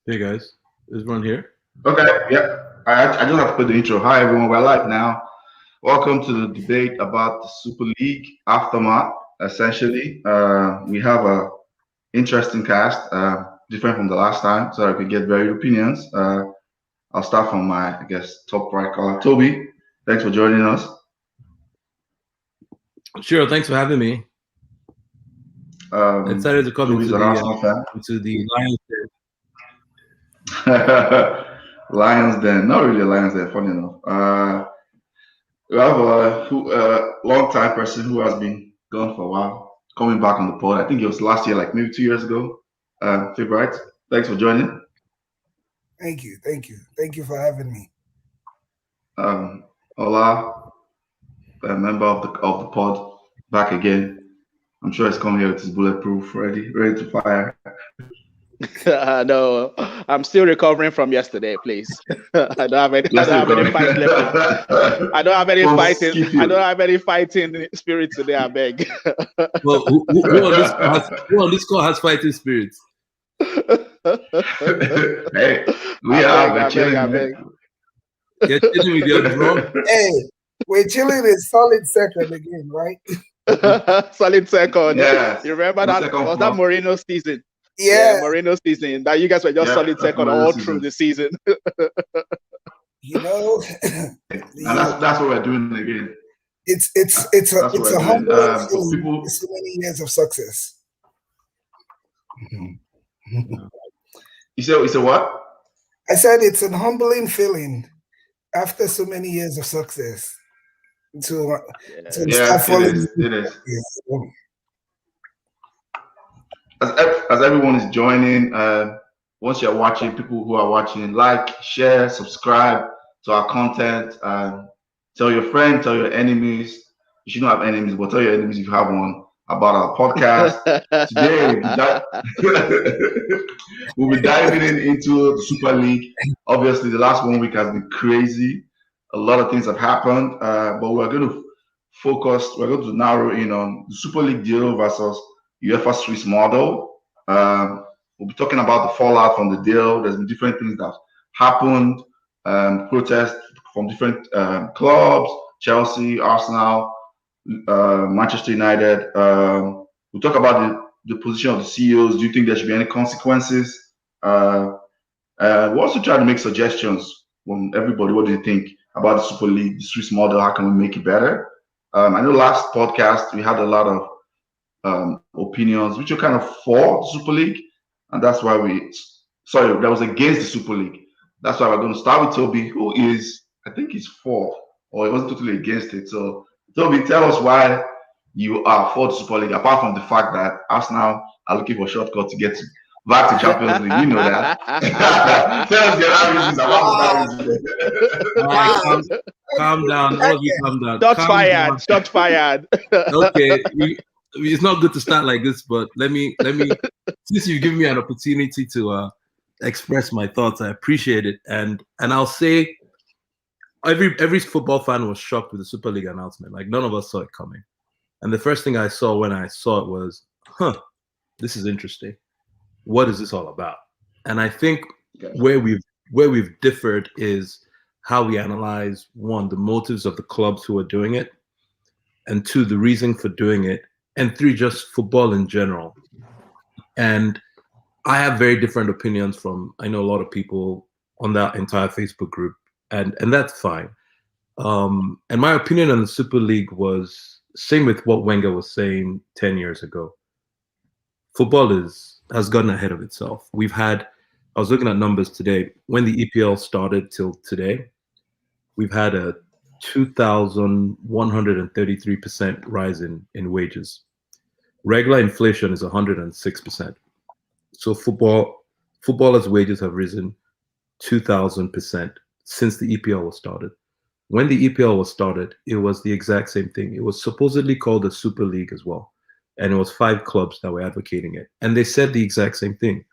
Hey guys, is Ron here? Okay, yeah. I just have to put the intro. Hi, everyone. We're live now. Welcome to the debate about the Super League aftermath. Essentially, we have a interesting cast, different from the last time, so I could get varied opinions. I'll start from my, I guess, top right caller, Toby. Thanks for joining us. Sure, thanks for having me. Excited to come Toby's an Arsenal fan. into the Lions Den. Lions Den, not really a Lions Den, funny enough. We have a long time person who has been gone for a while, coming back on the pod. I think it was last year, like maybe 2 years ago. Favorite, thanks for joining. Thank you. Thank you for having me. Ola, a member of the pod, back again. I'm sure he's coming here with his bulletproof, ready to fire. No, I'm still recovering from yesterday, please. I don't have any. I don't have any fights left. I don't have any fighting. I don't have any fighting spirit today. I beg. Well, who on this call has fighting spirits? Hey, we're chilling. I beg. You're chilling with your drum. Hey, we're chilling in solid second again, right? Solid second. Yeah. You remember that? Was that Moreno season? Yeah, Moreno season. That you guys were just solid second all through the season. You know, and that's what we're doing again. It's a humbling feeling. So many years of success. You said what? I said it's a humbling feeling after so many years of success. It is. As everyone is joining, once you're watching, people who are watching, like, share, subscribe to our content. Tell your friends, tell your enemies. You should not have enemies, but tell your enemies if you have one about our podcast. Today, we'll be diving into the Super League. Obviously, the last 1 week has been crazy. A lot of things have happened, but we're going to narrow in on the Super League deal versus UEFA Swiss model. We'll be talking about the fallout from the deal. There's been different things that happened, protests from different clubs, Chelsea, Arsenal, Manchester United. We'll talk about the position of the CEOs. Do you think there should be any consequences? We'll also try to make suggestions from everybody. What do you think about the Super League, the Swiss model? How can we make it better? I know last podcast we had a lot of opinions which are kind of for the Super League, and that's why that was against the Super League. That's why we're going to start with Toby, who is, I think he's for, or he wasn't totally against it. So Toby, tell us why you are for the Super League, apart from the fact that Arsenal are looking for a shortcut to get back to Champions League. We know that. Tell us your reasons about that. Calm down. All of you calm down. Shots fired. Okay. It's not good to start like this, but let me since you've given me an opportunity to express my thoughts, I appreciate it. And I'll say every football fan was shocked with the Super League announcement. Like, none of us saw it coming. And the first thing I saw when I saw it was, this is interesting. What is this all about? And I think where we've differed is how we analyze, one, the motives of the clubs who are doing it, and two, the reason for doing it, and three, just football in general. And I have very different opinions from, I know a lot of people on that entire Facebook group, and that's fine. And my opinion on the Super League was same with what Wenger was saying 10 years ago. Football has gotten ahead of itself. I was looking at numbers today. When the EPL started till today, we've had a 2,133% rise in wages. Regular inflation is 106%. So footballers' wages have risen 2,000% since the EPL was started. When the EPL was started, it was the exact same thing. It was supposedly called the Super League as well. And it was 5 clubs that were advocating it. And they said the exact same thing.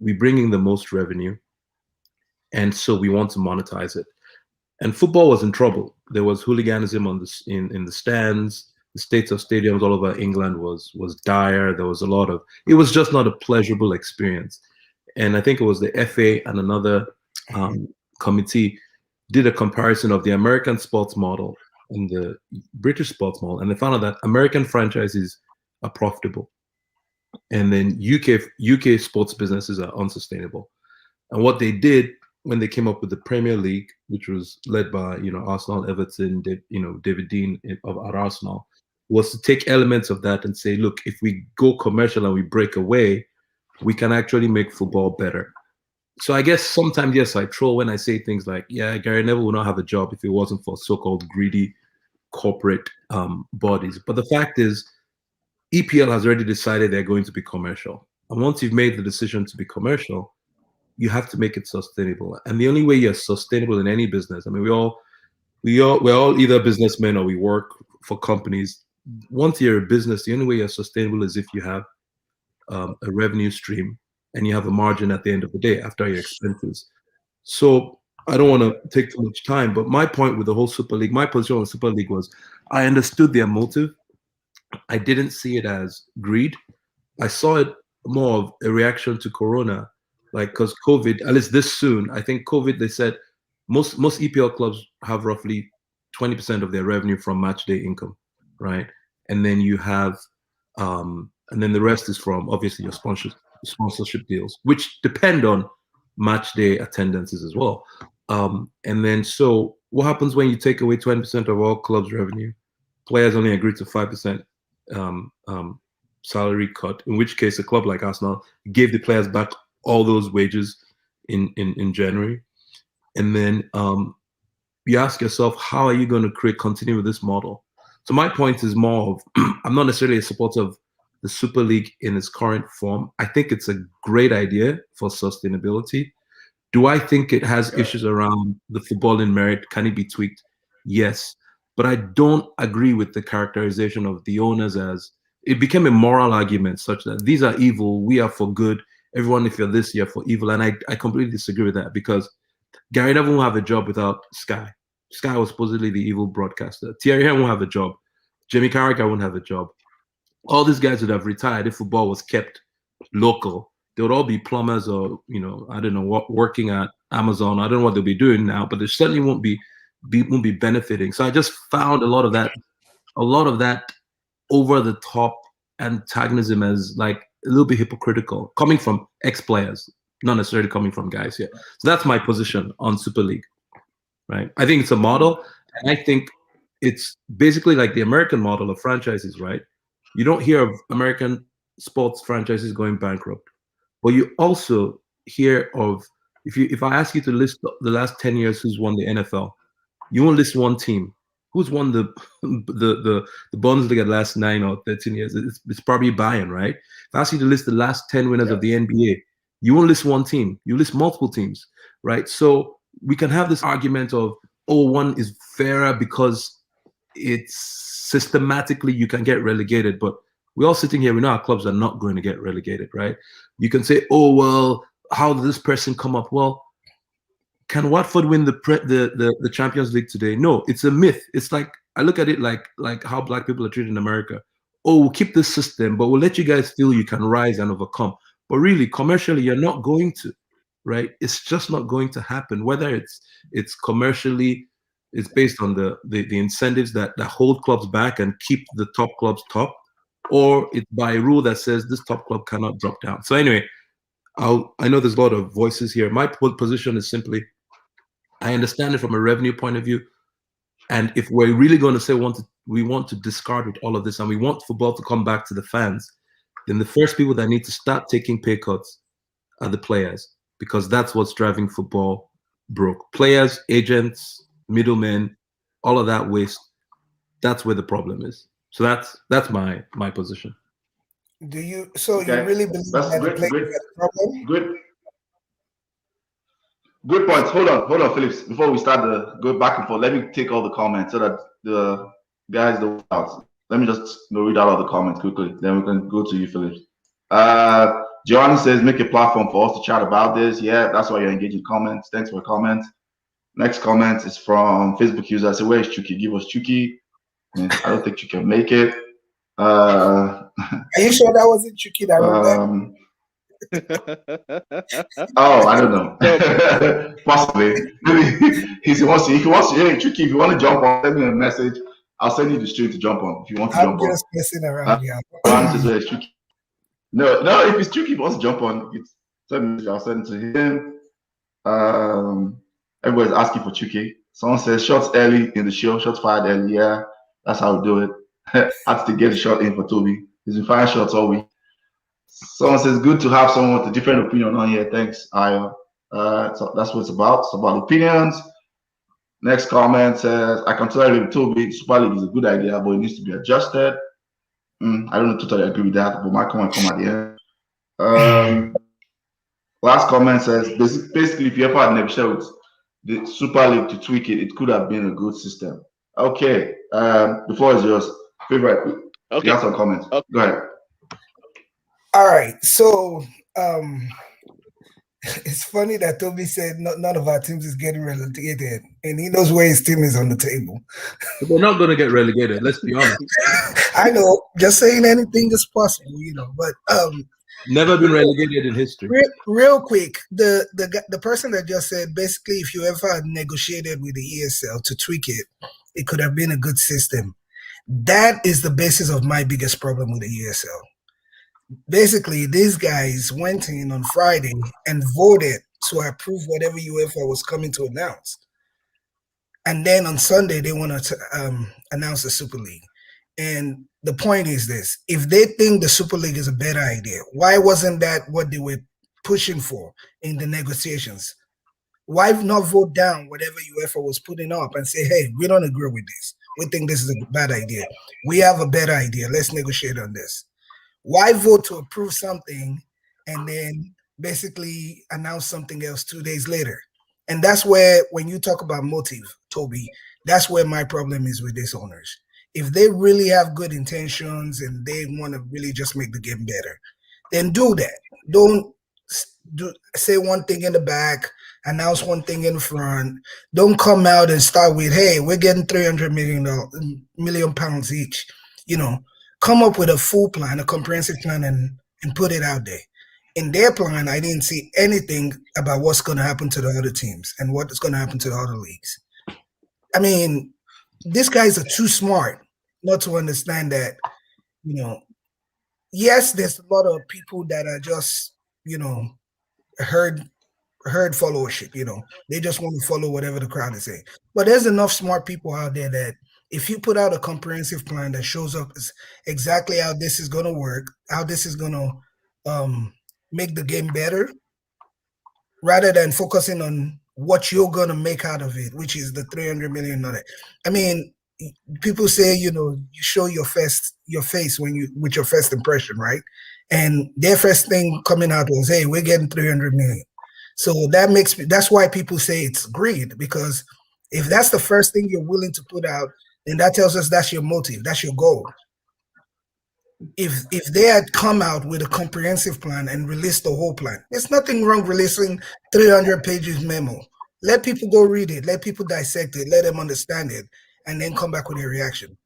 We bring in the most revenue, and so we want to monetize it. And football was in trouble. There was hooliganism in the stands. The states of stadiums all over England was dire. There was it was just not a pleasurable experience. and I think it was the FA and another committee did a comparison of the American sports model and the British sports model, and they found out that American franchises are profitable, and then UK sports businesses are unsustainable. And what they did when they came up with the Premier League, which was led by Arsenal, Everton, David Dean at Arsenal, was to take elements of that and say, look, if we go commercial and we break away, we can actually make football better. So I guess sometimes, yes, I troll when I say things like, yeah, Gary Neville would not have a job if it wasn't for so-called greedy corporate bodies. But the fact is, EPL has already decided they're going to be commercial. And once you've made the decision to be commercial, you have to make it sustainable. And the only way you're sustainable in any business, I mean, we're all either businessmen or we work for companies. Once you're a business, the only way you're sustainable is if you have a revenue stream and you have a margin at the end of the day after your expenses. So I don't want to take too much time, but my point with the whole Super League, my position on the Super League was I understood their motive. I didn't see it as greed. I saw it more of a reaction to Corona, like because COVID, at least this soon, I think COVID, they said most EPL clubs have roughly 20% of their revenue from match day income, right? And then you have, and then the rest is from obviously your sponsorship deals, which depend on match day attendances as well. And then so what happens when you take away 20% of all clubs' revenue? Players only agree to 5% salary cut, in which case a club like Arsenal gave the players back all those wages in January. And then you ask yourself, how are you going to continue with this model? So my point is more of, I'm not necessarily a supporter of the Super League in its current form. I think it's a great idea for sustainability. Do I think it has issues around the footballing merit? Can it be tweaked? Yes. But I don't agree with the characterization of the owners as it became a moral argument such that these are evil, we are for good. Everyone, if you're this, you're for evil. And I completely disagree with that because Gary Neville won't have a job without Sky. Sky was supposedly the evil broadcaster. Thierry Henry won't have a job. Jamie Carragher won't have a job. All these guys would have retired if football was kept local. They would all be plumbers or, I don't know what, working at Amazon. I don't know what they'll be doing now, but they certainly won't be benefiting. So I just found a lot of that over the top antagonism as like a little bit hypocritical, coming from ex-players, not necessarily coming from guys here. So that's my position on Super League, right? I think it's a model, and I think it's basically like the American model of franchises, right? You don't hear of American sports franchises going bankrupt, but you also hear of, if I ask you to list the last 10 years who's won the NFL, you won't list one team. Who's won the Bundesliga the last 9 or 13 years? It's probably Bayern, right? If I ask you to list the last 10 winners of the NBA, you won't list one team. You list multiple teams, right? So we can have this argument of, oh, one is fairer because it's systematically you can get relegated, but we're all sitting here, we know our clubs are not going to get relegated, right? You can say, oh, well, how did this person come up? Well, can Watford win the Champions League today? No, it's a myth. It's like, I look at it like how black people are treated in America. Oh, we'll keep this system, but we'll let you guys feel you can rise and overcome. But really, commercially, you're not going to, right? It's just not going to happen. Whether it's commercially, it's based on the incentives that hold clubs back and keep the top clubs top, or it's by a rule that says this top club cannot drop down. So anyway, I know there's a lot of voices here. My position is simply, I understand it from a revenue point of view. And if we're really going to say we want to discard with all of this and we want football to come back to the fans, then the first people that need to start taking pay cuts are the players, because that's what's driving football broke. Players, agents, middlemen, all of that waste, that's where the problem is. So that's my position. Do you you really believe that the players are the problem? Good points. Hold on, Phillips. Before we start go back and forth, let me take all the comments so that the guys don't out. Let me just read out all the comments quickly. Then we can go to you, Phillips. Giovanni says, make a platform for us to chat about this. Yeah, that's why you're engaging comments. Thanks for the comments. Next comment is from Facebook user. I say, where is Chucky? Give us Chucky. I don't think you can make it. Are you sure that wasn't Chucky that wrote that? Oh, I don't know. Possibly. Maybe if he wants to, hey, Tricky, if you want to jump on, send me a message. I'll send you the stream to jump on if you want to jump on. I'm just messing around, yeah. No, if it's Tricky, if he wants to jump on, I'll send it to him. Everybody's asking for Tricky. Someone says shots early in the show, shots fired early. Yeah, that's how we do it. Had to get a shot in for Toby. He's been firing shots all week. Someone says good to have someone with a different opinion on here. Thanks, Ayo. So that's what it's about. It's about opinions. Next comment says, I can tell you, Toby, Super League is a good idea, but it needs to be adjusted. I don't totally agree with that, but my comment come at the end. Last comment says, basically, if you ever had negotiated with the Super League to tweak it, it could have been a good system. Okay, the floor is yours. Favorite. Okay. You have some comments. Okay. Go ahead. All right, so it's funny that Toby said none of our teams is getting relegated, and he knows where his team is on the table. They're not going to get relegated. Let's be honest. I know, just saying anything is possible, But never been relegated in history. Real quick, the person that just said basically, if you ever negotiated with the ESL to tweak it, it could have been a good system. That is the basis of my biggest problem with the ESL. Basically, these guys went in on Friday and voted to approve whatever UEFA was coming to announce. And then on Sunday, they want to announce the Super League. And the point is this. If they think the Super League is a better idea, why wasn't that what they were pushing for in the negotiations? Why not vote down whatever UEFA was putting up and say, hey, we don't agree with this. We think this is a bad idea. We have a better idea. Let's negotiate on this. Why vote to approve something and then basically announce something else 2 days later? And that's where, when you talk about motive, Toby, that's where my problem is with these owners. If they really have good intentions and they want to really just make the game better, then do that. Don't say one thing in the back, announce one thing in front. Don't come out and start with, hey, we're getting 300 million pounds each. Come up with a full plan, a comprehensive plan, and put it out there. In their plan, I didn't see anything about what's going to happen to the other teams and what is going to happen to the other leagues. I mean, these guys are too smart not to understand that, yes, there's a lot of people that are just, herd followership, they just want to follow whatever the crowd is saying. But there's enough smart people out there that if you put out a comprehensive plan that shows up exactly how this is going to work, how this is going to make the game better, rather than focusing on what you're going to make out of it, which is the 300 million. I mean, people say, you show your face with your first impression, right? And their first thing coming out was, hey, we're getting 300 million. So that's why people say it's greed, because if that's the first thing you're willing to put out, then that tells us that's your motive, that's your goal. If they had come out with a comprehensive plan and released the whole plan, there's nothing wrong releasing 300 pages memo. Let people go read it, let people dissect it, let them understand it, and then come back with a reaction.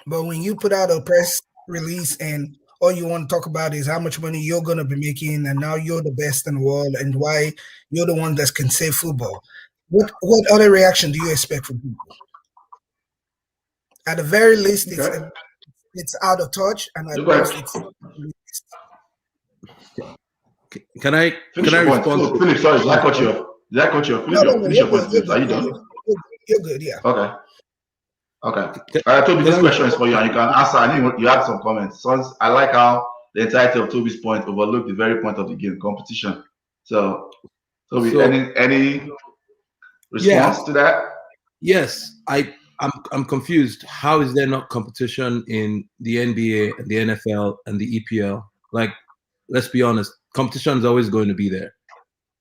But when you put out a press release and all you want to talk about is how much money you're going to be making, and now you're the best in the world, and why you're the one that can save football, what other reaction do you expect from people? At the very least, it's out of touch, and at most it's released. Can I respond? Philip, sorry, did I cut you off? Finish your point. Are you done? You're good, yeah. Okay. Toby, this question is for you, and you can answer. I think you had some comments. So I like how the entirety of Toby's point overlooked the very point of the game, competition. So, Toby, any response to that? Yes, I'm confused. How is there not competition in the NBA and the NFL and the EPL? Like, let's be honest, competition is always going to be there.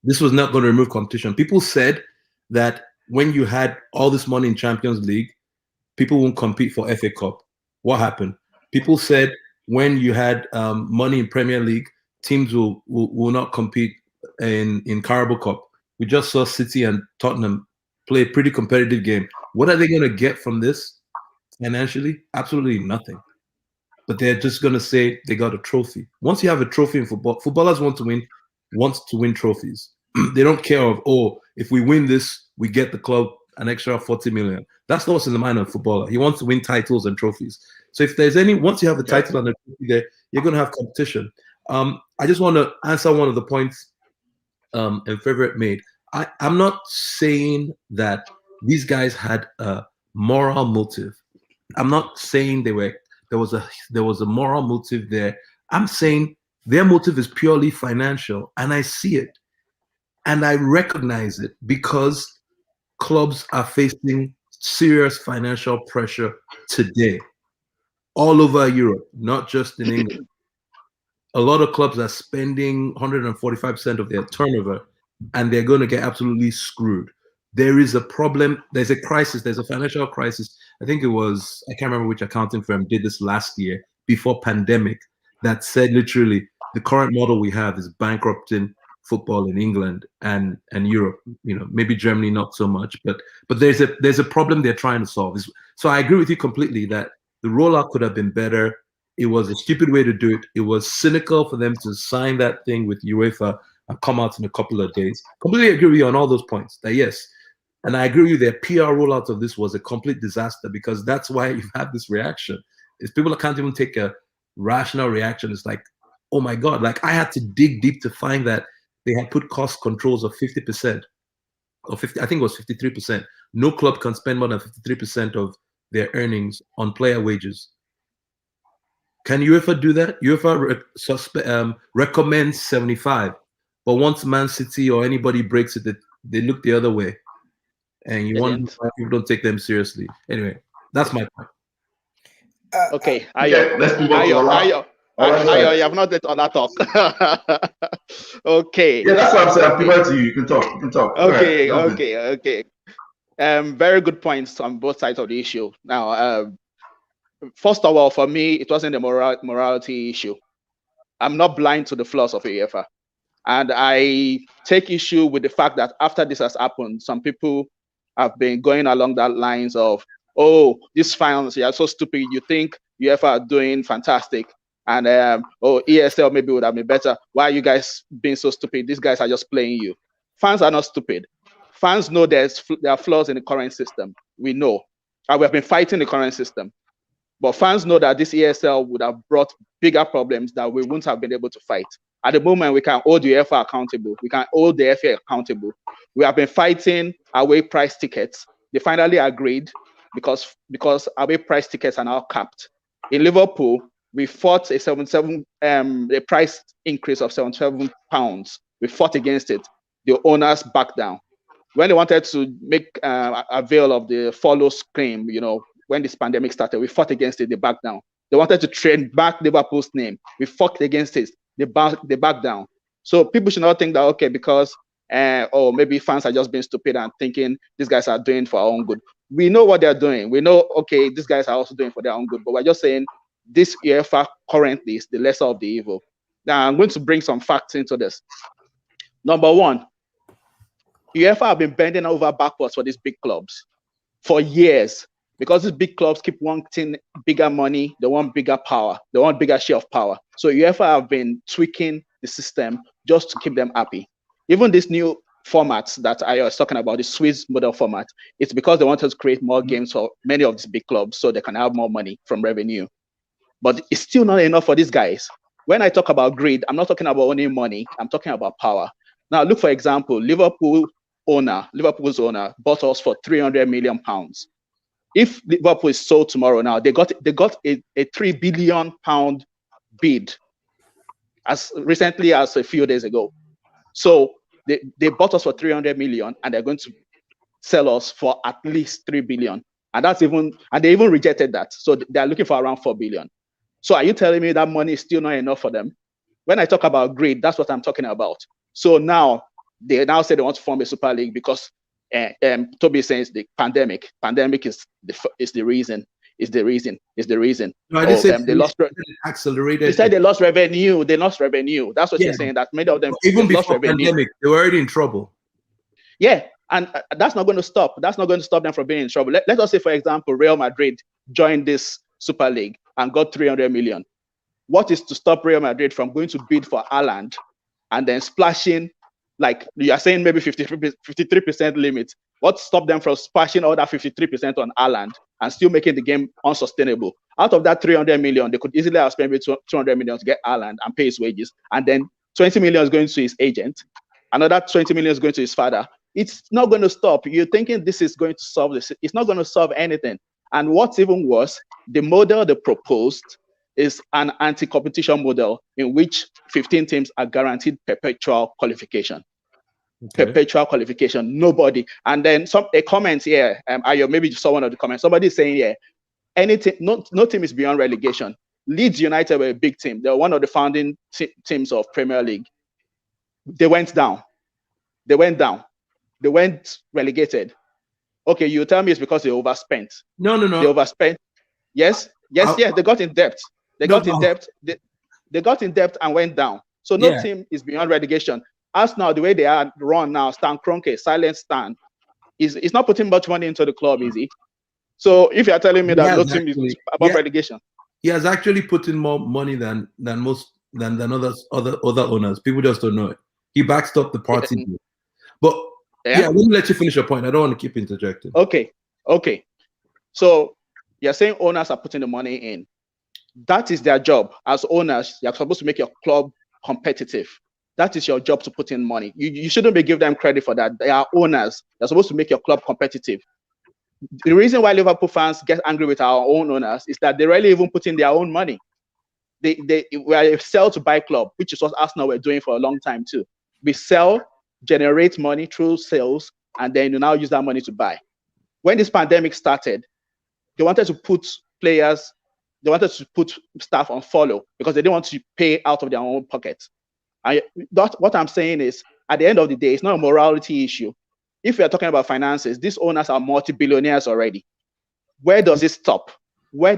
This was not going to remove competition. People said that when you had all this money in Champions League, people won't compete for FA Cup. What happened? People said when you had money in Premier League, teams will not compete in Carabao Cup. We just saw City and Tottenham play a pretty competitive game. What are they going to get from this financially? Absolutely nothing. but they're just going to say they got a trophy. Once you have a trophy in football, footballers want to win trophies. They don't care of, oh, if we win this, we get the club an extra 40 million. That's not what's in the mind of a footballer. He wants to win titles and trophies. So if there's once you have a title and a trophy there, you're going to have competition. I just want to answer one of the points and Favorite made. I'm not saying that these guys had a moral motive. I'm not saying there was a moral motive there. I'm saying their motive is purely financial, and I see it, and I recognize it because clubs are facing serious financial pressure today, all over Europe, not just in England. A lot of clubs are spending 145% of their turnover, and they're going to get absolutely screwed. There is a problem. There's a crisis. There's a financial crisis. I think it was, I can't remember which accounting firm did this last year before pandemic, that said literally the current model we have is bankrupting football in England and Europe. You know, maybe Germany not so much, but there's a problem they're trying to solve. So I agree with you completely that the rollout could have been better. It was a stupid way to do it. It was cynical for them to sign that thing with UEFA and come out in a couple of days. Completely agree with you on all those points. That yes, and I agree with you. Their PR rollout of this was a complete disaster because that's why you've had this reaction. Is people can't even take a rational reaction. It's like, oh my God! Like I had to dig deep to find that they had put cost controls of 50% or 50. I think it was 53%. No club can spend more than 53% of their earnings on player wages. Can UEFA do that? UEFA recommends 75, but once Man City or anybody breaks it, they look the other way, and you wonder why people don't take them seriously. Anyway, that's my point. Okay, let's move on to Ayo, you have not done on that talk. Okay. Yeah, that's what I'm saying. I'm giving to you. You can talk. Okay. Very good points on both sides of the issue. Now, first of all, for me, it wasn't a morality issue. I'm not blind to the flaws of UEFA. And I take issue with the fact that after this has happened, some people have been going along that lines of, oh, these fans, you are so stupid. You think UEFA are doing fantastic. And, ESL maybe would have been better. Why are you guys being so stupid? These guys are just playing you. Fans are not stupid. Fans know there are flaws in the current system. We know. And we have been fighting the current system. But fans know that this ESL would have brought bigger problems that we wouldn't have been able to fight. At the moment, we can hold the UEFA accountable. We can hold the FA accountable. We have been fighting away price tickets. They finally agreed because away price tickets are now capped. In Liverpool, we fought a price increase of £77. We fought against it. The owners backed down. When they wanted to make avail of the follow scheme, when this pandemic started, we fought against it. They backed down. They wanted to trade back Liverpool's name. We fought against it. They backed down. So people should not think that, okay, because maybe fans are just being stupid and thinking these guys are doing for our own good. We know what they're doing. We know, okay, these guys are also doing for their own good, but we're just saying this UEFA currently is the lesser of the evil. Now, I'm going to bring some facts into this. Number one, UEFA have been bending over backwards for these big clubs for years because these big clubs keep wanting bigger money. They want bigger power. They want bigger share of power. So UEFA have been tweaking the system just to keep them happy. Even this new formats that I was talking about, the Swiss model format, it's because they wanted to create more games for many of these big clubs so they can have more money from revenue. But it's still not enough for these guys. When I talk about greed, I'm not talking about only money. I'm talking about power. Now, look, for example, Liverpool's owner bought us for £300 million. If Liverpool is sold tomorrow, now they got a £3 billion bid as recently as a few days ago. So they bought us for 300 million and they're going to sell us for at least 3 billion. And they even rejected that. So they're looking for around 4 billion. So are you telling me that money is still not enough for them? When I talk about greed, that's what I'm talking about. So now they say they want to form a super league because Toby says the pandemic is the reason. No, I didn't say they lost accelerated. They said they lost revenue. That's what you're saying. That many of them even lost before revenue. Pandemic, they were already in trouble. Yeah, and that's not going to stop. That's not going to stop them from being in trouble. Let us say, for example, Real Madrid joined this Super League. and got 300 million. What is to stop Real Madrid from going to bid for Haaland and then splashing, like you are saying, maybe 53% limit? What stopped them from splashing all that 53% on Haaland and still making the game unsustainable? Out of that 300 million, they could easily have spent 200 million to get Haaland and pay his wages, and then 20 million is going to his agent, another 20 million is going to his father. It's not going to stop. You're thinking this is going to solve this. It's not going to solve anything. And what's even worse, the model they proposed is an anti-competition model in which 15 teams are guaranteed perpetual qualification. Okay. Perpetual qualification, nobody. And then a comment here, Ayo, maybe you saw one of the comments. Somebody saying here, anything, no team is beyond relegation. Leeds United were a big team. They were one of the founding teams of Premier League. They went down. They went relegated. Okay, you tell me it's because they overspent. No. They overspent. Yes. They got in debt. They got in debt and went down. So no team is beyond relegation. Arsenal, the way they are run now, Stan Kroenke, silent Stan, is not putting much money into the club, is he? So if you are telling me that no team is above relegation, he has actually put in more money than other owners. People just don't know it. He backstopped the party. But let me let you finish your point. I don't want to keep interjecting. Okay. So you're saying owners are putting the money in. That is their job. As owners, you're supposed to make your club competitive. That is your job, to put in money. You shouldn't be giving them credit for that. They are owners. They're supposed to make your club competitive. The reason why Liverpool fans get angry with our own owners is that they rarely even put in their own money. We are a sell to buy club, which is what Arsenal were doing for a long time too. We sell, generate money through sales, and then you now use that money to buy. When this pandemic started, they wanted to put staff on follow because they didn't want to pay out of their own pockets. What I'm saying is, at the end of the day, it's not a morality issue. If we are talking about finances, these owners are multi-billionaires already. Where does it stop? We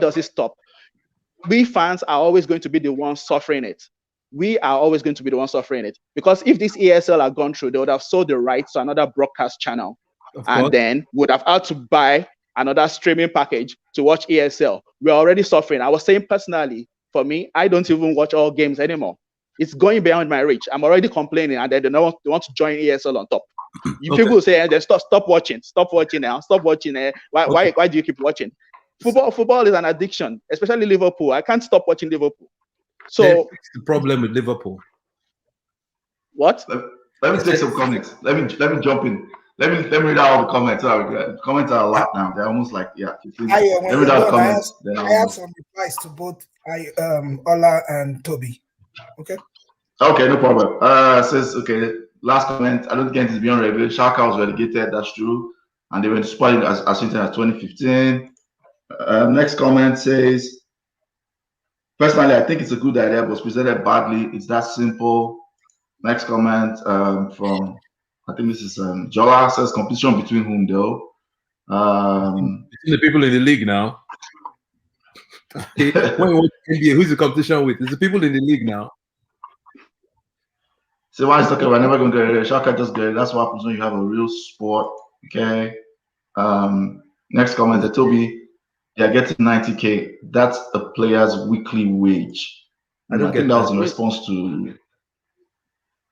fans are always going to be the ones suffering it. Because if this ESL had gone through, they would have sold the rights to another broadcast channel and then would have had to buy another streaming package to watch ESL. We're already suffering. I was saying personally, for me, I don't even watch all games anymore. It's going beyond my reach. I'm already complaining, and then they want to join ESL on top. People say, stop watching now. Why do you keep watching? Football is an addiction, especially Liverpool. I can't stop watching Liverpool. So that's the problem with Liverpool. What? Let me take some comments. Let me jump in. Let me read out all the comments. Comments are a lot now. They're almost like 15. Let me read out the comments. I have some replies to both Ola and Toby. Okay, no problem. Says last comment. I don't think it's beyond relegation. Schalke was relegated. That's true, and they went to Spain as soon as 2015. Next comment says, personally, I think it's a good idea, but was presented badly. It's that simple. Next comment from, I think this is Jola, says competition between whom though? Between the people in the league now. Who's the competition with? It's the people in the league now. So why is talking about never going to get it? Schalke just get it. That's what happens when you have a real sport. Okay. Next comment, Toby. Yeah, getting 90K. That's a player's weekly wage. I think that was in response to.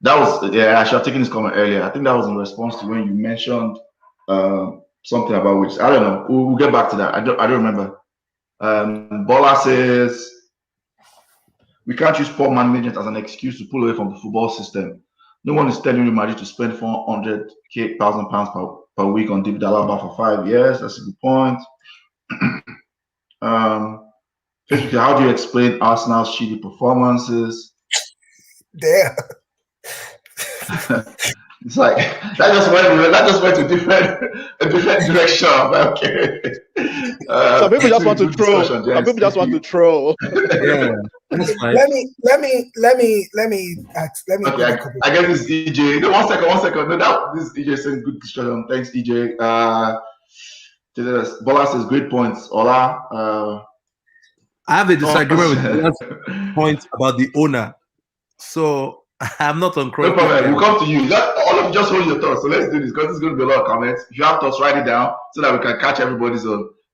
That was I should have taken this comment earlier. I think that was in response to when you mentioned something about which I don't know. We'll get back to that. I don't remember. Bola says we can't use poor management as an excuse to pull away from the football system. No one is telling Real Madrid to spend £400,000 per week on David Alaba for 5 years. That's a good point. How do you explain Arsenal's shitty performances? There. It's like that just went to a different direction. Okay. Some people just want to troll. Yeah, that's fine. Let me ask. Okay, I guess this EJ. No, one second. No, this EJ saying good discussion. Thanks, EJ. Bola says great points. Ola. I have a disagreement with Bola's point about the owner. So I'm not on No problem. We'll come to you. All of you just hold your thoughts. So let's do this because there's going to be a lot of comments. If you have thoughts, write it down so that we can catch everybody's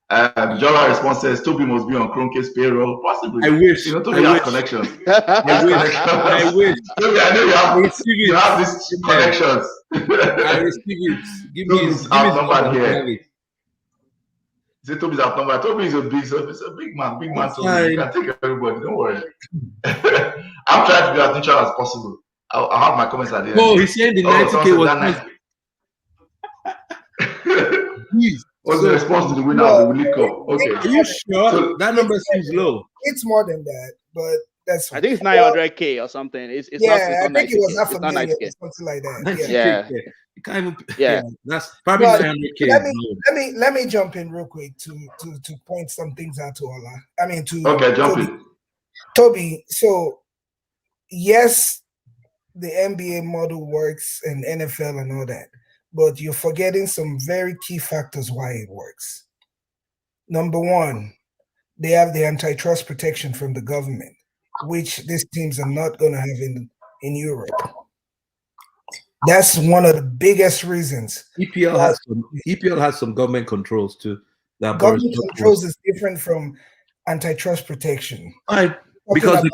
Jola response says Toby must be on Cronke's payroll. Possibly. I wish. Toby has connections. I wish. Toby, I know you have these connections. I receive it. Give me his outnumbered here. He said Toby's outnumbered. Toby is a big man. Toby. You can take everybody. Don't worry. I'm trying to be as neutral as possible. I'll have my comments at the end. Oh, he's saying the 90K was nice. What's the response to the winner of the League Cup? Okay. Are you sure? So, that number seems low. It's more than that, but that's. I think it's 900K or something. It's yeah, not, I think it was half a million or something like that. Yeah. That's probably 900K. Let me jump in real quick to point some things out to Ola. I mean to jump in. Toby. So yes, the NBA model works and NFL and all that. But you're forgetting some very key factors why it works. Number one, they have the antitrust protection from the government, which these teams are not going to have in Europe. That's one of the biggest reasons. EPL has some government controls too. That government controls is different from antitrust protection. Because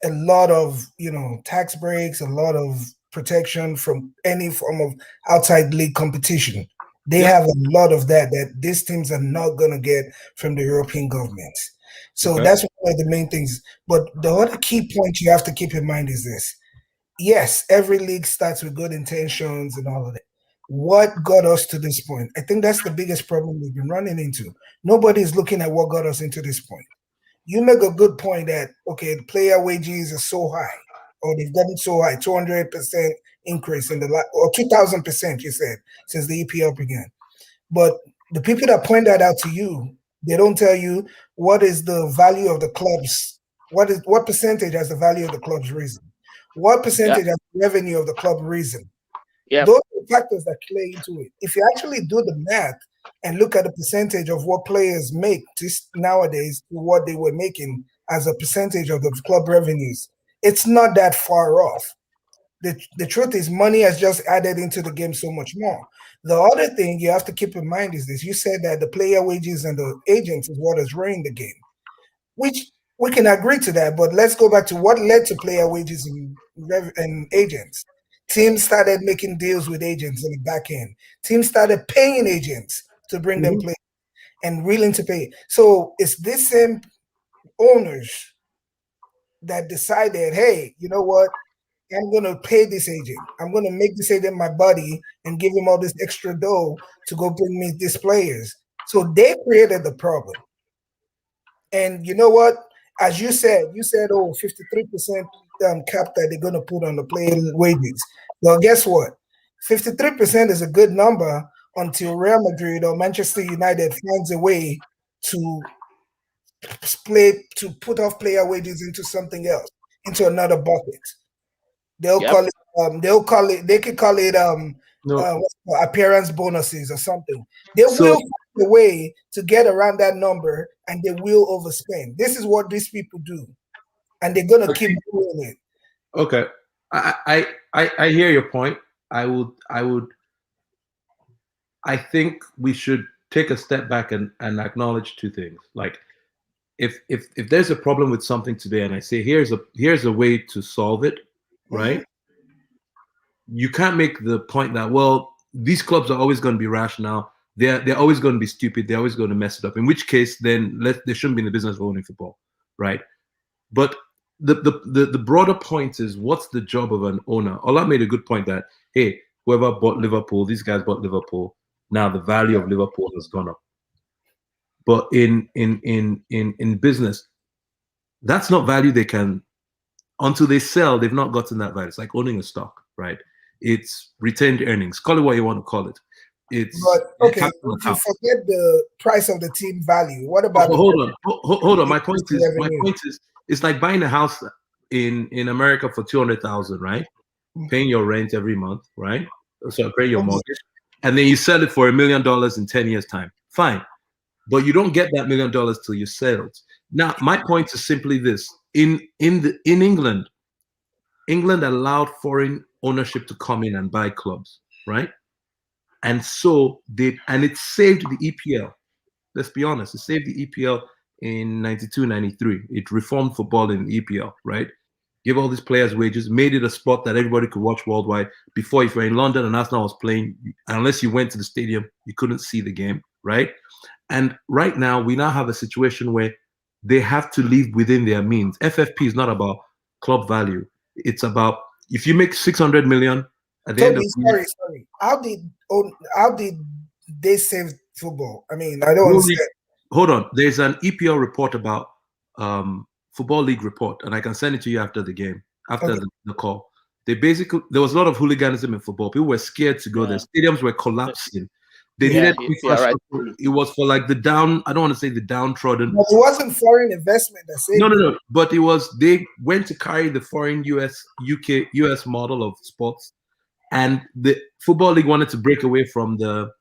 a lot of tax breaks, a lot of protection from any form of outside league competition. They have a lot of that these teams are not going to get from the European governments. So that's one of the main things. But the other key point you have to keep in mind is this. Yes, every league starts with good intentions and all of that. What got us to this point? I think that's the biggest problem we've been running into. Nobody's looking at what got us into this point. You make a good point that, okay, the player wages are so high. Or they've gotten so high, 200% increase in or 2,000%, you said, since the EPL began. But the people that point that out to you, they don't tell you what is the value of the clubs, what percentage has the value of the club's risen, what percentage has the revenue of the club risen. Those are factors that play into it. If you actually do the math and look at the percentage of what players make just nowadays to what they were making as a percentage of the club revenues, it's not that far off. The truth is money has just added into the game so much more. The other thing you have to keep in mind is this. You said that the player wages and the agents is what has ruined the game, which we can agree to that. But let's go back to what led to player wages and agents. Teams started making deals with agents in the back end. Teams started paying agents to bring them players and willing to pay. So it's this same owners that decided, hey, you know what? I'm going to pay this agent. I'm going to make this agent my buddy and give him all this extra dough to go bring me these players. So they created the problem. And you know what? As you said, 53% cap that they're going to put on the player wages. Well, guess what? 53% is a good number until Real Madrid or Manchester United finds a way to put off player wages into something else, into another bucket. They could call it appearance bonuses or something. They will find a way to get around that number and they will overspend. This is what these people do. And they're gonna keep doing it. Okay. I hear your point. I think we should take a step back and acknowledge two things. Like if there's a problem with something today and I say here's a way to solve it, right? You can't make the point that, well, these clubs are always going to be rational. They're always going to be stupid. They're always going to mess it up. In which case, then they shouldn't be in the business of owning football, right? But the broader point is, what's the job of an owner? Ola made a good point that, hey, whoever bought Liverpool, these guys bought Liverpool. Now the value of Liverpool has gone up. But in business, that's not value they can, until they sell, they've not gotten that value. It's like owning a stock, right? It's retained earnings. Call it what you want to call it. But okay, if you forget the price of the team value, what about? Hold on. My point is, it's like buying a house in America for $200,000, right? Paying your rent every month, right? So paying your mortgage, and then you sell it for $1 million in 10 years' time. Fine, but you don't get that $1 million till you sell it. Now, my point is simply this: in England allowed foreign ownership to come in and buy clubs, right? And so it saved the EPL. Let's be honest. It saved the EPL in 92, 93. It reformed football in the EPL, right? Give all these players wages, made it a sport that everybody could watch worldwide. Before, if you're in London and Arsenal was playing, unless you went to the stadium, you couldn't see the game, right? And right now, we now have a situation where they have to live within their means. FFP is not about club value. It's about, if you make 600 million at the end of the year. Sorry. How did they save football? I mean, I don't understand. Hold on. There's an EPL report about Football League report, and I can send it to you after the game, after the call. There was a lot of hooliganism in football. People were scared to go there. Stadiums were collapsing. They needed infrastructure. Right. It was for like the down, I don't want to say the downtrodden. But it wasn't foreign investment that saved No. But it was, they went to carry the foreign US model of sports. And the Football League wanted to break away from the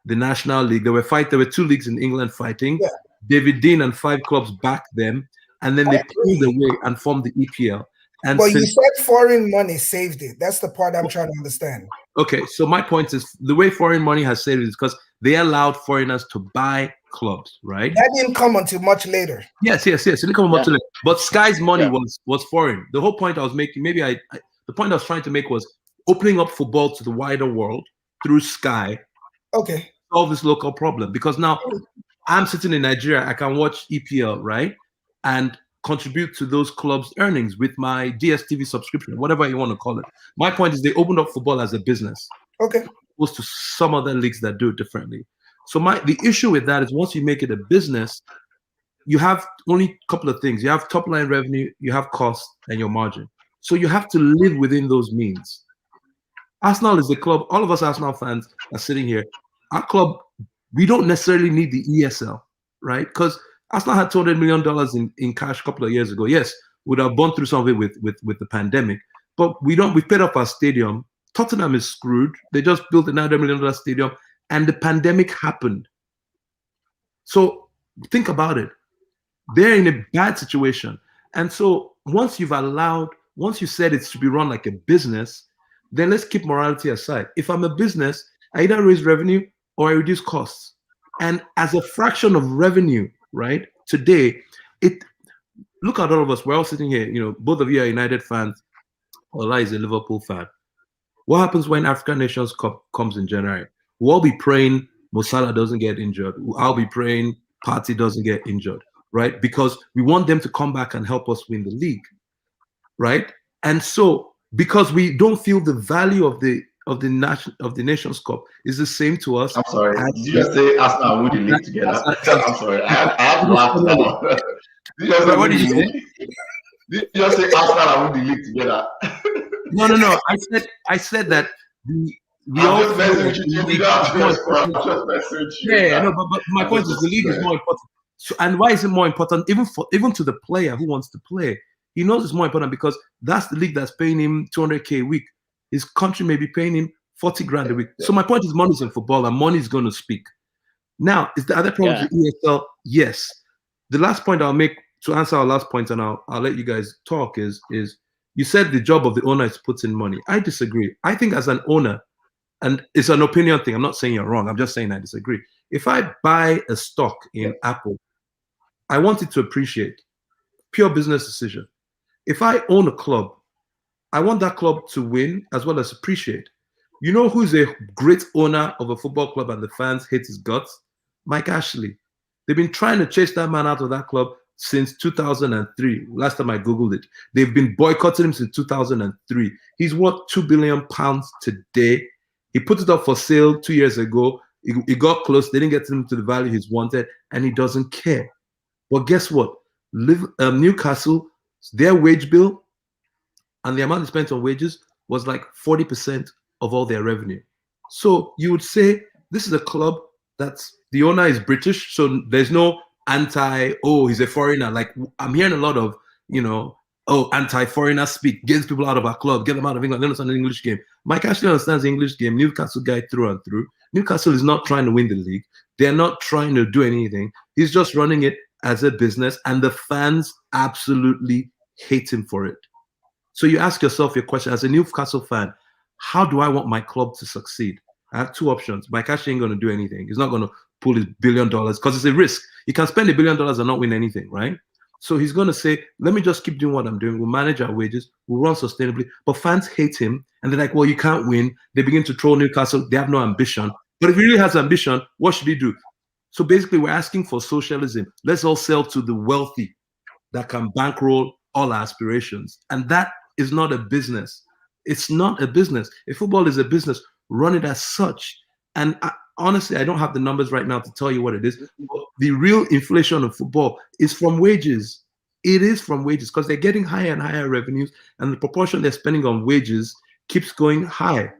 National League. There were 2 leagues in England fighting. Yeah. David Dean and 5 clubs backed them. And then they pulled away and formed the EPL. And you said foreign money saved it. That's the part I'm trying to understand. Okay, so my point is, the way foreign money has saved it is because they allowed foreigners to buy clubs, right? That didn't come until much later. Yes. It didn't come much later. But Sky's money was foreign. The whole point I was making, the point I was trying to make was opening up football to the wider world through Sky. Okay. Solve this local problem. Because now I'm sitting in Nigeria, I can watch EPL, right? And contribute to those clubs' earnings with my DSTV subscription, whatever you want to call it. My point is they opened up football as a business. Okay. Opposed to some other leagues that do it differently. So the issue with that is once you make it a business, you have only a couple of things. You have top line revenue, you have cost, and your margin. So you have to live within those means. Arsenal is the club. All of us Arsenal fans are sitting here. Our club, we don't necessarily need the ESL, right? Because Arsenal had $200 million in cash a couple of years ago. Yes, we'd have gone through some of it with the pandemic, but we paid off our stadium. Tottenham is screwed. They just built another $100 million stadium, and the pandemic happened. So think about it. They're in a bad situation. And so once you said it should be run like a business, then let's keep morality aside. If I'm a business, I either raise revenue or I reduce costs. And as a fraction of revenue, right, today, look at all of us. We're all sitting here, both of you are United fans. Ola is a Liverpool fan. What happens when African Nations Cup comes in January? We'll all be praying Mo Salah doesn't get injured. I'll be praying Partey doesn't get injured, right? Because we want them to come back and help us win the league, right? And so, because we don't feel the value of the Nations Cup is the same to us. I'm sorry. Did you just say Arsenal win the league together? I'm sorry. I have laughed now. What did you say? Did you just say Arsenal win the league together? No. I said that we all just message you. Yeah, no, but my point is the league is more important. So, and why is it more important? Even to the player who wants to play, he knows it's more important because that's the league that's paying him $200K a week. His country may be paying him 40 grand a week. So my point is money's in football and money's going to speak. Now, is the other problem with ESL? Yes. The last point I'll make to answer our last point, and I'll let you guys talk, is you said the job of the owner is to put in money. I disagree. I think as an owner, and it's an opinion thing, I'm not saying you're wrong, I'm just saying I disagree. If I buy a stock in Apple, I want it to appreciate. Pure business decision. If I own a club, I want that club to win as well as appreciate. You know who's a great owner of a football club and the fans hate his guts? Mike Ashley. They've been trying to chase that man out of that club since 2003. Last time I Googled it. They've been boycotting him since 2003. He's worth £2 billion today. He put it up for sale 2 years ago. He got close. They didn't get him to the value he's wanted, and he doesn't care. But guess what? Newcastle, their wage bill and the amount they spent on wages was like 40% of all their revenue. So you would say this is a club that's the owner is British, so there's no he's a foreigner. Like I'm hearing a lot of, anti-foreigner speak, get people out of our club, get them out of England. They understand the English game. Mike Ashley understands the English game. Newcastle guy through and through. Newcastle is not trying to win the league. They're not trying to do anything. He's just running it as a business, and the fans absolutely hate him for it. So you ask yourself your question, as a Newcastle fan, how do I want my club to succeed? I have two options. Mike Ashley ain't going to do anything. He's not going to pull his $1 billion because it's a risk. You can spend $1 billion and not win anything, right? So he's going to say, let me just keep doing what I'm doing. We'll manage our wages. We'll run sustainably. But fans hate him. And they're like, well, you can't win. They begin to troll Newcastle. They have no ambition. But if he really has ambition, what should he do? So basically, we're asking for socialism. Let's all sell to the wealthy that can bankroll all our aspirations. And that is not a business. It's not a business. If football is a business, run it as such. And honestly, I don't have the numbers right now to tell you what it is. But the real inflation of football is from wages. It is from wages because they're getting higher and higher revenues, and the proportion they're spending on wages keeps going high.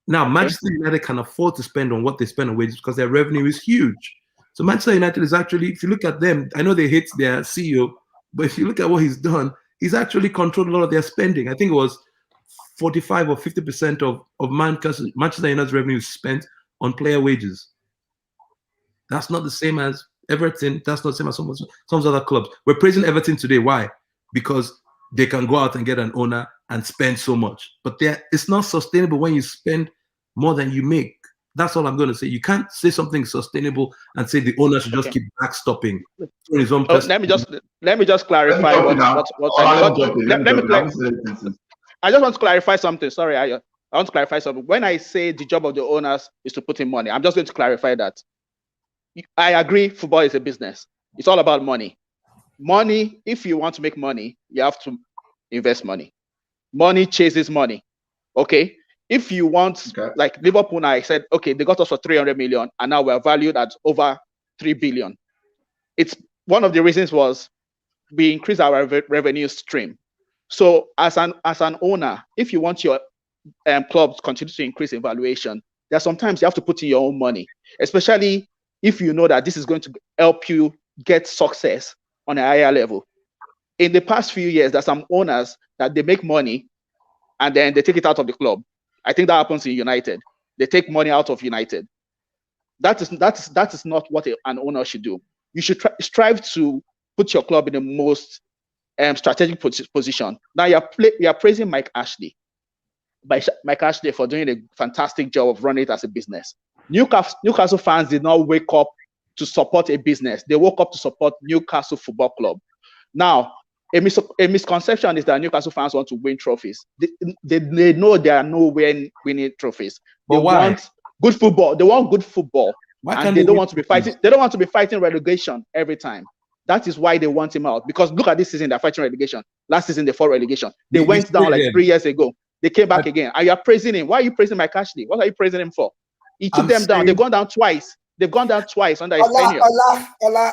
Now, Manchester United can afford to spend on what they spend on wages because their revenue is huge. So Manchester United is actually, if you look at them, I know they hate their CEO, but if you look at what he's done, he's actually controlled a lot of their spending. I think it was 45 or 50% of Manchester United's revenue is spent on player wages. That's not the same as Everton. That's not the same as some other clubs. We're praising Everton today. Why? Because they can go out and get an owner and spend so much. But it's not sustainable when you spend more than you make. That's all I'm going to say. You can't say something sustainable and say the owner should just keep backstopping. Let me just clarify I just want to clarify something. Sorry, I want to clarify something. When I say the job of the owners is to put in money, I'm just going to clarify that. I agree, football is a business. It's all about money. Money, if you want to make money, you have to invest money. Money chases money. Okay? If you want, like Liverpool now, I said, okay, they got us for 300 million, and now we're valued at over 3 billion. It's one of the reasons was we increase our revenue stream. So as an owner, if you want your club to continue to increase in valuation, there are sometimes you have to put in your own money, especially if you know that this is going to help you get success on a higher level. In the past few years, there's some owners that they make money and then they take it out of the club. I think that happens in United. They take money out of United. That is not what an owner should do. You should strive to put your club in the most strategic position. Now you're praising Mike Ashley. Mike Ashley for doing a fantastic job of running it as a business. Newcastle fans did not wake up to support a business. They woke up to support Newcastle Football Club. Now, a misconception is that Newcastle fans want to win trophies. They know they are nowhere winning trophies. They want good football. They want good football. And they don't want to be fighting. They don't want to be fighting relegation every time. That is why they want him out. Because look at this season, they're fighting relegation. Last season, they fought relegation. They went down like 3 years ago. They came back again. And you are praising him. Why are you praising Mike Ashley? What are you praising him for? He took them down. They've gone down twice. They've gone down twice under his tenure.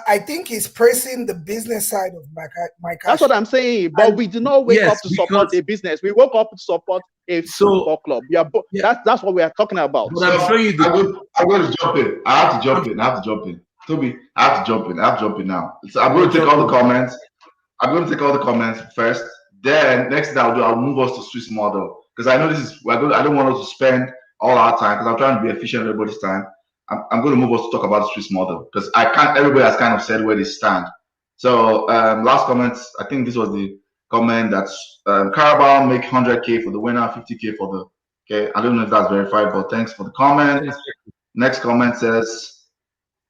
I think he's praising the business side of Mike Ashley. That's what I'm saying. But we do not wake up to support a business. We woke up to support a football club. That's what we are talking about. But I'm showing you I'm going to jump in. I have to jump in. Toby, I have to jump in now. So I'm going to take all the comments. First. Then next thing I'll move us to Swiss model. Because I know I don't want us to spend all our time because I'm trying to be efficient everybody's time. I'm going to move us to talk about the Swiss model because everybody has kind of said where they stand. So last comments, I think this was the comment that Carabao make 100K for the winner, 50K for the, okay. I don't know if that's verified, but thanks for the comment. Next comment says,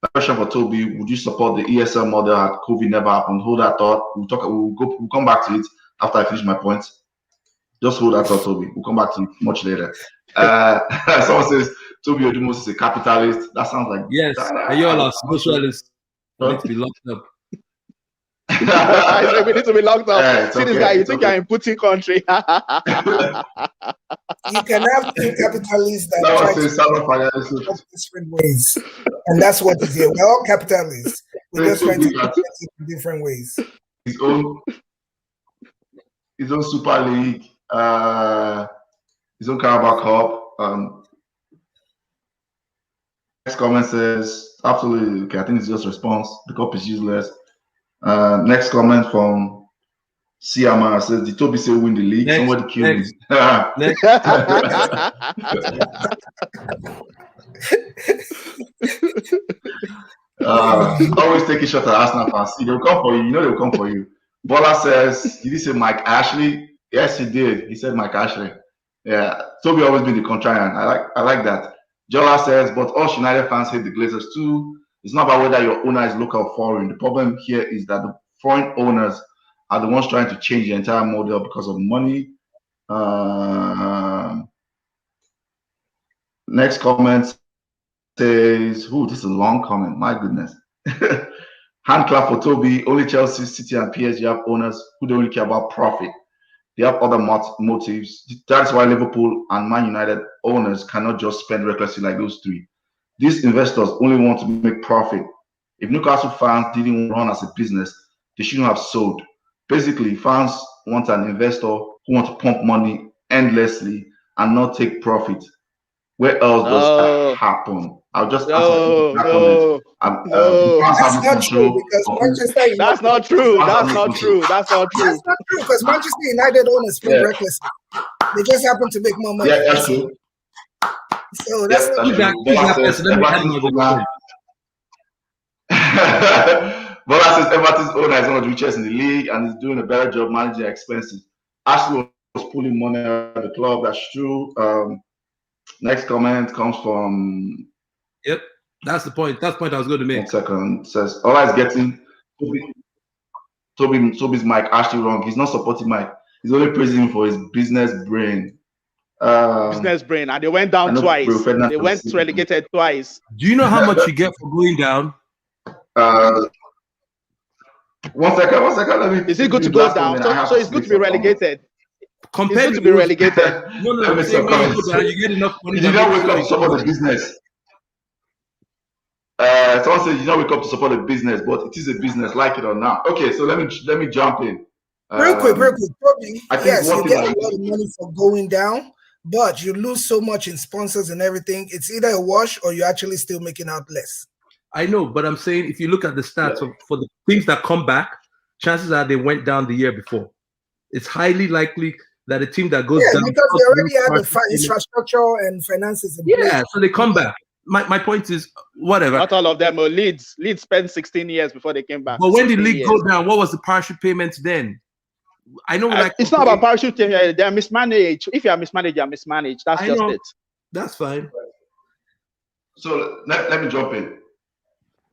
a question for Toby, would you support the ESL model had COVID never happened? Hold that thought. We'll come back to it after I finish my points. Just hold that thought, Toby. We'll come back to it much later. Someone says, Toby Odumos is a capitalist. That sounds like yes. And you're a socialist. You need to be locked up. We need to be locked up. See this guy, you think you're in Putin country. You can have two capitalists that try to different ways. And that's what is here. We're all capitalists. We're just trying to do it in different ways. His own Super League, his own Carabao Cup. Next comment says, absolutely, okay, I think it's just response. The cup is useless. Next comment from CMR says, did Toby say win the league? Somebody killed me. Always take a shot at Arsenal fans. They'll come for you. You know they'll come for you. Bola says, did he say Mike Ashley? Yes, he did. He said Mike Ashley. Yeah, Toby always been the contrarian. I like that. Jola says, but us United fans hate the Glazers too. It's not about whether your owner is local or foreign. The problem here is that the foreign owners are the ones trying to change the entire model because of money. Next comment says, "Ooh, this is a long comment. My goodness." Hand clap for Toby. Only Chelsea, City, and PSG have owners who don't really care about profit. They have other motives. That's why Liverpool and Man United owners cannot just spend recklessly like those three. These investors only want to make profit. If Newcastle fans didn't run as a business, they shouldn't have sold. Basically, fans want an investor who wants to pump money endlessly and not take profit. Where else does that happen? I'll just answer that comment. That's not true because Manchester United. That's not true. That's not true. That's not true. That's not true because Manchester United owners spend recklessly. They just happen to make more money. Yeah, that's true. So that's not true. Bola says Everton's owner is one of the richest in the league and is doing a better job managing expenses. Ashley was pulling money out of the club. That's true. Next comment comes from. Yep, that's the point. That's the point I was going to make. 1 second. It says Ola is getting Toby's mic actually wrong. He's not supporting Mike. He's only praising him for his business brain. Business brain, and they went down twice. They went relegated twice. Do you know how much you get for going down? 1 second. Let me. Is it good to go down? So it's good to be relegated. Compared to be relegated. No, you get enough money. You don't wake up to support the business. Someone says you don't wake up to support the business, but it is a business, like it or not. Okay, so let me jump in. Real quick. Probably, yes, you get a lot of money for going down, but you lose so much in sponsors and everything. It's either a wash or you're actually still making out less. I know, but I'm saying if you look at the stats for the teams that come back, chances are they went down the year before. It's highly likely that a team that goes down because they already have the infrastructure and finances in place. Yeah, so they come back. My point is, whatever. Not all of them. Leeds spent 16 years before they came back. But when the league go down, what was the parachute payments then? I know, it's not about parachute. They're mismanaged. If you are mismanaged, you are mismanaged. That's just it. That's fine. So let me jump in.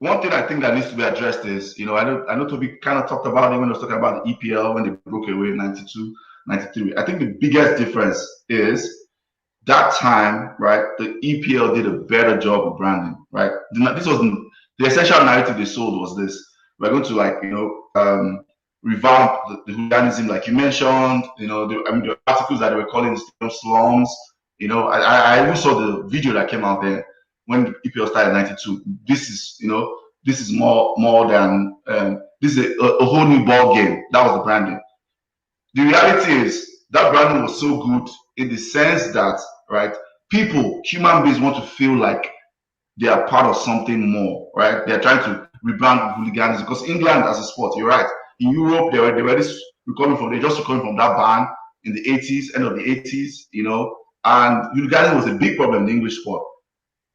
One thing I think that needs to be addressed is, I know Toby kind of talked about it when he was talking about the EPL when they broke away in 92, 93. I think the biggest difference is that time, right? The EPL did a better job of branding, right? This wasn't the essential narrative they sold was this. We're going to revamp the hooliganism, like you mentioned. The articles that they were calling the stadium slums. I even saw the video that came out there when the EPL started in 92. This is more than this is a whole new ball game. That was the branding. The reality is that branding was so good in the sense that, right, human beings want to feel like they are part of something more, right? They're trying to rebrand hooligans because England as a sport, you're right. In Europe, they were just recovering from that ban in the 80s, end of the 80s, and hooliganism was a big problem in the English sport.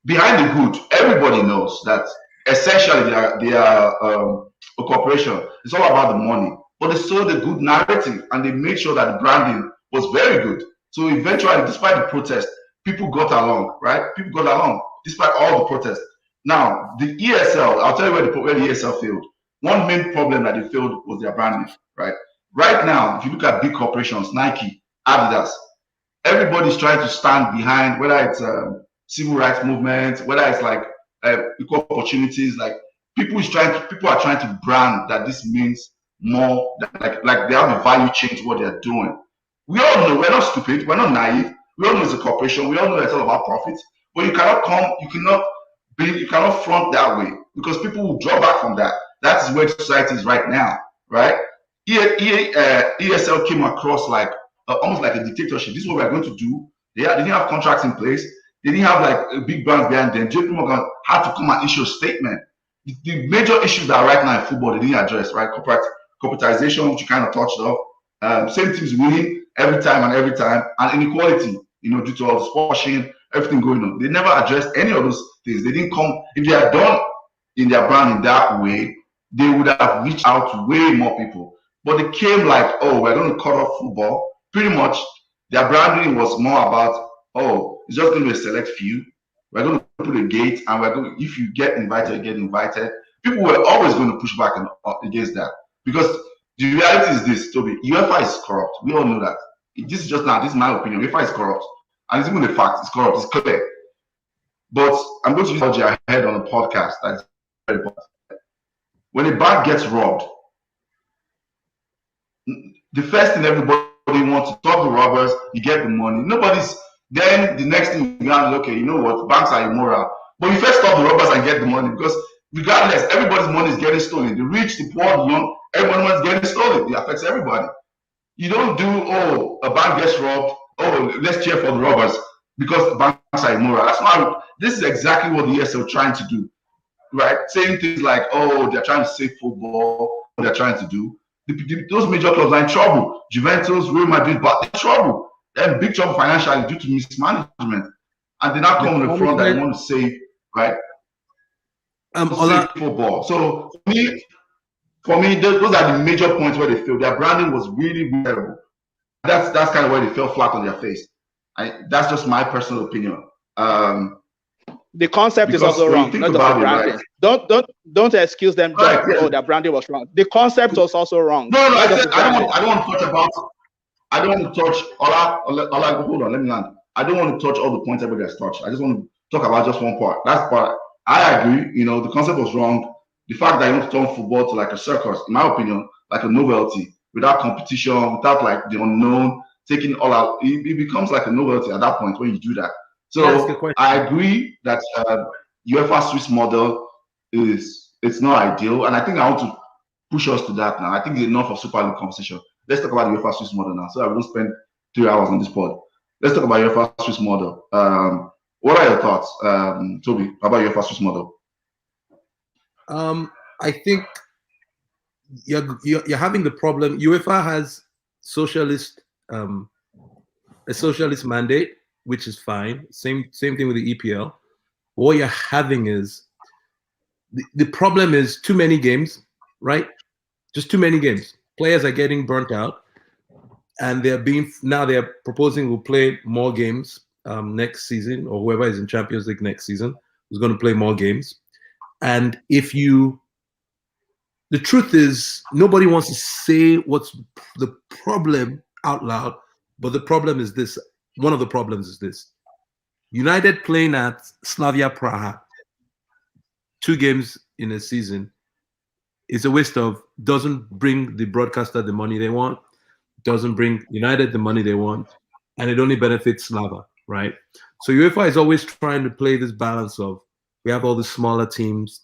Behind the hood, everybody knows that essentially they are a corporation. It's all about the money. But they sold a good narrative and they made sure that the branding was very good. So eventually, despite the protest, people got along, right? People got along despite all the protests. Now, the ESL, I'll tell you where the ESL failed. One main problem that they failed was their branding, right? Right now, if you look at big corporations, Nike, Adidas, everybody's trying to stand behind, whether it's civil rights movement, whether it's like equal opportunities, like people are trying to brand that this means more than, like they have a value chain to what they're doing. We all know we're not stupid, we're not naive. We all know it's a corporation. We all know it's all about profits. But you cannot front that way because people will draw back from that. That is where society is right now, right? ESL came across like almost like a dictatorship. This is what we're going to do. They didn't have contracts in place. They didn't have like big brands behind them. JP Morgan had to come and issue a statement. The major issues that are right now in football, they didn't address, right? Corporatization, which you kind of touched off. Same teams winning every time, and inequality, due to all the sporting, everything going on. They never addressed any of those things. They didn't come. If they had done in their brand in that way, they would have reached out to way more people. But they came like, oh, we're going to cut off football. Pretty much, their branding was more about, oh, it's just going to be a select few. We're going to put a gate, and we're going. If you get invited, you get invited. People were always going to push back against that because the reality is this, Toby. UEFA is corrupt. We all know that. This is just now. This is my opinion. UEFA is corrupt, and it's even a fact. It's corrupt. It's clear. But I'm going to use I heard on a podcast that's very important. When a bank gets robbed, the first thing everybody wants to stop the robbers, you get the money. Then the next thing you got, okay, you know what, banks are immoral. But you first stop the robbers and get the money because regardless, everybody's money is getting stolen. The rich, the poor, the young, everybody's money is getting stolen. It affects everybody. You don't do, oh, a bank gets robbed, oh, let's cheer for the robbers because the banks are immoral. That's why this is exactly what the ESL are trying to do, right? Saying things like, oh, they're trying to save football, what they're trying to do. Those major clubs are in trouble. Juventus, Real Madrid, but they're in trouble. They're in big trouble financially due to mismanagement. And they're not coming in the front that they want to save, right? Save football. So for me, those are the major points where they failed. Their branding was really terrible. That's kind of where they fell flat on their face. That's just my personal opinion. The concept is also wrong, not just the branding. Right? Don't excuse them. Right, yeah. Oh, their branding was wrong. The concept was also wrong. No, I don't want to touch about. I don't want to touch. Hold on, let me land. I don't want to touch all the points everybody has touched. I just want to talk about just one part. That's part. I agree. You know, the concept was wrong. The fact that you want to turn football to like a circus, in my opinion, like a novelty, without competition, without like the unknown, taking all out, it becomes like a novelty at that point when you do that. So I agree that UEFA Swiss model it's not ideal, and I think I want to push us to that now. I think it's enough of Super League conversation. Let's talk about the UEFA Swiss model now, so I won't spend 3 hours on this pod. Let's talk about UEFA Swiss model. What are your thoughts, Toby, about UEFA Swiss model? I think you're having the problem. UEFA has a socialist mandate, which is fine. Same thing with the EPL. What you're having is the problem is too many games, right? Just too many games. Players are getting burnt out, and they're proposing we'll play more games next season, or whoever is in Champions League next season is going to play more games. And the truth is, nobody wants to say what's the problem out loud, but the problem is this. One of the problems is this. United playing at Slavia Praha 2 games in a season is a waste of, doesn't bring the broadcaster the money they want, doesn't bring United the money they want, and it only benefits Slava, right? So UEFA is always trying to play this balance of, we have all the smaller teams,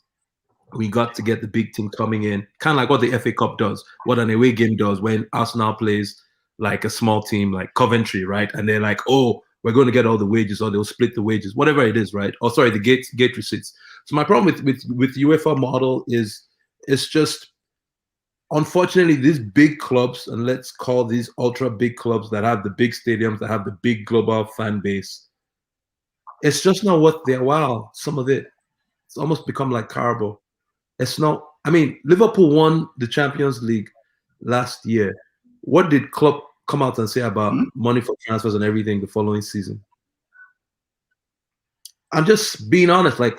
we got to get the big team coming in, kind of like what the FA Cup does, what an away game does when Arsenal plays like a small team like Coventry, right? And they're like, oh, we're going to get all the wages, or they'll split the wages, whatever it is, right? Or sorry, the gate receipts. So my problem with UEFA model is, it's just, unfortunately, these big clubs, and let's call these ultra big clubs that have the big stadiums, that have the big global fan base, it's just not what they're. Wow, some of it, it's almost become like Carbo. It's not. I mean, Liverpool won the Champions League last year. What did Klopp come out and say about money for transfers and everything the following season? I'm just being honest. Like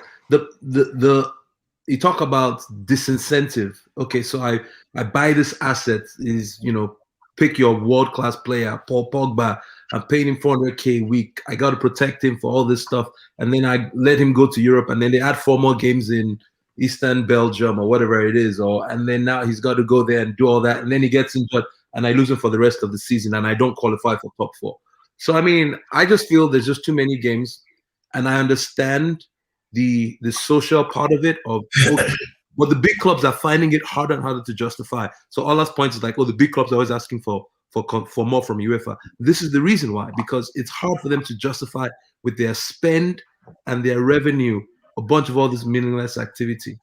you talk about disincentive. Okay, so I buy this asset, is, you know, pick your world-class player, Paul Pogba. I'm paying him 400K a week. I got to protect him for all this stuff. And then I let him go to Europe, and then they add 4 more games in Eastern Belgium or whatever it is. And then now he's got to go there and do all that. And then he gets injured, and I lose him for the rest of the season, and I don't qualify for top 4. So, I mean, I just feel there's just too many games, and I understand the social part of it, but the big clubs are finding it harder and harder to justify. So Allah's point is like, oh, the big clubs are always asking for more from UEFA. This is the reason why, because it's hard for them to justify with their spend and their revenue a bunch of all this meaningless activity.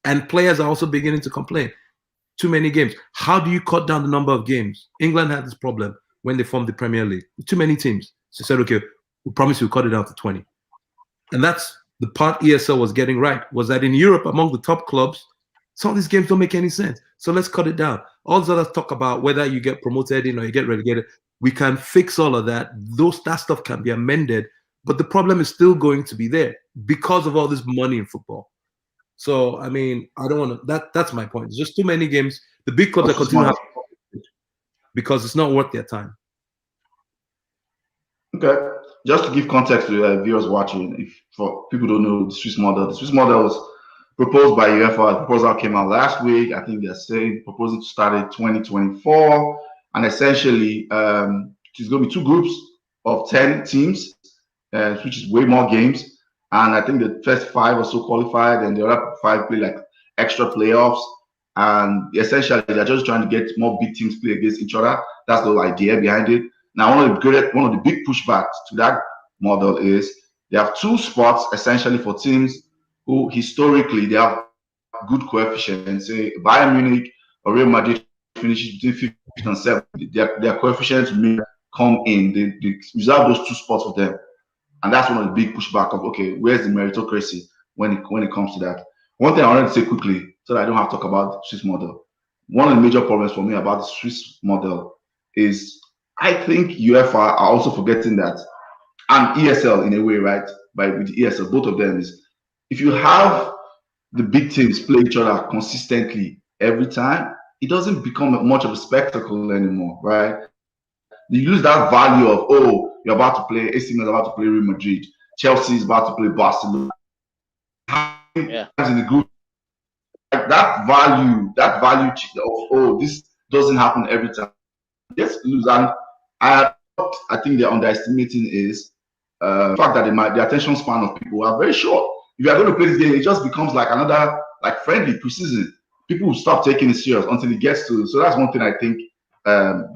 And players are also beginning to complain. Too many games. How do you cut down the number of games? England had this problem when they formed the Premier League. Too many teams. So they said, okay, we promise we'll cut it down to 20. And that's the part ESL was getting right, was that in Europe, among the top clubs, some of these games don't make any sense. So let's cut it down. All these others talk about whether you get promoted in or you get relegated. We can fix all of that. That stuff can be amended, but the problem is still going to be there because of all this money in football. So I mean, I don't want to. That's my point. There's just too many games. The big clubs are continuing because it's not worth their time. Okay, just to give context to viewers watching, if for people don't know the Swiss model was proposed by UEFA. The proposal came out last week. I think they're saying proposing to start in 2024, and essentially, it's going to be 2 groups of 10 teams, which is way more games. And I think the first 5 or so qualified, and the other 5 play like extra playoffs. And essentially, they're just trying to get more big teams play against each other. That's the whole idea behind it. Now, one of the big pushbacks to that model is they have 2 spots essentially for teams who historically they have good coefficients. Say Bayern Munich or Real Madrid finishes between 5th and 7th. Their coefficients may come in. They reserve those 2 spots for them. And that's one of the big pushback of, okay, where's the meritocracy when it comes to that? One thing I wanted to say quickly, so that I don't have to talk about the Swiss model. One of the major problems for me about the Swiss model is I think UEFA are also forgetting that, and ESL in a way, right? With the ESL, both of them is, if you have the big teams play each other consistently every time, it doesn't become much of a spectacle anymore, right? You lose that value of, oh, you're about to play, AC Milan is about to play Real Madrid, Chelsea is about to play Barcelona. Yeah. In the group, that value of, oh, this doesn't happen every time. Yes, lose. And I think they're underestimating is the fact that the attention span of people are very short. If you are going to play this game, it just becomes like another friendly preseason. People will stop taking it serious until it gets to. So that's one thing I think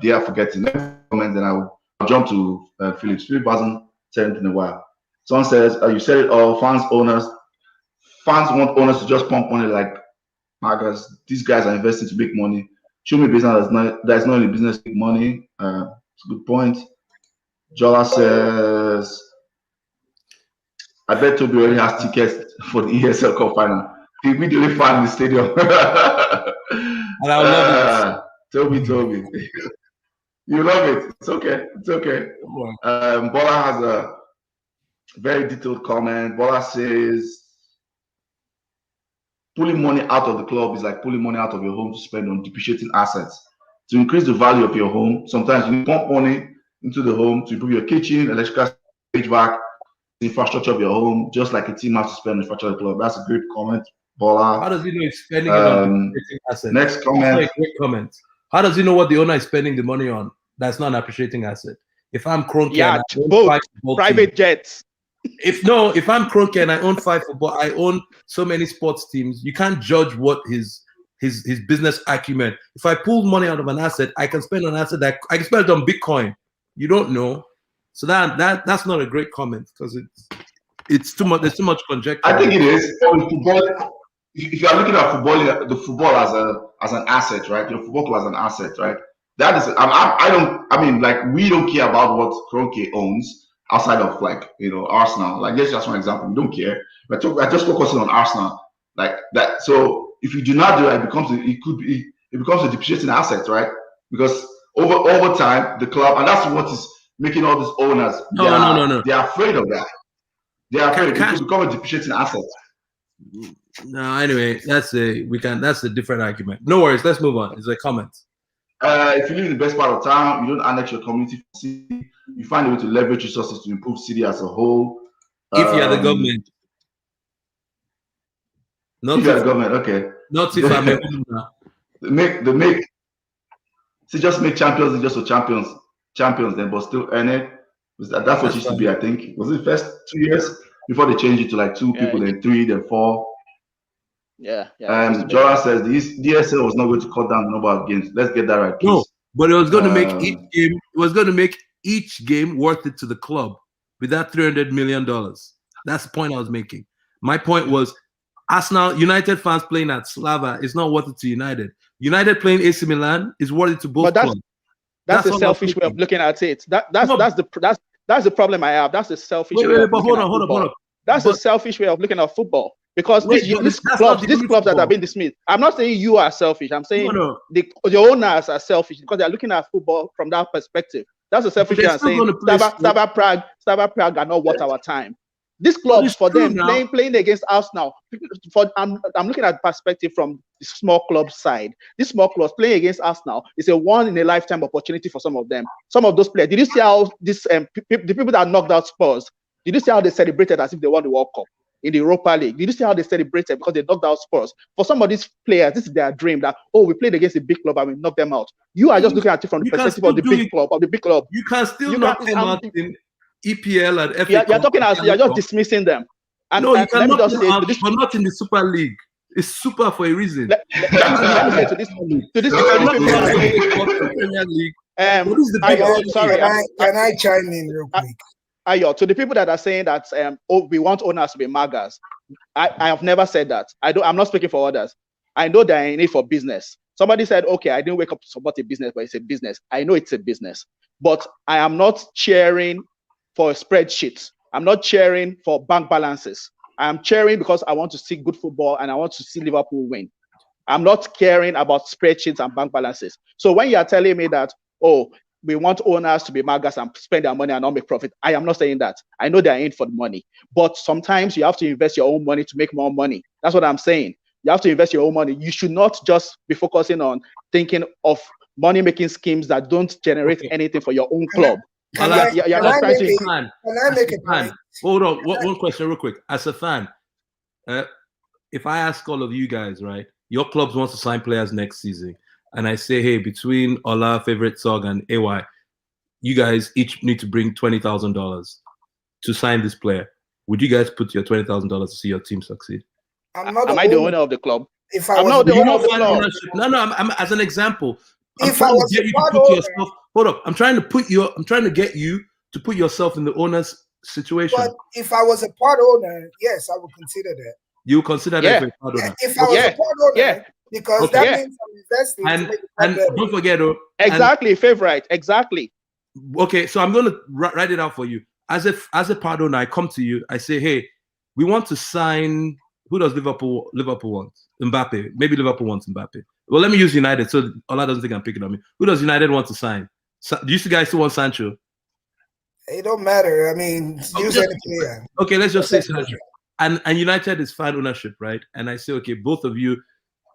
they are forgetting. Comment, then I'll jump to Philip. Philip hasn't said anything in a while. Someone says, you said it all, fans want owners to just pump money like, these guys are investing to make money. Show me business that's not in the business to make money. It's a good point. Jola says, I bet Toby already has tickets for the ESL Cup final. He'll be the only fan in the stadium. And I love it. Toby. You love it. It's okay. Bola has a very detailed comment. Bola says, pulling money out of the club is like pulling money out of your home to spend on depreciating assets. To increase the value of your home, sometimes you pump money into the home to improve your kitchen, electrical, HVAC, the infrastructure of your home, just like a team has to spend on the infrastructure of the club. That's a great comment, Bola. How does he know he's spending it on depreciating assets? Next comment. That's a great comment. How does he know what the owner is spending the money on? That's not an appreciating asset. If I'm Kroenke, yeah, both private jets. If I'm Kroenke and I own 5 football, I own so many sports teams. You can't judge what his business acumen. If I pull money out of an asset, I can spend on an asset that I can spend it on Bitcoin. You don't know, so that's not a great comment because it's too much. There's too much conjecture. I think it is. Football, if you are looking at football, the football as an asset, right? Your football club as an asset, right? That is. We don't care about what Kroenke owns outside of Arsenal. Like, that's just one example. We don't care. We're just focusing on Arsenal, like that. So if you do not do that, it becomes a depreciating asset, right? Because over time, the club, and that's what is making all these owners. No. They are afraid of that. They are afraid it could become a depreciating asset. No, anyway, that's a different argument. No worries. Let's move on. It's a comment. If you live in the best part of town, you don't annex your community. You find a way to leverage resources to improve city as a whole. If you are the government. Not if you are the government, okay. Not if I'm a just make champions just for champions then, but still earn it. That's what it used to be, I think. Was it the first 2 years before they changed it to like 2 people, then 3, then 4? Yeah. Jora says the DSL was not going to cut down the number of games. Let's get that right, please. No, but it was going to make each game. It was going to make each game worth it to the club with that $300 million. That's the point I was making. My point was Arsenal, United fans playing at Slava is not worth it to United. United playing AC Milan is worth it to both clubs. That's a selfish way of looking at it. That's the problem I have. That's the selfish way. But hold on. That's the selfish way of looking at football. Because these clubs that have been dismissed. I'm not saying you are selfish. I'm saying the owners are selfish because they're looking at football from that perspective. That's the selfish way I'm saying. Stabba Prague Stabia Prague are not worth our time. These clubs, for them, playing against Arsenal, I'm looking at perspective from the small club side. These small clubs playing against Arsenal is a one-in-a-lifetime opportunity for some of them. Some of those players, did you see how the people that knocked out Spurs, did you see how they celebrated as if they won the World Cup in the Europa League? Did you see how they celebrated because they knocked out Spurs? For some of these players, this is their dream that, oh, we played against a big club and we knocked them out. You are just looking at it from the perspective of the big club. You can still knock them out in EPL and FA. You're talking as you're just dismissing them. And, no, you can knock them out, but not in the Super League. It's super for a reason. Let me say to this Premier League. Can I chime in real quick? Ayo, to the people that are saying that we want owners to be magas, I have never said that. I'm not speaking for others. I know they're in it for business. Somebody said, okay, I didn't wake up to support a business, but it's a business. I know it's a business, but I am not cheering for spreadsheets. I'm not cheering for bank balances. I'm cheering because I want to see good football and I want to see Liverpool win. I'm not caring about spreadsheets and bank balances. So when you are telling me that, oh, we want owners to be magas and spend their money and not make profit, I am not saying that. I know they're in for the money, but sometimes you have to invest your own money to make more money. That's what I'm saying. You have to invest your own money. You should not just be focusing on thinking of money-making schemes that don't generate anything for your own club. Can I make a point? Hold on, one question real quick. As a fan, if I ask all of you guys, right, your clubs want to sign players next season, and I say, hey, between Ola, Favorite Sog, and AY, you guys each need to bring $20,000 to sign this player. Would you guys put your $20,000 to see your team succeed? Am I the owner of the club? If I was the owner of the club. No, I'm as an example. If I was Hold up. I'm trying to get you to put yourself in the owner's situation. But if I was a part owner, yes, I would consider that. You consider that a part owner? If I was a part owner, because that means I'm investing. And don't forget, exactly, favorite, exactly. Okay, so I'm going to write it out for you. As a part owner, I come to you. I say, hey, we want to sign. Who does Liverpool want? Mbappe. Maybe Liverpool wants Mbappe. Well, let me use United so Ola doesn't think I'm picking on me. Who does United want to sign? Do you guys still want Sancho? It don't matter. I mean, use any player. Okay, let's just say Sancho. And United is fan ownership, right? And I say, okay, both of you,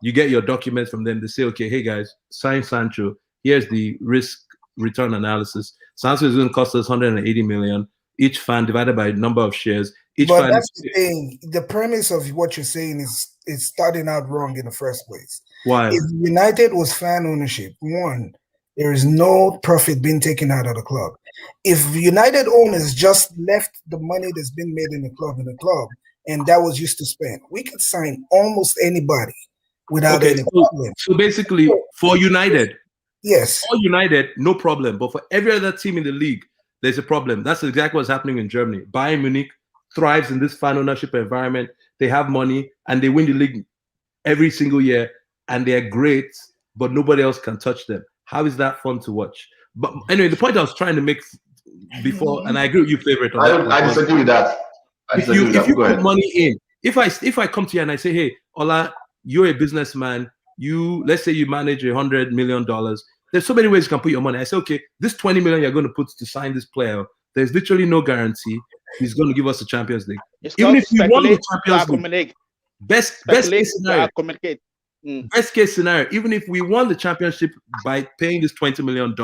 you get your documents from them. They say, okay, hey guys, sign Sancho. Here's the risk return analysis. Sancho is going to cost us 180 million. Each fan divided by number of shares. But that's the thing. The premise of what you're saying is starting out wrong in the first place. Why? If United was fan ownership, one, there is no profit being taken out of the club. If United owners just left the money that's been made in the club, and that was used to spend, we could sign almost anybody without any problem. So basically, for United, yes, for United, no problem. But for every other team in the league, there's a problem. That's exactly what's happening in Germany. Bayern Munich thrives in this fan ownership environment. They have money and they win the league every single year, and they're great, but nobody else can touch them. How is that fun to watch? But anyway, the point I was trying to make before, and I agree with you, favorite. I disagree with that. If you put money in, if I come to you and I say, hey, Ola, you're a businessman. Let's say you manage $100 million. There's so many ways you can put your money. I say, okay, this 20 million you're going to put to sign this player, there's literally no guarantee he's going to give us the Champions League. Even if we won the Champions League, best case scenario. Best case scenario, even if we won the championship by paying this $20 million,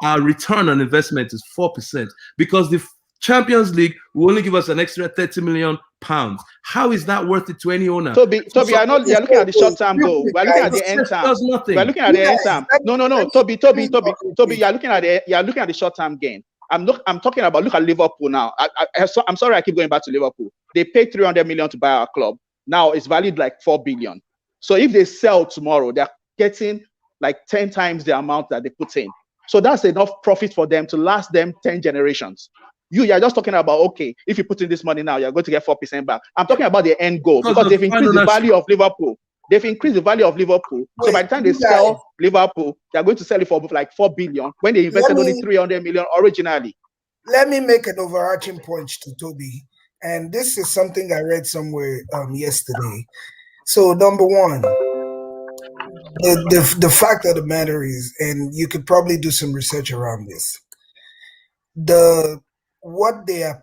our return on investment is 4% because the Champions League will only give us an extra £30 million. How is that worth it to any owner? Toby, you're looking at the short term though. We're looking at the end term. We're looking at the end term. No. Toby, you're looking at the short term gain. I'm talking about, look at Liverpool now. I'm sorry I keep going back to Liverpool. They paid 300 million to buy our club. Now it's valued like 4 billion. So if they sell tomorrow, they're getting like 10 times the amount that they put in. So that's enough profit for them to last them 10 generations. You're just talking about, okay, if you put in this money now, you're going to get 4% back. I'm talking about the end goal because they've increased the value of Liverpool. So by the time they sell Liverpool, they're going to sell it for like 4 billion when they invested only 300 million originally. Let me make an overarching point to Toby. And this is something I read somewhere yesterday. So number one, the fact of the matter is, and you could probably do some research around this, what they are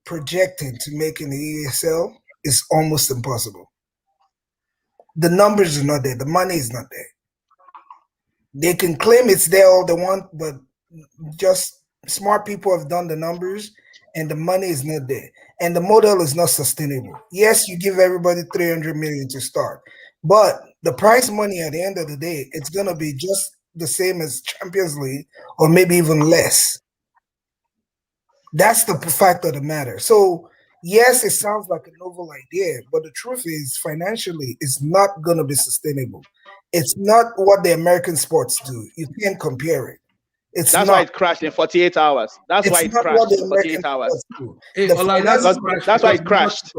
projecting to make in the ESL is almost impossible. The numbers are not there. The money is not there. They can claim it's there all they want, but just smart people have done the numbers and the money is not there. And the model is not sustainable. Yes, you give everybody 300 million to start, but the prize money at the end of the day, it's going to be just the same as Champions League or maybe even less. That's the fact of the matter. So, yes, it sounds like a novel idea, but the truth is financially it's not going to be sustainable. It's not what the American sports do. You can't compare it. That's why it crashed in 48 hours. That's why it crashed in 48 hours. Hey, that's why it crashed.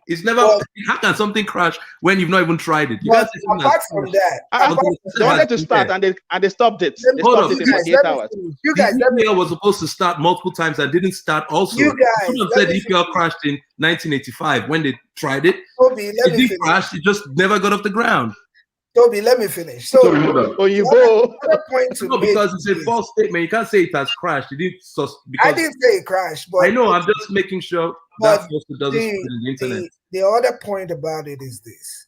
It's never. How can something crash when you've not even tried it? You can't say apart from that, they wanted to start and they stopped it. They stopped it in 48 hours. You guys, the EPL was supposed to start multiple times and didn't start. Also, you guys someone said EPL crashed in 1985 when they tried it. Toby, it did crash. It just never got off the ground. Toby, let me finish. So, because it's a false statement. You can't say it has crashed. It didn't. I didn't say it crashed, but I know. I'm just making sure that also doesn't spread in the internet. The other point about it is this: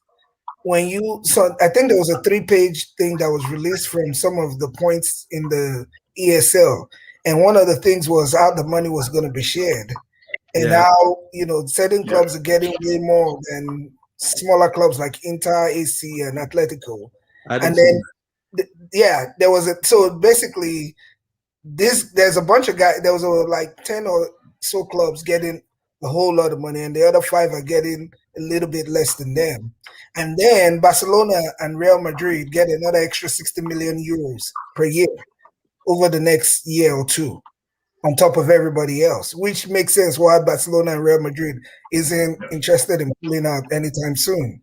so I think there was a 3-page thing that was released from some of the points in the ESL, and one of the things was how the money was going to be shared, and how certain clubs are getting way more than smaller clubs like Inter, AC, and Atletico. And then, there was so basically there's a bunch of guys. There was like 10 or so clubs getting a whole lot of money, and the other 5 are getting a little bit less than them. And then Barcelona and Real Madrid get another extra 60 million euros per year over the next year or two, on top of everybody else, which makes sense why Barcelona and Real Madrid isn't interested in pulling out anytime soon.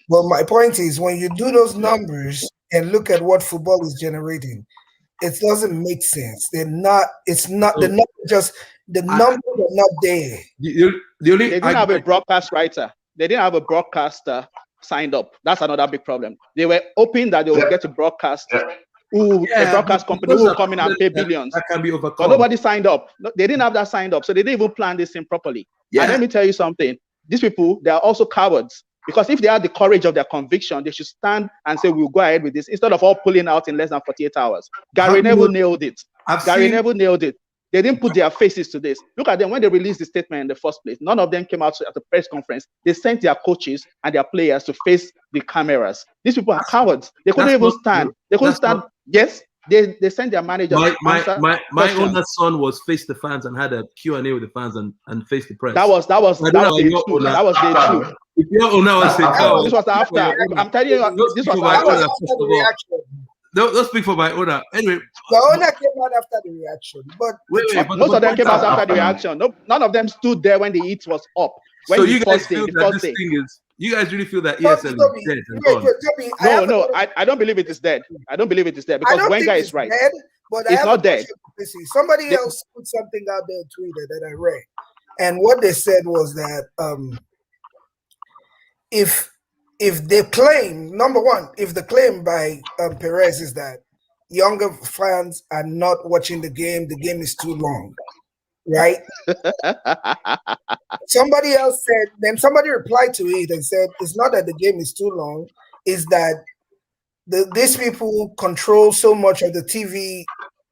But my point is, when you do those numbers and look at what football is generating, it doesn't make sense. The numbers are not there. They didn't have a broadcast writer. They didn't have a broadcaster signed up. That's another big problem. They were hoping that they would get a broadcaster. A broadcast company who will come in and pay billions. That can be overcome. But nobody signed up. They didn't have that signed up, so they didn't even plan this thing properly. And let me tell you something. These people, they are also cowards. Because if they had the courage of their conviction, they should stand and say, we'll go ahead with this, instead of all pulling out in less than 48 hours. Gary Neville nailed it. Neville nailed it. They didn't put their faces to this. Look at them when they released the statement in the first place. None of them came out at the press conference. They sent their coaches and their players to face the cameras. These people are cowards. They couldn't even stand. They couldn't stand. Yes, they sent their manager. My owner's son was face the fans and had a Q&A with the fans and face the press. That was day 2. That was day 2. If your owner was saying, this was after. I'm telling you, this was after the reaction. Don't speak for my owner. Anyway, the owner came out after the reaction, but most of them came out after the reaction. None of them stood there when the heat was up. When so you guys feel that this thing is? You guys really feel that ESL is dead and gone? No, I don't believe it is dead. I don't believe it is dead because Wenger is right. Dead, but it's not dead. Somebody else put something out there, Twitter, that I read, and what they said was that if they claim, number one, if the claim by Perez is that younger fans are not watching the game is too long, right? Somebody else said, then somebody replied to it and said, it's not that the game is too long, it's that these people control so much of the TV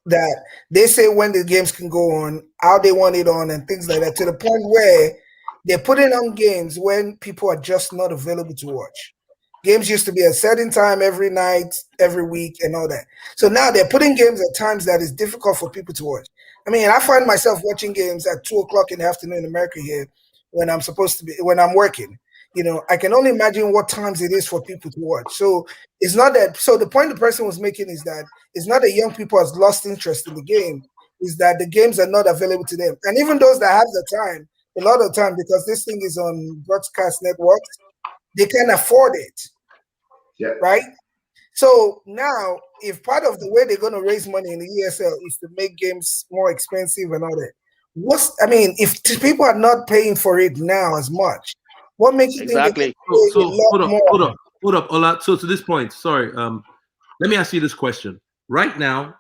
that they say when the games can go on, how they want it on, and things like that, to the point where they're putting on games when people are just not available to watch. Games used to be a certain time every night, every week, and all that. So now they're putting games at times that is difficult for people to watch. I mean, I find myself watching games at 2:00 in the afternoon in America here when I'm working. I can only imagine what times it is for people to watch. So it's not that. So the point the person was making is that it's not that young people has lost interest in the game, is that the games are not available to them. And even those that have the time, a lot of time, because this thing is on broadcast networks, they can afford it, right? So now, if part of the way they're going to raise money in the ESL is to make games more expensive and all that, if people are not paying for it now as much, what makes you think? So hold up, Ola. So to this point, sorry, let me ask you this question. Right now,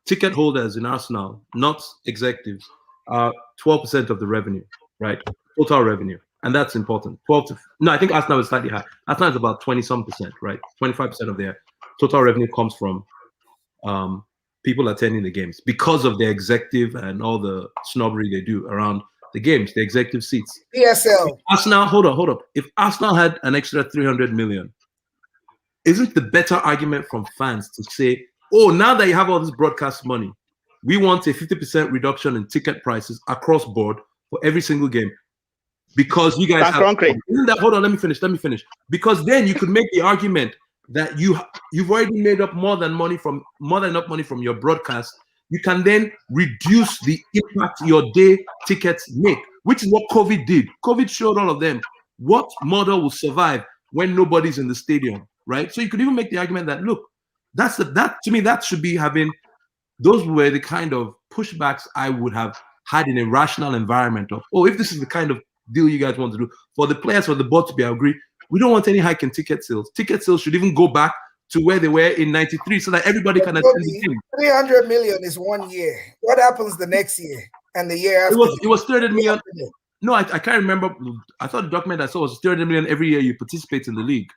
ticket holders in Arsenal, not executives, 12% of the revenue, right? Total revenue. And that's important. I think Arsenal is slightly high. Arsenal is about 20-some%, right? 25% of their total revenue comes from people attending the games because of their executive and all the snobbery they do around the games, the executive seats. ESL. Arsenal, hold up. If Arsenal had an extra 300 million, isn't the better argument from fans to say, oh, now that you have all this broadcast money, we want a 50% reduction in ticket prices across board for every single game? Because you guys have, hold on, let me finish. Because then you could make the argument that you've already made up more than enough money from your broadcast. You can then reduce the impact your day tickets make, which is what COVID did. COVID showed all of them what model will survive when nobody's in the stadium, right? So you could even make the argument that, look, that to me, that should be having, those were the kind of pushbacks I would have had in a rational environment of, oh, if this is the kind of deal you guys want to do, for the players, for the board to be agree, we don't want any hike in ticket sales. Ticket sales should even go back to where they were in '93 so that everybody can attend the game. 300 million is 1 year. What happens the next year and the year after? It was 300 million. No, I can't remember. I thought the document I saw was 300 million every year you participate in the league.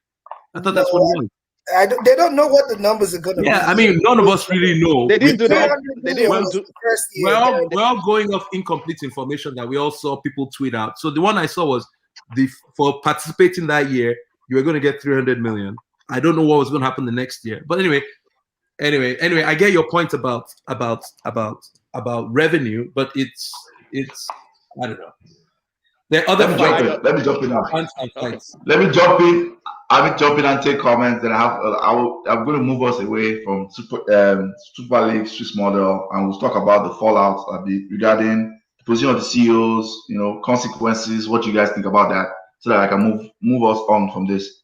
I thought that's what it was. They don't know what the numbers are going to be. Yeah, I mean, none of us really know. They didn't do that. They didn't do. We're all going off incomplete information that we all saw people tweet out. So the one I saw was for participating that year, you were going to get 300 million. I don't know what was going to happen the next year. But anyway, I get your point about revenue, but it's I don't know. There are other Let me jump in now. Let me jump in. I will jump in and take comments. Then I'm going to move us away from Super League Swiss model, and we'll talk about the fallout regarding the position of the CEOs, consequences, what you guys think about that, so that I can move us on from this.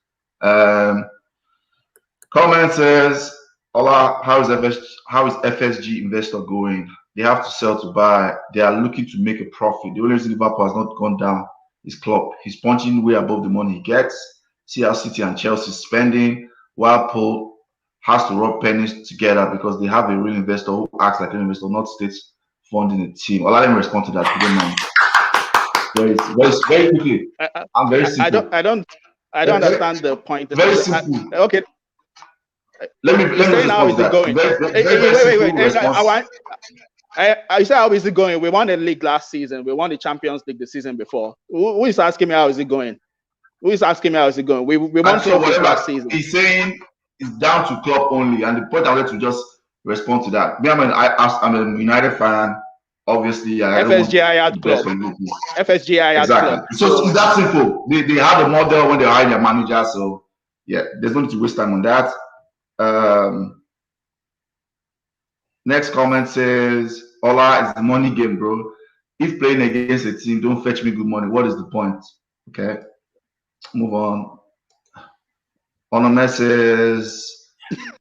Comment says, Ola, how is FSG investor going? They have to sell to buy. They are looking to make a profit. The only reason Liverpool has not gone down is Klopp. He's punching way above the money he gets. See how City and Chelsea spending, while Paul has to rub pennies together because they have a real investor who acts like an investor, not states funding a team. I'll let him respond to that. Very quickly. I'm very simple. I don't understand the point. Very simple. Okay. Let me how is it going? Wait. I said, how is it going? We won the league last season. We won the Champions League the season before. Who is asking me how is it going? Who is asking me how is it going? We won trophies last season. He's saying it's down to Klopp only, and the point I wanted to just respond to that. I'm a United fan. Obviously, FSGI had Klopp. FSGI had Klopp. So it's that simple. They had a model when they hired their manager. So yeah, there's no need to waste time on that. Next comment says, Ola, it's the money game, bro. If playing against a team don't fetch me good money, what is the point? Okay, move on. Onomé says,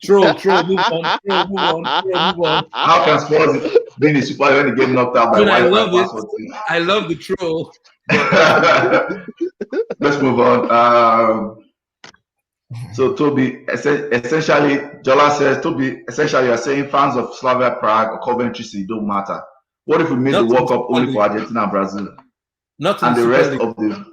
Troll, move on. How can Spurs be in the Super League when they get knocked out by I love the troll. Let's move on. So Toby, essentially, Jola says, Toby, essentially, you are saying fans of Slavia Prague or Coventry City don't matter. What if we made the World Cup only for Argentina and Brazil? Not and the rest of the.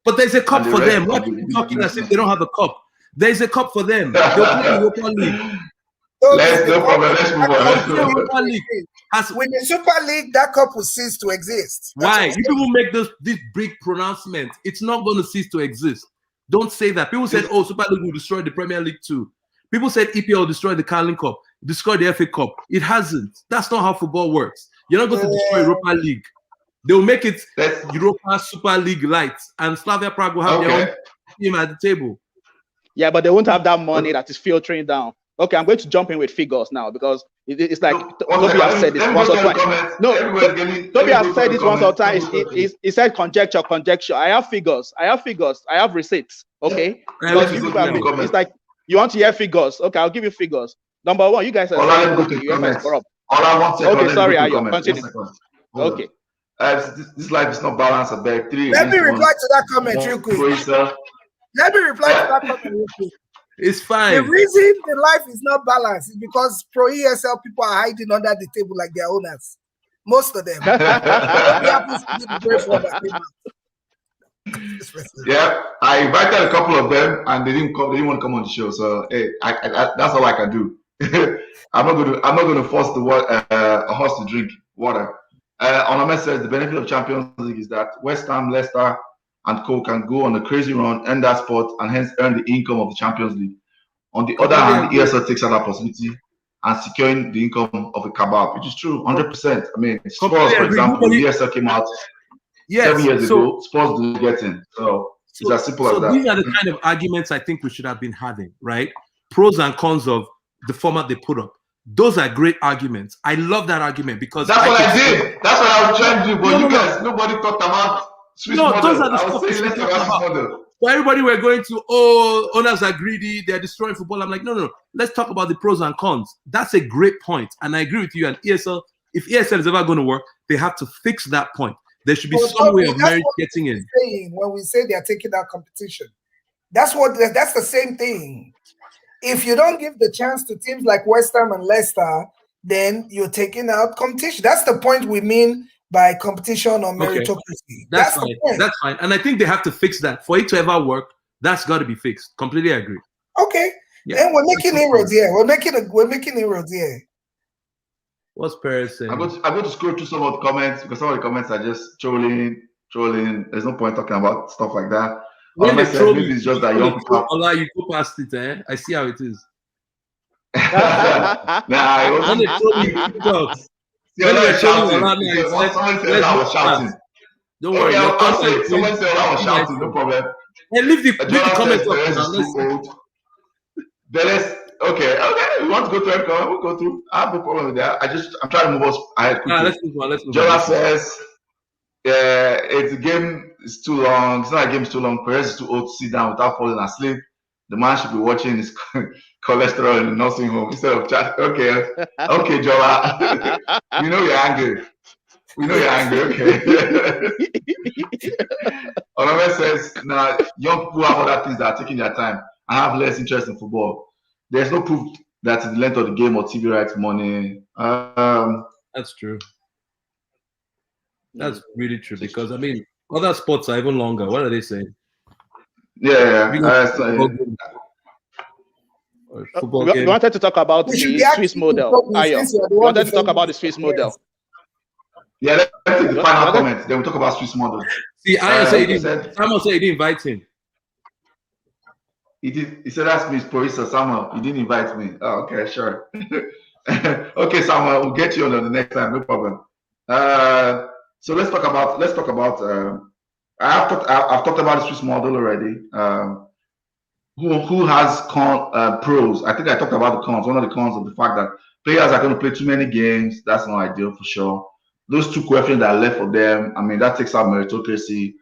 But there's a cup for them. What are you talking as if they don't have a cup? There's a cup for them. They'll play Europa League. Let's move on. With the Super League, that cup will cease to exist. Why? You people make this big pronouncement. It's not going to cease to exist. Don't say that. People said, oh, Super League will destroy the Premier League too. People said EPL will destroy the Carling Cup, destroy the FA Cup. It hasn't. That's not how football works. You're not going to destroy Europa League. They'll make it Europa Super League light, and Slavia Prague will have their own team at the table. Yeah, but they won't have that money that is filtering down. Okay, I'm going to jump in with figures now because it's like Toby has said this once or twice. No, Toby has said this once or twice. He said conjecture. I have figures. I have receipts. Okay, it's like you want to hear figures. Okay, I'll give you figures. Number one, you guys are corrupt. Okay, sorry, Ayo, continue. Okay. This life is not balanced. Let me reply to that comment real quick. Let me reply to that comment real quick. It's fine. The reason the life is not balanced is because pro ESL people are hiding under the table like their owners. Most of them. Only happens to be the brave one that came out. Yeah, I invited a couple of them, and they didn't come. They didn't want to come on the show. So hey, that's all I can do. I'm not going to force a horse to drink water. On says the benefit of Champions League is that West Ham, Leicester, and Co can go on a crazy run, earn that spot, and hence earn the income of the Champions League. On the other hand, the ESL takes out that possibility and securing the income of a kebab, which is true, 100%. I mean, Spurs, for example, the ESL came out 7 years ago. Spurs didn't get in, so it's as simple as that. So these are the kind of arguments I think we should have been having, right? Pros and cons of the format they put up. Those are great arguments. I love that argument because that's what I did. That's what I was trying to do. But you guys, nobody talked about Swiss model. Those are the I was saying let's talk about Swiss model. So everybody were going to, owners are greedy, they're destroying football. I'm like, no. Let's talk about the pros and cons. That's a great point. And I agree with you. And ESL, if ESL is ever going to work, they have to fix that point. There should be some way of merit getting in. When we say they're taking that competition, that's the same thing. If you don't give the chance to teams like West Ham and Leicester, then you're taking out competition. That's the point we mean by competition or meritocracy. That's fine. That's fine. And I think they have to fix that. For it to ever work, that's got to be fixed. Completely agree. Okay. Yeah. And we're making inroads here. We're making inroads here. What's Perez saying? I'm going to scroll through some of the comments because some of the comments are just trolling. There's no point talking about stuff like that. When they troll maybe it's just that young people. You go past it, eh? I see how it is. Nah, it wasn't. When they troll you, Someone said I was shouting. Don't worry. Someone said I was shouting. No problem. And leave the comments up. Okay. We want to go through it. We'll go through. I have no problem with that. I'm trying to move us ahead quickly. Let's move on. Jola says, it's a game. It's too long. It's not a game. It's too long. Perez is too old to sit down without falling asleep. The man should be watching his cholesterol in the nursing home instead of chat. Okay, Jola. We know you're angry. Okay. Onome says, now young people have other things that are taking their time and have less interest in football. There's no proof that it's the length of the game or TV rights money. That's true. That's really true because I mean, other sports are even longer. What are they saying? Yeah. We wanted to talk about the Swiss model. We wanted to talk about the Swiss model. Yeah, let's take the final comment. Then we'll talk about Swiss model. See, Simon said he didn't invite him. He did. He said that's Miss Professor Samuel. He didn't invite me. Oh, okay, sure. Okay, Samuel, we'll get you on the next time. No problem. So let's talk about. I've talked about the Swiss model already. Who has pros? I think I talked about the cons. One of the cons of the fact that players are going to play too many games. That's not ideal for sure. Those two questions that are left for them, I mean, that takes out meritocracy,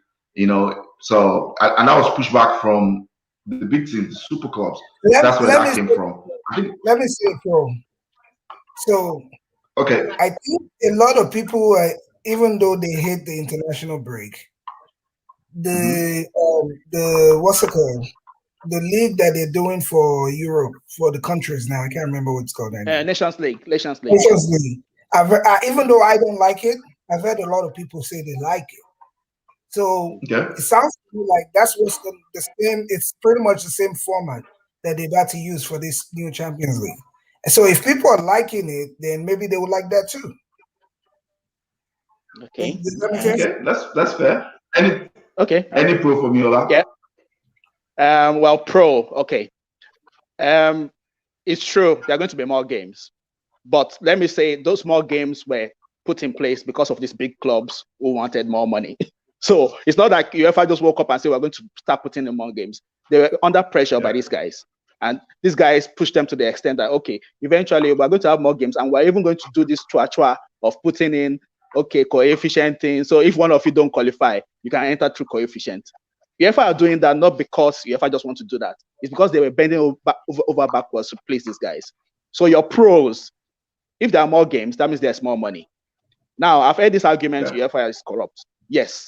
So, and that was pushed back from the big teams, the super clubs. That's where that came from. Let me say, Pro. So, okay. I think a lot of people, even though they hate the international break, the what's it called? The league that they're doing for Europe, for the countries now, I can't remember what it's called. Nations League. Nations League. Even though I don't like it, I've heard a lot of people say they like it. So It sounds to me like that's what's the same. It's pretty much the same format that they're about to use for this new Champions League. And so if people are liking it, then maybe they would like that too. Okay. Okay, that's fair. Any pro for me, Ola? Yeah. Well, pro. Okay. It's true. There are going to be more games, but let me say those more games were put in place because of these big clubs who wanted more money. So it's not like UEFA just woke up and said we're going to start putting in more games. They were under pressure by these guys, and these guys pushed them to the extent that eventually we're going to have more games, and we're even going to do this chua of putting in coefficient thing. So if one of you don't qualify, you can enter through coefficient. UEFA are doing that not because UEFA just want to do that. It's because they were bending over backwards to place these guys. So your pros, if there are more games, that means there's more money. Now, I've heard this argument UEFA is corrupt. Yes,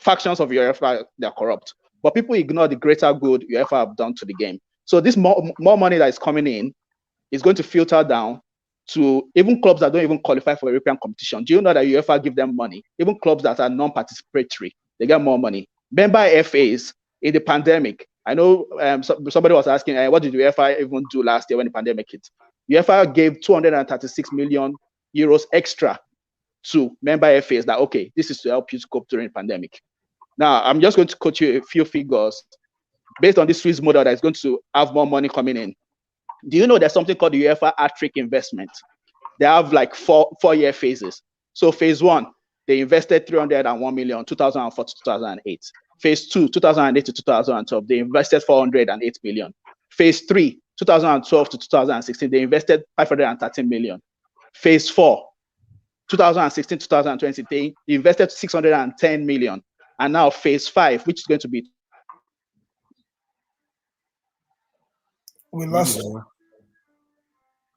factions of UEFA, they're corrupt. But people ignore the greater good UEFA have done to the game. So this more money that is coming in is going to filter down to even clubs that don't even qualify for European competition. Do you know that UEFA give them money? Even clubs that are non-participatory, they get more money. Member FAs in the pandemic. I know somebody was asking, what did UEFA even do last year when the pandemic hit? UEFA gave 236 million euros extra to member FAs that, okay, this is to help you to cope during the pandemic. Now, I'm just going to quote you a few figures based on this Swiss model that is going to have more money coming in. Do you know there's something called the UEFA hat-trick investment? They have like four-year phases. So phase 1, they invested 301 million, 2004 to 2008. Phase 2, 2008 to 2012, they invested 408 million. Phase 3, 2012 to 2016, they invested 513 million. Phase 4, 2016 to 2020, they invested 610 million. And now phase 5, which is going to be... We lost.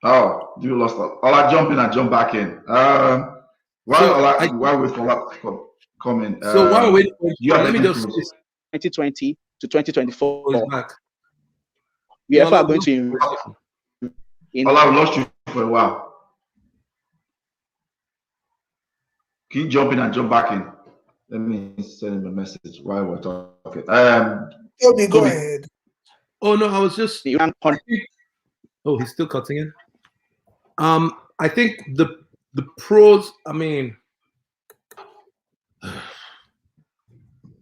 Oh, you lost it. I'll jump in and jump back in. While we comment. So while we're waiting, let me just 2020 to 2024. He's back. UEFA are going to invest in. I lost you for a while. Can you jump in and jump back in? Let me send him a message while we're talking. Toby, go ahead. Oh no, I was just. Oh, he's still cutting in. I think the pros. I mean,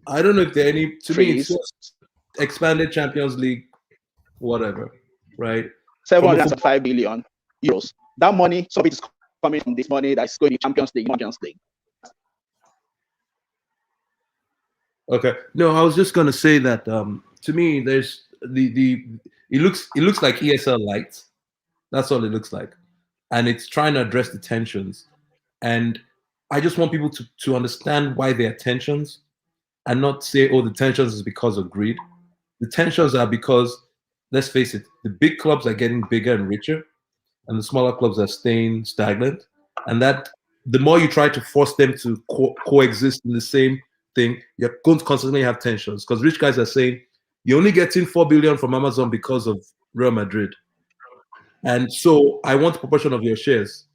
I don't know if there are any. To me, it's just expanded Champions League, whatever, right? 705 billion euros. That money, some of it is coming from this money that's going to Champions League. Okay. No, I was just gonna say that to me, there's it looks like ESL light. That's all it looks like, and it's trying to address the tensions. And I just want people to understand why there are tensions, and not say, oh, the tensions is because of greed. The tensions are because, let's face it, the big clubs are getting bigger and richer, and the smaller clubs are staying stagnant. And that the more you try to force them to coexist in the same thing, you're going to constantly have tensions, because rich guys are saying you're only getting 4 billion from Amazon because of Real Madrid, and so I want a proportion of your shares,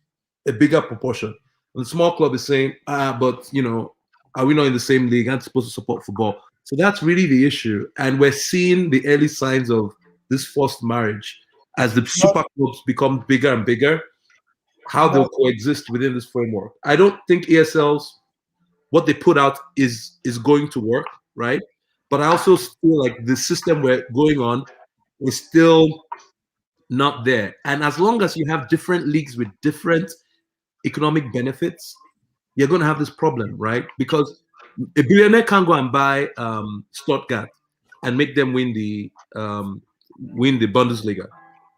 a bigger proportion. And the small club is saying, but you know, are we not in the same league? I'm supposed to support football. So that's really the issue, and we're seeing the early signs of this forced marriage as the super clubs become bigger and bigger, how they'll coexist within this framework. I don't think ESL's what they put out is going to work, right? But I also feel like the system we're going on is still not there. And as long as you have different leagues with different economic benefits, you're going to have this problem, right? Because a billionaire can't go and buy Stuttgart and make them win the Bundesliga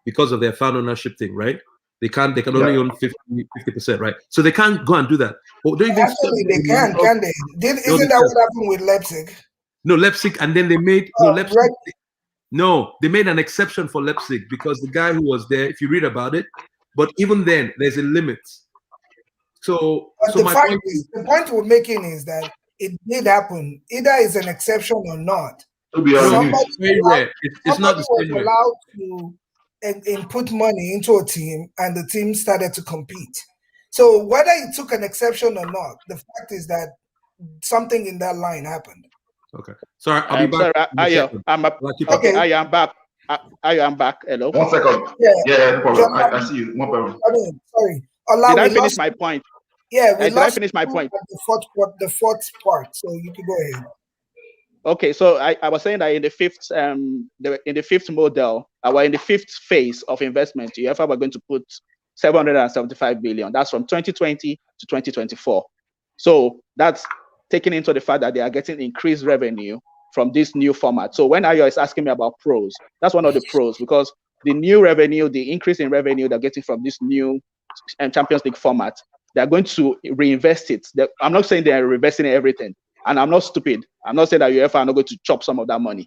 because of their fan ownership thing, right? They can only own 50%, right? So they can't go and do that. But don't Actually, they can they? Isn't that what happened with Leipzig? No, Leipzig, and then they made they made an exception for Leipzig because the guy who was there, if you read about it, but even then, there's a limit. So the point we're making is that it did happen. Either it's an exception or not. To be honest, it's very rare. It's not the same way. Allowed to input money into a team, and the team started to compete. So whether it took an exception or not, the fact is that something in that line happened. Okay. Sorry, I'll be back. I'm back. I am back. Hello. 1 second. Yeah, no problem. I see you. No problem. Sorry. Did I finish my point? Yeah, did I finish my point? The fourth part. So you can go ahead. Okay, so I was saying that in the fifth model, in the fifth phase of investment, UEFA were going to put 775 billion. That's from 2020 to 2024. So that's taking into the fact that they are getting increased revenue from this new format. So when Ayo is asking me about pros, that's one of the pros, because the new revenue, the increase in revenue they're getting from this new Champions League format, they're going to reinvest it. I'm not saying they're reinvesting everything. And I'm not stupid. I'm not saying that UEFA are not going to chop some of that money.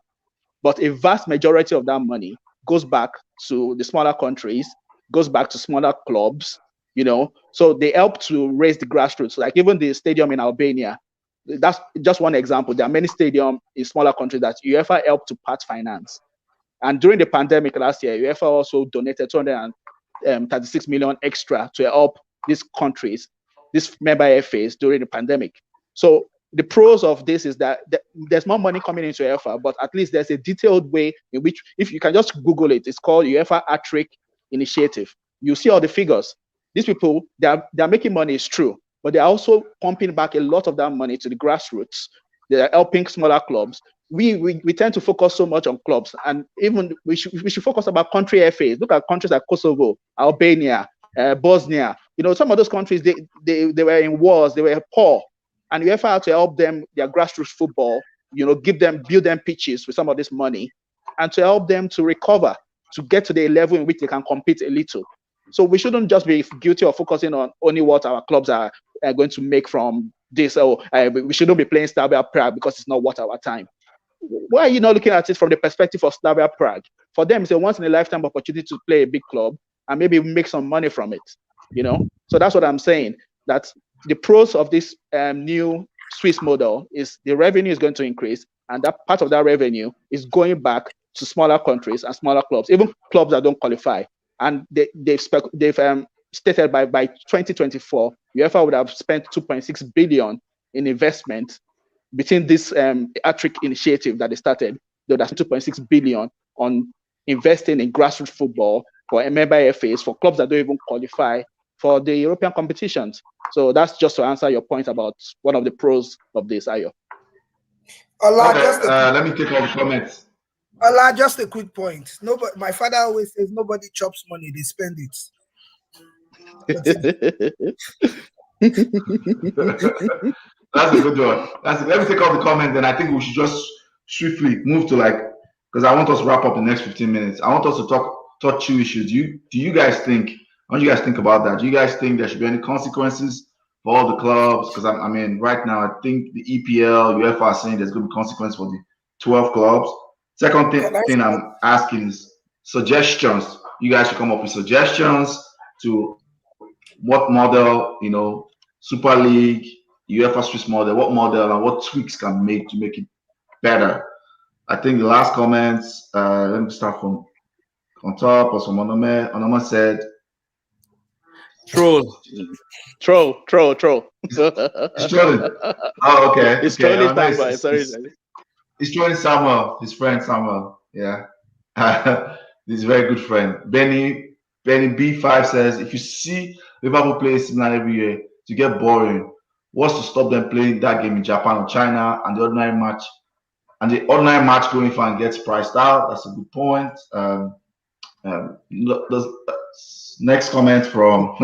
But a vast majority of that money goes back to the smaller countries, goes back to smaller clubs, you know. So they help to raise the grassroots. Like even the stadium in Albania, that's just one example. There are many stadiums in smaller countries that UEFA helped to part finance. And during the pandemic last year, UEFA also donated 36 million extra to help these countries, these member FAs during the pandemic. So the pros of this is that there's more money coming into UEFA, but at least there's a detailed way in which, if you can just Google it, it's called UEFA Hat-Trick Initiative. You see all the figures. These people, they're making money, it's true, but they're also pumping back a lot of that money to the grassroots. They're helping smaller clubs. We tend to focus so much on clubs, and even we should focus about country FAs. Look at countries like Kosovo, Albania, Bosnia. You know, some of those countries, they were in wars, they were poor, and UEFA had to help them, their grassroots football, you know, build them pitches with some of this money, and to help them to recover, to get to the level in which they can compete a little. So we shouldn't just be guilty of focusing on only what our clubs are going to make from this. Or we shouldn't be playing Slavia Prague because it's not worth our time. Why are you not looking at it from the perspective of Slavia Prague? For them, it's a once in a lifetime opportunity to play a big club and maybe make some money from it. You know, so that's what I'm saying. That the pros of this new Swiss model is the revenue is going to increase, and that part of that revenue is going back to smaller countries and smaller clubs, even clubs that don't qualify. And they've stated by 2024, UEFA would have spent 2.6 billion in investment between this Hat-Trick initiative that they started. They would have spent 2.6 billion on investing in grassroots football for member FAs, for clubs that don't even qualify for the European competitions. So that's just to answer your point about one of the pros of this, Ayo. Let me take all the comments. Allah, just a quick point. Nobody, my father always says, nobody chops money, they spend it. That's a good one. Let me take all the comments, and I think we should just swiftly move to, like, because I want us to wrap up in the next 15 minutes. I want us to touch two issues. Do you guys think? What do you guys think about that? Do you guys think there should be any consequences for all the clubs? Because I mean, right now, I think the EPL, UEFA are saying there's going to be consequences for the 12 clubs. Second thing I'm asking is suggestions. You guys should come up with suggestions to what model, you know, Super League, UEFA Swiss model, what model and what tweaks can make to make it better. I think the last comments, let me start from on top, or from Onoma said, Troll. It's trolling. Oh, okay. It's okay. trolling time, sorry. He's trolling Samuel, his friend Samuel. Yeah. This is a very good friend. Benny B5 says, if you see Liverpool play similar every year, to get boring, what's to stop them playing that game in Japan or China, and the ordinary match going fan gets priced out? That's a good point. Next comment from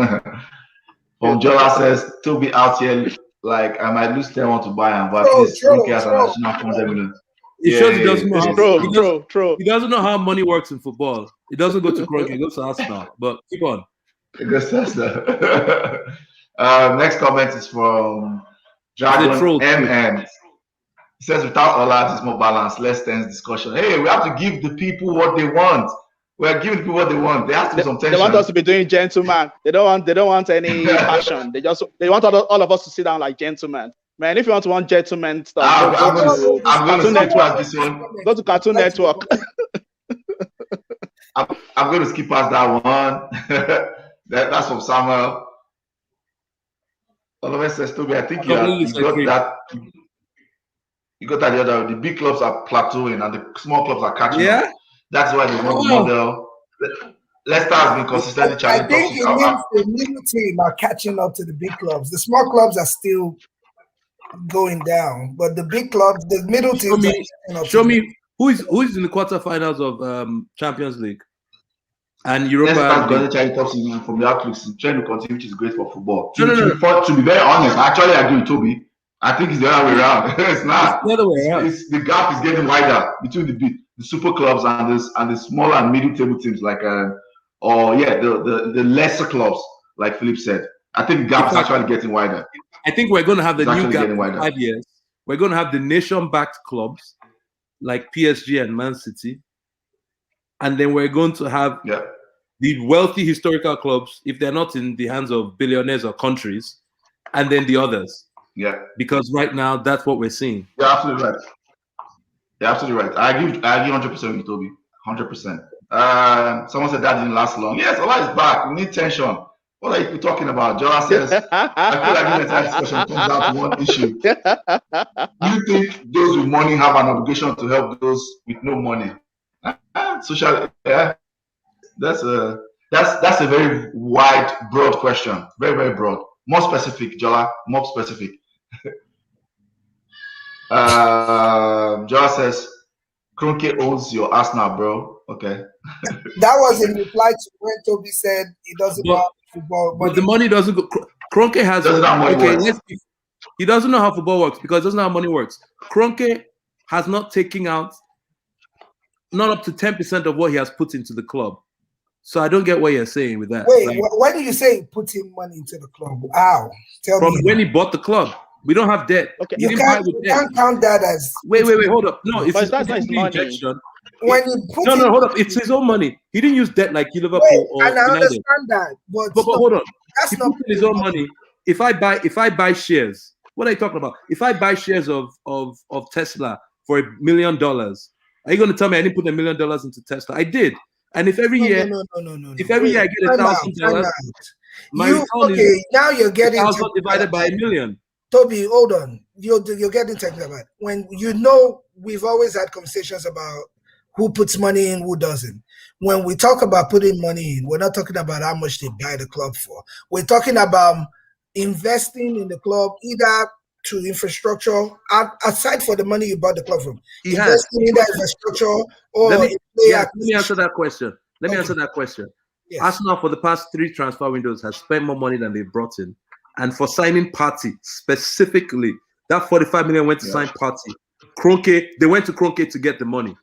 Jola says, Toby out here, like, I might lose 10 to buy him, but at least Rocky has an additional 400 million. It shows he doesn't know True. He doesn't know how money works in football. He doesn't go to Kroenke, he goes to Arsenal. But keep on. Next comment is from Dragon MM. He says, without all that, it's more balanced, less tense discussion. Hey, we have to give the people what they want. We're giving people what they want. There has to be some tension. They want us to be doing gentleman. They don't want any passion. They want all of us to sit down like gentlemen. Man, if you want gentleman stuff, I'm going to Cartoon Network this one. Go to Cartoon Network. I'm going to skip past that one. That's from Samuel. Oliver says, Toby, I think you got that. You got that the other. The big clubs are plateauing and the small clubs are catching up. That's why they want the model. Leicester has been consistently challenging. I think it means the middle team are catching up to the big clubs. The small clubs are still going down, but the big clubs, the middle teams. Show me who is in the quarterfinals of Champions League and Europa. Leicester going to top season from the outlooks, trying to continue, which is great for football. To be very honest, I actually agree with Toby. I think it's the other way around. It's not. It's the other way around. The gap is getting wider between the super clubs and the smaller and middle table teams, like the lesser clubs, like Philip said. I think the gap is actually getting wider. I think we're going to have the new gap in 5 years. We're going to have the nation-backed clubs like PSG and Man City, and then we're going to have the wealthy historical clubs, if they're not in the hands of billionaires or countries, and then the others. Yeah. Because right now, that's what we're seeing. You're absolutely right. You're absolutely right. I agree 100% with Toby. 100%. Someone said that didn't last long. Yes, Ola is back. We need tension. What are you talking about? Jola says, I feel like the entire discussion comes down to one issue. Do you think those with money have an obligation to help those with no money? Social, yeah, that's a very wide, broad question. Very, very broad. More specific, Jola. More specific. Jola says, Kroenke owns your Arsenal, bro. Okay. That was in reply to when Toby said he doesn't know how football. But the money doesn't go. Kroenke has he doesn't know how football works because he doesn't know how money works. Kroenke has not taken out not up to 10% of what he has put into the club. So I don't get what you're saying with that. Wait, like, why do you say putting money into the club? How? Tell me. When he bought the club. We don't have debt. Okay. You can't count that as. Wait, hold up. No, it's not his injection. When hold up. It's his own money. He didn't use debt like Liverpool or and I understand that, but hold on. That's not his own money. If I buy shares, what are you talking about? If I buy shares of Tesla for $1 million, are you going to tell me I didn't put $1 million into Tesla? I did. And if every year, if every year I get $1,000, my return is now you're getting divided by 1 million. Toby, hold on. You're getting technical. When we've always had conversations about who puts money in, who doesn't. When we talk about putting money in, we're not talking about how much they buy the club for. We're talking about investing in the club, either to infrastructure, aside for the money you bought the club from. Investing in that infrastructure or let me answer that question. Let me answer that question. Yes. Arsenal for the past 3 transfer windows has spent more money than they've brought in. And for signing Partey specifically, that 45 million went to sign Partey. Kroenke, they went to Kroenke to get the money.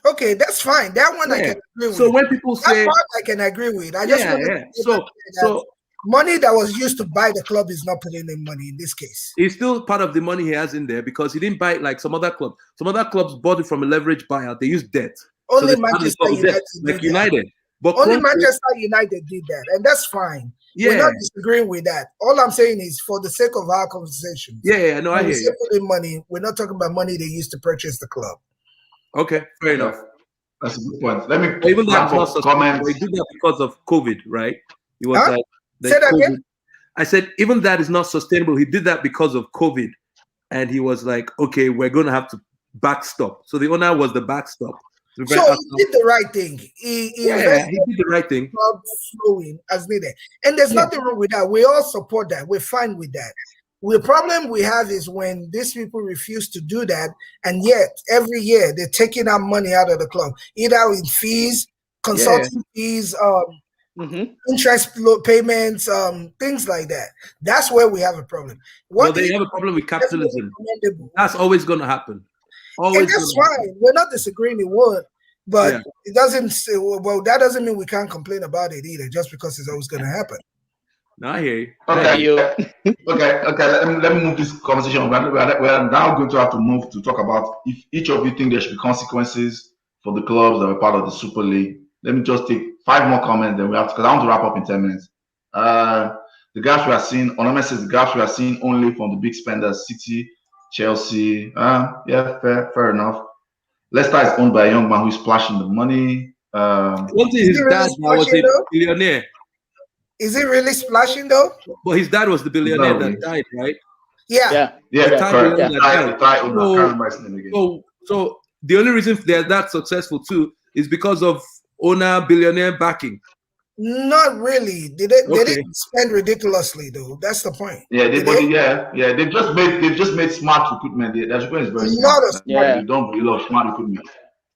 Okay, that's fine. That one I can agree with. So when people say that part I can agree with. I just want so money that was used to buy the club is not putting in money in this case. It's still part of the money he has in there because he didn't buy it like some other clubs. Some other clubs bought it from a leverage buyout. They used debt. Only Manchester United, like United. But only Manchester United did that, and that's fine. Yeah. We're not disagreeing with that. All I'm saying is, for the sake of our conversation, I hear you. Putting money, we're not talking about money they used to purchase the club. Okay, fair enough. That's a good point. Let me even that comment. We did that because of COVID, right? It was like say that again. I said even that is not sustainable. He did that because of COVID, and he was like, "Okay, we're going to have to backstop." So the owner was the backstop. So he did the right thing. He did the right thing. Flowing as needed, and there's nothing wrong with that. We all support that. We're fine with that. The problem we have is when these people refuse to do that, and yet every year they're taking out money out of the club, either in fees, consulting fees, interest payments, things like that. That's where we have a problem. They have a problem with capitalism. That's always going to happen. And that's fine. We're not disagreeing it would, but it doesn't say, well, that doesn't mean we can't complain about it either, just because it's always going to happen. No, I hear you. Okay. Let me move this conversation. We're now going to have to move to talk about if each of you think there should be consequences for the clubs that are part of the Super League. Let me just take 5 more comments, then we have to, because I want to wrap up in 10 minutes. The gaps we are seeing, Onome says the gaps we are seeing only from the big spenders, City, Chelsea. Fair enough. Leicester is owned by a young man who's splashing the money. One thing, his dad was a billionaire. Is it really splashing though? Well, his dad was the billionaire that died, right? Yeah. So the only reason they're that successful too is because of owner billionaire backing. Not really. They didn't spend ridiculously though. That's the point. They've just made smart recruitment. Their recruitment is very smart. They don't really love smart recruitment.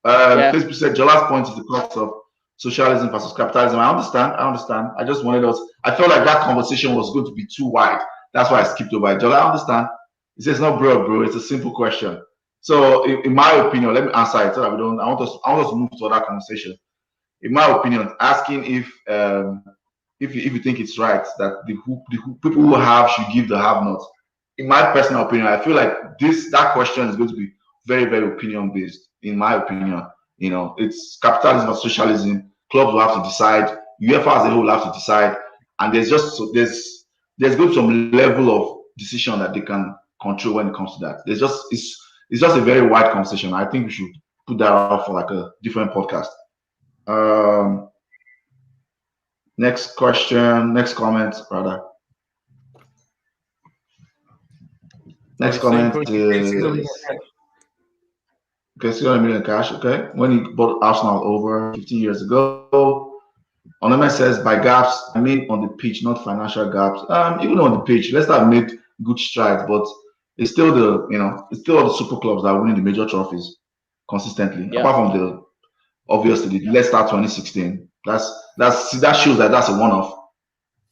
Facebook said Jola's point is the crux of socialism versus capitalism. I understand. I just wanted us. I felt like that conversation was going to be too wide. That's why I skipped over it. Jola, I understand. He says, "No, bro. It's a simple question." So, in my opinion, let me answer it so that we don't. I want us to move to other conversation. In my opinion, asking if you think it's right that the people who have should give the have-nots. In my personal opinion, I feel like that question is going to be very, very opinion based. In my opinion, it's capitalism or socialism. Clubs will have to decide. UEFA as a whole will have to decide, and there's going to be some level of decision that they can control when it comes to that. It's just a very wide conversation. I think we should put that out for like a different podcast. Next question, next comment, rather. Next comment is okay, 600 million cash. Okay, when he bought Arsenal over 15 years ago. Onema says by gaps, I mean on the pitch, not financial gaps. Even on the pitch, Leicester have made good strides, but it's still it's still all the super clubs that are winning the major trophies consistently. Yeah. Apart from the obviously the Leicester 2016. That shows that that's a one-off.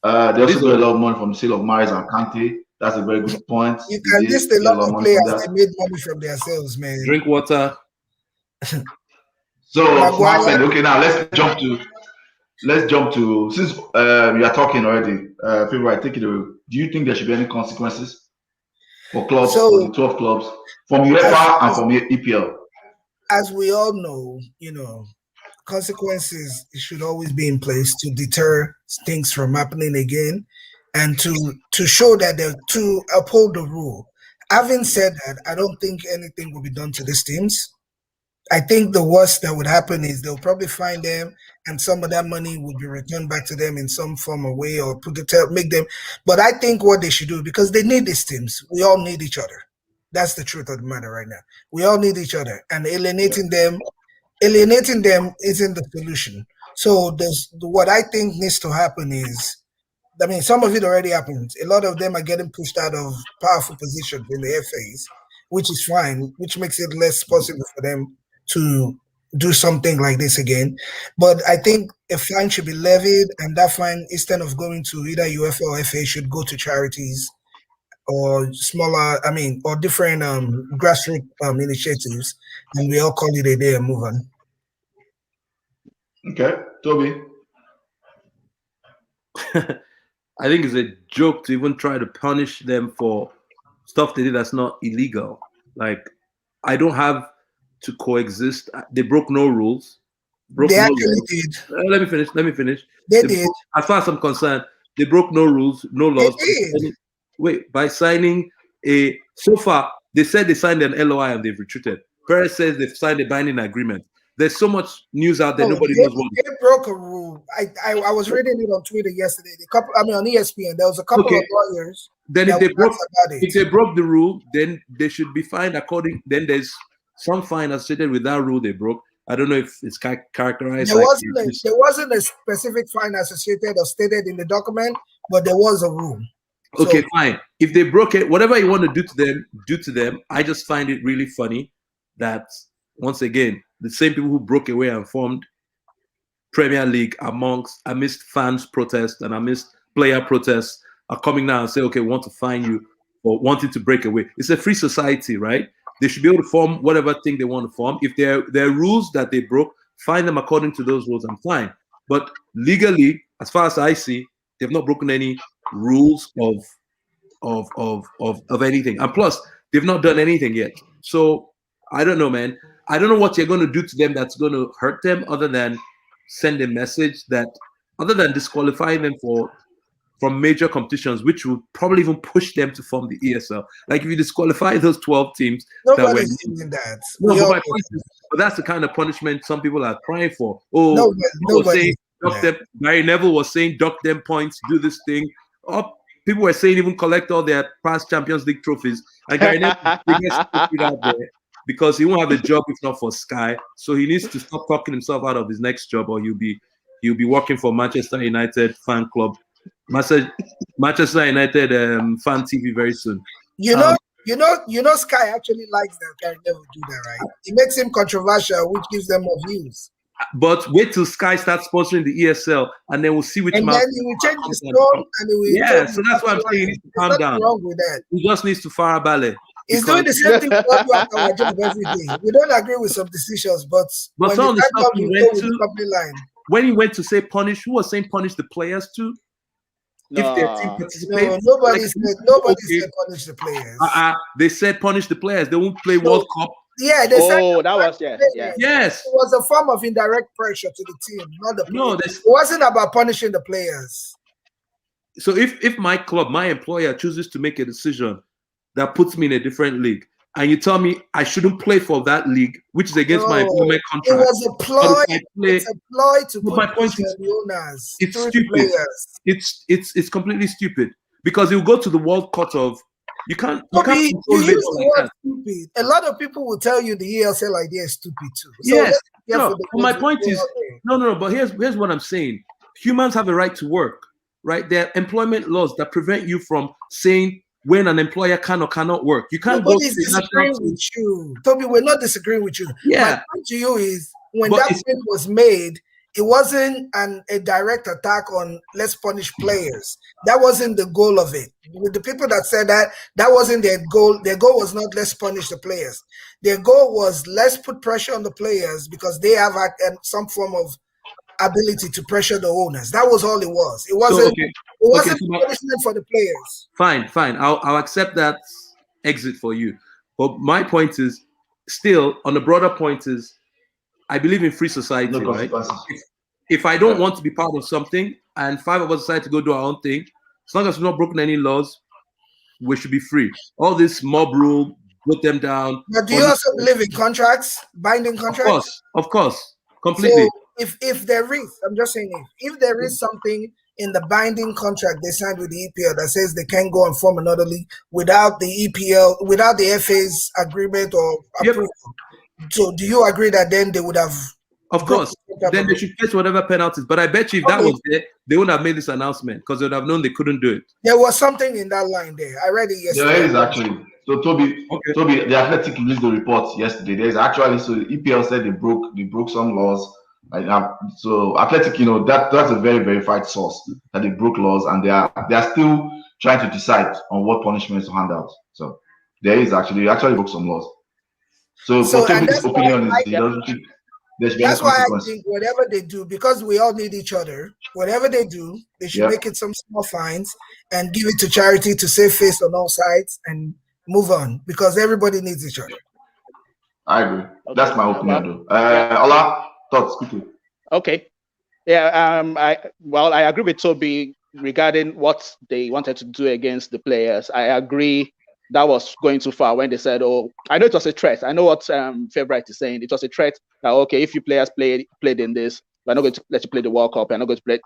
They also got a lot of money from the sale of Mahrez and Kante. That's a very good point. You can list a lot of players that made money from their sales, man. Drink water. So okay, now let's jump to since we are talking already. Favourite, take it away. Do you think there should be any consequences for clubs, for the 12 clubs, from UEFA and from EPL? As we all know, consequences should always be in place to deter things from happening again, and to show that they're to uphold the rule. Having said that, I don't think anything will be done to these teams. I think the worst that would happen is they'll probably fine them, and some of that money would be returned back to them in some form or way, or make them. But I think what they should do, because they need these teams, we all need each other. That's the truth of the matter right now. We all need each other, and alienating them isn't the solution. So what I think needs to happen is, I mean, some of it already happened. A lot of them are getting pushed out of powerful positions in the FAs, which is fine, which makes it less possible for them to do something like this again. But I think a fine should be levied, and that fine, instead of going to either UEFA or FA, should go to charities or smaller, or different grassroots initiatives, and we all call it a day and move on. Okay, Toby. I think it's a joke to even try to punish them for stuff they did that's not illegal. Like, I don't have to coexist. They broke no rules. They actually did. Let me finish. They did. As far as I'm concerned, they broke no rules, no laws. They did. Wait, by signing so far, they said they signed an LOI and they've retreated. Perez says they've signed a binding agreement. There's so much news out there, nobody knows what. They broke a rule. I was reading it on Twitter yesterday. On ESPN, there was a couple of lawyers. Then if they broke the rule, then they should be fined according. Then there's some fine associated with that rule they broke. I don't know if it's characterized. There wasn't a specific fine associated or stated in the document, but there was a rule. Okay, fine. If they broke it, whatever you want to do to them. I just find it really funny that, once again, the same people who broke away and formed Premier League amidst fans' protests and amidst player protests are coming now and say, okay, we want to fine you for wanting to break away. It's a free society, right? They should be able to form whatever thing they want to form. If there are rules that they broke, fine them according to those rules, I'm fine. But legally, as far as I see, they've not broken any rules of anything. And plus, they've not done anything yet. So I don't know, man. I don't know what you're going to do to them that's going to hurt them, other than send a message other than disqualifying them from major competitions, which will probably even push them to form the ESL. Like, if you disqualify those 12 teams, nobody's doing that. No, but that's the kind of punishment some people are crying for. Gary Neville was saying, duck them points, do this thing. People were saying even collect all their past Champions League trophies. And Gary Neville out there, because he won't have a job if not for Sky. So he needs to stop talking himself out of his next job, or he'll be working for Manchester United fan club, Manchester United fan TV very soon. You know, Sky actually likes that Gary Neville do that, right? It makes him controversial, which gives them more views. But wait till Sky starts sponsoring the ESL, and then we'll see which. And then he will change his tone, and he will. Yeah, so that's why I'm saying he needs to calm down. Wrong with that. He just needs to fire ballet. He's doing the same thing we do after our job every day. We don't agree with some decisions, but when some of the stuff he went to, when he went to say punish, who was saying punish the players too? No. If their team participates, nobody said punish the players. They said punish the players. They won't play World Cup. Yeah, they said that was Yes. It was a form of indirect pressure to the team, not the players. No, it wasn't about punishing the players. So if my club, my employer chooses to make a decision that puts me in a different league, and you tell me I shouldn't play for that league, which is against my employment contract. It was a ploy. It's a ploy to put my point pressure is, on the owners. it's through stupid. The players. It's completely stupid because you go to the World Cup of you can't You use the like word stupid. A lot of people will tell you the ESL idea is stupid too. So yes. No, my point is no. But here's what I'm saying. Humans have a right to work, right? There are employment laws that prevent you from saying when an employer can or cannot work. You can't Nobody's disagreeing with you. Toby, we're not disagreeing with you. Yeah. My point to you is when that thing was made, it wasn't a direct attack on let's punish players. That wasn't the goal of it. With the people that said that wasn't their goal. Their goal was not let's punish the players. Their goal was let's put pressure on the players because they have some form of ability to pressure the owners. That was all it was. It wasn't. It wasn't punishment for the players. Fine. I'll accept that exit for you. But my point is still on the broader point is I believe in free society, right? If I don't want to be part of something and 5 of us decide to go do our own thing, as long as we've not broken any laws, we should be free. All this mob rule, put them down. But do you also believe in contracts, binding contracts? Of course, completely. So if there is, I'm just saying if there is something in the binding contract they signed with the EPL that says they can't go and form another league without the EPL, without the FA's agreement or approval. So do you agree that then they would have? Of course. Then they should face whatever penalties. But I bet you if that was there, they wouldn't have made this announcement because they would have known they couldn't do it. There was something in that line there. I read it yesterday. There is actually. So Toby, the Athletic released the report yesterday. There's actually so the EPL said they broke some laws. So Athletic, that's a very verified source that they broke laws and they are still trying to decide on what punishments to hand out. So there is actually broke some laws. So for Toby's opinion is that's why I think whatever they do, because we all need each other, whatever they do, they should make it some small fines and give it to charity to save face on all sides and move on because everybody needs each other. I agree. That's my opinion, though. Ola, thoughts quickly. Okay. Yeah. I agree with Toby regarding what they wanted to do against the players. I agree that was going too far when they said, "Oh, I know it was a threat. I know what Favorite is saying. It was a threat that okay, if you players played in this, we're not going to let you play the World Cup. We're not going to play."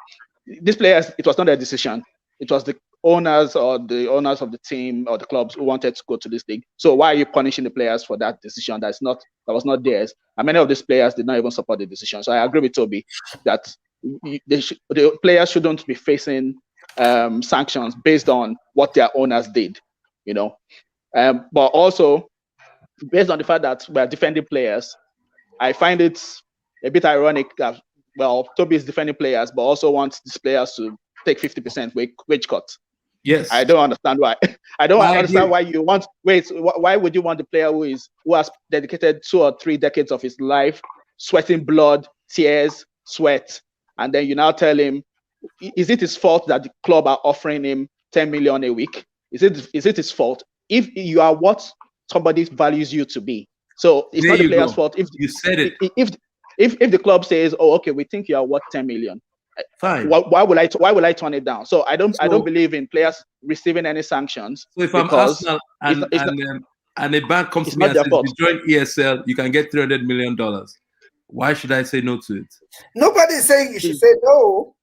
These players, it was not their decision. It was the owners or the owners of the team or the clubs who wanted to go to this league. So why are you punishing the players for that decision that was not theirs? And many of these players did not even support the decision. So I agree with Toby that the players shouldn't be facing sanctions based on what their owners did. But also based on the fact that we're defending players, I find it a bit ironic that Toby is defending players, but also wants these players to take 50% wage cut. Yes, I don't understand why. I don't understand why you want. Why would you want the player who has dedicated 2 or 3 decades of his life, sweating blood, tears, sweat, and then you now tell him, is it his fault that the club are offering him 10 million a week? Is it his fault if you are what somebody values you to be? So it's not the player's fault if you said it. If the club says, "Oh, okay, we think you are worth 10 million," fine. Why will I turn it down? So I don't believe in players receiving any sanctions. So if I'm Arsenal and a bank comes to me and says, "You join ESL, you can get $300 million," why should I say no to it? Nobody's saying you should say no,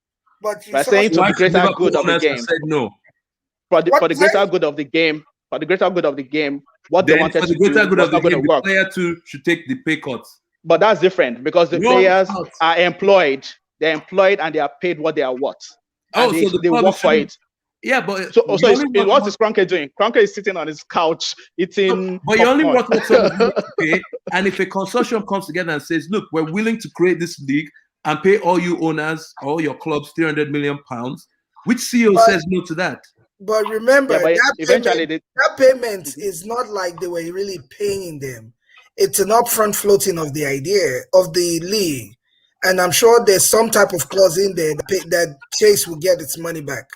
but by saying to the greater good of the game. Said no. For the greater good of the game, what they wanted to do was not going to work. The player too should take the pay cuts. But that's different because the players are employed. They're employed and they are paid what they are worth. And they work for it. Yeah, but what is Kroenke doing? Kroenke is sitting on his couch eating. But you only work what someone to pay. And if a consortium comes together and says, "Look, we're willing to create this league and pay all you owners, all your clubs, £300 million," which CEO says no to that? But remember, that payment is not like they were really paying them. It's an upfront floating of the idea of the league. And I'm sure there's some type of clause in there that Chase will get its money back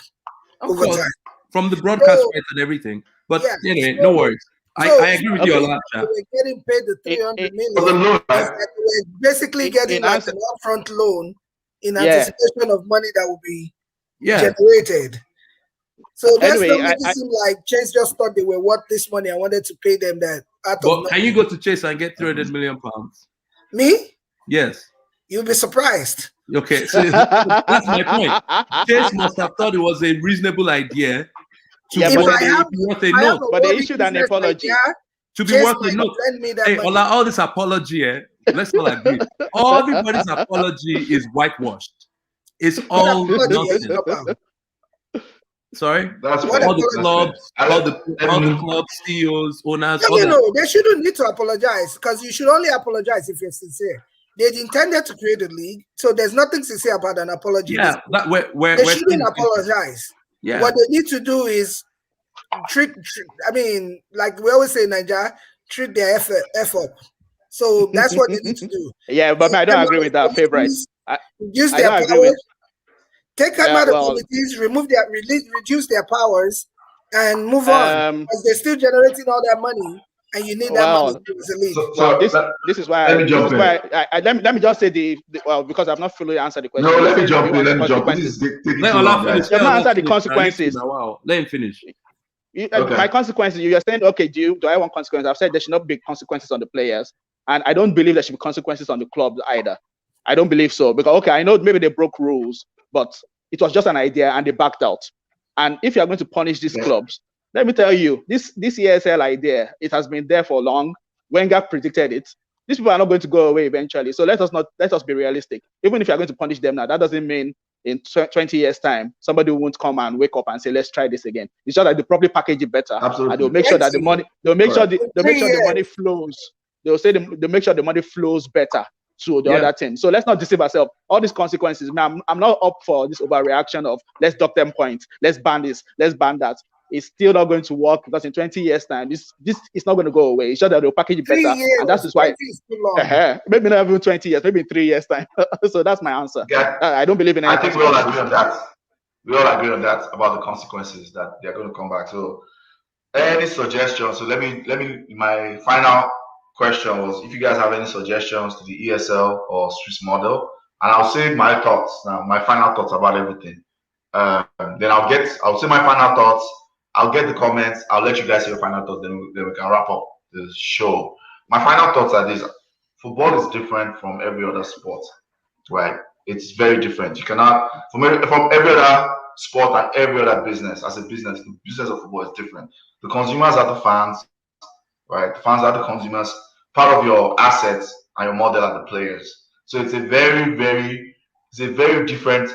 over time. From the broadcast rights and everything. But anyway, no worries. I agree with you a lot. They were getting paid the 300 million. They were basically getting like an upfront loan in anticipation of money that will be generated. So let's Anyway, not make it seem like Chase just thought they were worth this money. I wanted to pay them that out of But nothing. can you go to Chase and get 300 million pounds? Me? Yes. You'll be surprised. Okay, so that's my point. Chase must have thought it was a reasonable idea to Yeah, be but worth they- a note. But they issued an apology. To be Chase worth a might note. lend me that Hey, money. all this apology, let's all agree. All everybody's apology is whitewashed. It's all apology are you nonsense. about? Sorry? That's What fair. All the apology? clubs, I all like- the club CEOs, owners, No, all that. they shouldn't need to apologize because you should only apologize if you're sincere. They intended to create a league, so there's nothing sincere about an apology. Yeah, that They shouldn't apologize. Yeah. What they need to do is treat I mean, like we always say in Nigeria, treat their F up. So that's what they need to do. Yeah, but I don't agree with that, favorite. Reduce I their don't agree powers. with. Take them out of committees, reduce their powers, and move on. Because they're still generating all that money, and you need that money as a league. So this is why. Let me just say well, because I've not fully answered the question. No, let me jump in. This is taking too long, guys. You have not answered the consequences. Wow, let him finish. Okay. My consequences, you're saying, okay, do I want consequences? I've said there should not be consequences on the players, and I don't believe there should be consequences on the clubs either. I don't believe so, because okay, I know maybe they broke rules, but it was just an idea and they backed out. And if you are going to punish these clubs, let me tell you, this ESL idea, it has been there for long. Wenger predicted it. These people are not going to go away eventually. So let us be realistic. Even if you're going to punish them now, that doesn't mean in 20 years' time, somebody won't come and wake up and say, let's try this again. It's just that they probably package it better. Absolutely. And they'll make sure that the money, the money flows. They'll say they'll make sure the money flows better to the other team. So let's not deceive ourselves. All these consequences, man, I'm not up for this overreaction of let's dock them points, let's ban this, let's ban that. It's still not going to work because in 20 years' time, this is not going to go away. It's just that they'll package it better. And that's just why maybe not even 20 years, maybe in 3 years' time. So that's my answer. Yeah. I don't believe in any. I think we all agree on that. We all agree on that about the consequences that they're going to come back. So any suggestions? So let me my final question was if you guys have any suggestions to the ESL or Swiss model, and I'll say my thoughts now, my final thoughts about everything. Then I'll say my final thoughts. I'll get the comments. I'll let you guys say your final thoughts. Then we can wrap up the show. My final thoughts are this: football is different from every other sport, right? It's very different. You cannot from every other sport and every other business. As a business, the business of football is different. The consumers are the fans, right? The fans are the consumers. Part of your assets and your model are the players. So it's a very, very different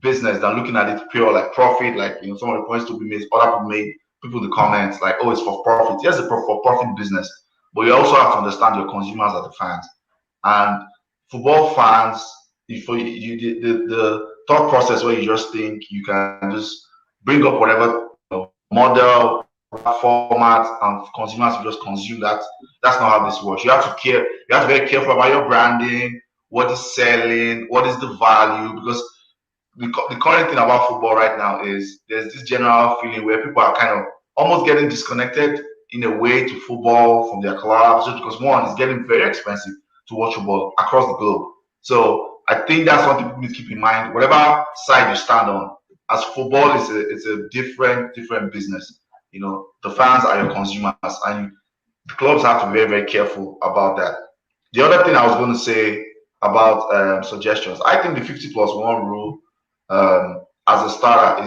business than looking at it pure like profit. Like some of the points to be made, other people made, people in the comments like, oh, it's for profit. Yes, it's for profit business, but you also have to understand your consumers are the fans. And football fans, the thought process where you just think you can just bring up whatever model, format, and consumers will just consume that. That's not how this works. You have to care. You have to be very careful about your branding, what is selling, what is the value, because the current thing about football right now is there's this general feeling where people are kind of almost getting disconnected in a way to football from their clubs, just because one is getting very expensive to watch football across the globe. So I think that's something people need to keep in mind. Whatever side you stand on, as football is a different business. The fans are your consumers, and the clubs have to be very, very careful about that. The other thing I was going to say about suggestions, I think the 50+1 rule as a starter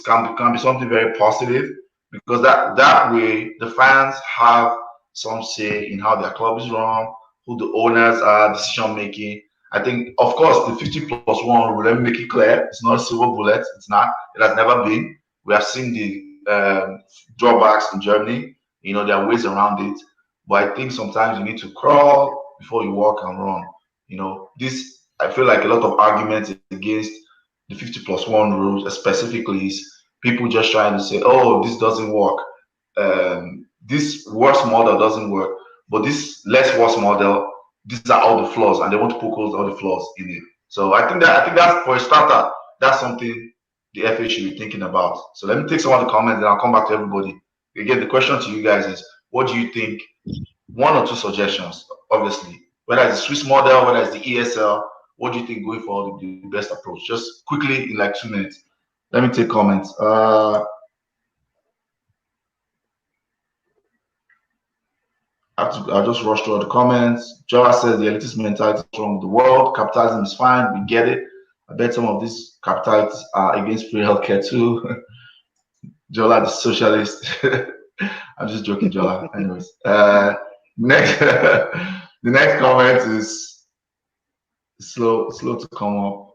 can be something very positive, because that way the fans have some say in how their club is run, who the owners are, decision making. I think, of course, the 50+1 rule, let me make it clear, it's not a silver bullet. It's not. It has never been. We have seen the drawbacks in Germany. There are ways around it. But I think sometimes you need to crawl before you walk and run. I feel like a lot of arguments against the 50+1 rules specifically is people just trying to say, oh, this doesn't work. This worse model doesn't work. But this less worse model, these are all the flaws, and they want to poke holes all the flaws in it. So I think that's for a starter, that's something the FA should be thinking about. So let me take some of the comments, and I'll come back to everybody. Again, the question to you guys is, what do you think? One or two suggestions, obviously. Whether it's the Swiss model, whether it's the ESL, what do you think going forward would be the best approach? Just quickly in like 2 minutes. Let me take comments. I'll just rush through all the comments. Joa says the elitist mentality is wrong with the world. Capitalism is fine. We get it. I bet some of these capitalists are against free healthcare too. Jola, the socialist. I'm just joking, Jola. Anyways, next, the next comment is slow to come up.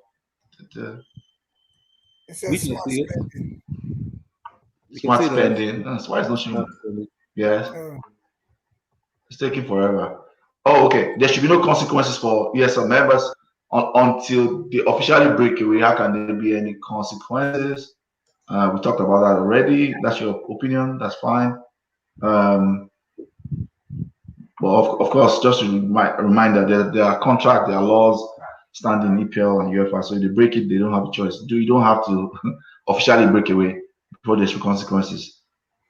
It says smart spending. Smart spending. That's why it's not showing. Yes. It's taking forever. Oh, okay. There should be no consequences for ESL members until they officially break away. How can there be any consequences? We talked about that already. That's your opinion. That's fine. But of course, just a reminder that there are contracts, there are laws standing in EPL and UEFA. So if they break it, they don't have a choice. You don't have to officially break away before there's consequences.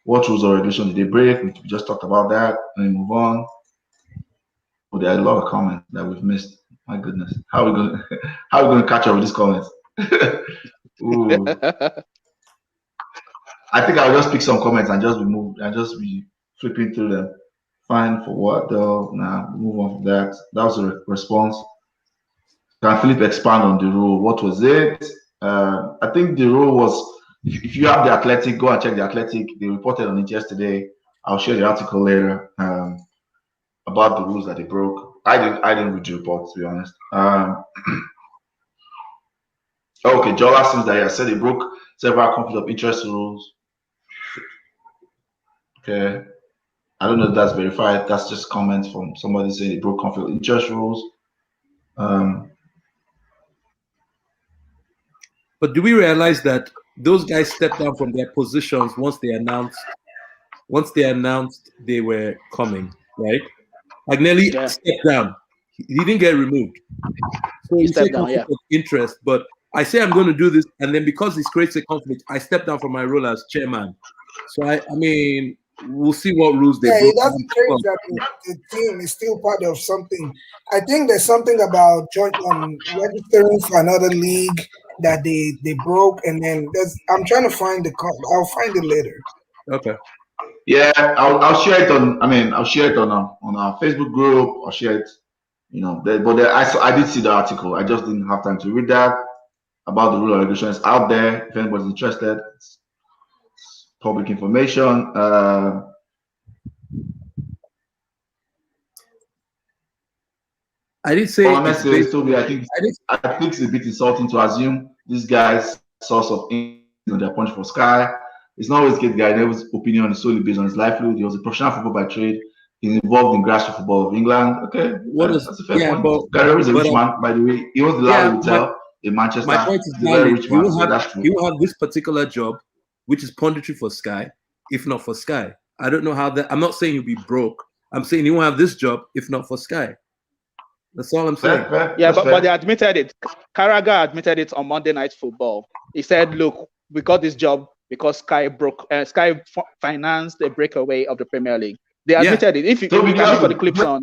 What rules or regulations did they break? We just talked about that and move on. Oh, there are a lot of comments that we've missed. My goodness, how are we going to catch up with these comments? Ooh. I think I'll just pick some comments and just be flipping through them. Fine for what though? Nah, move on from that. That was a response. Can Philip expand on the rule? What was it? I think the rule was if you have the Athletic, go and check the Athletic. They reported on it yesterday. I'll share the article later about the rules that they broke. I didn't read the report, to be honest. Okay, Jola seems that he said they broke several conflict of interest rules. Okay, I don't know if that's verified. That's just comments from somebody saying they broke conflict of interest rules. But do we realize that those guys stepped down from their positions once they announced they were coming, right? Agnelli stepped down. He didn't get removed. So he said conflict of interest, but I say I'm going to do this, and then because this creates a conflict, I step down from my role as chairman. So I mean, we'll see what rules they. Yeah, it doesn't change that the team is still part of something. I think there's something about registering for another league that they broke, and then I'm trying to find I'll find it later. Okay. Yeah, I'll share it on. I'll share it on our Facebook group. I'll share it. I did see the article. I just didn't have time to read that about the rule and regulations out there. If anybody's interested, it's public information. I did say. Honestly, I think it's a bit insulting to assume this guy's source of income, their punch for Sky. It's not always good guy. His opinion is solely based on his livelihood. He was a professional football by trade. He's involved in grassroots football of England. Okay, that's a fair point. Gary is a rich man, by the way. He owns the Larry Hotel in Manchester. My point is valid. He will have this particular job, which is punditry for Sky, if not for Sky. I don't know how that. I'm not saying he'll be broke. I'm saying he won't have this job if not for Sky. That's all I'm saying. Yeah, but they admitted it. Carragher admitted it on Monday Night Football. He said, "Look, we got this job because Sky financed the breakaway of the Premier League." They admitted it. If you look for the clips on,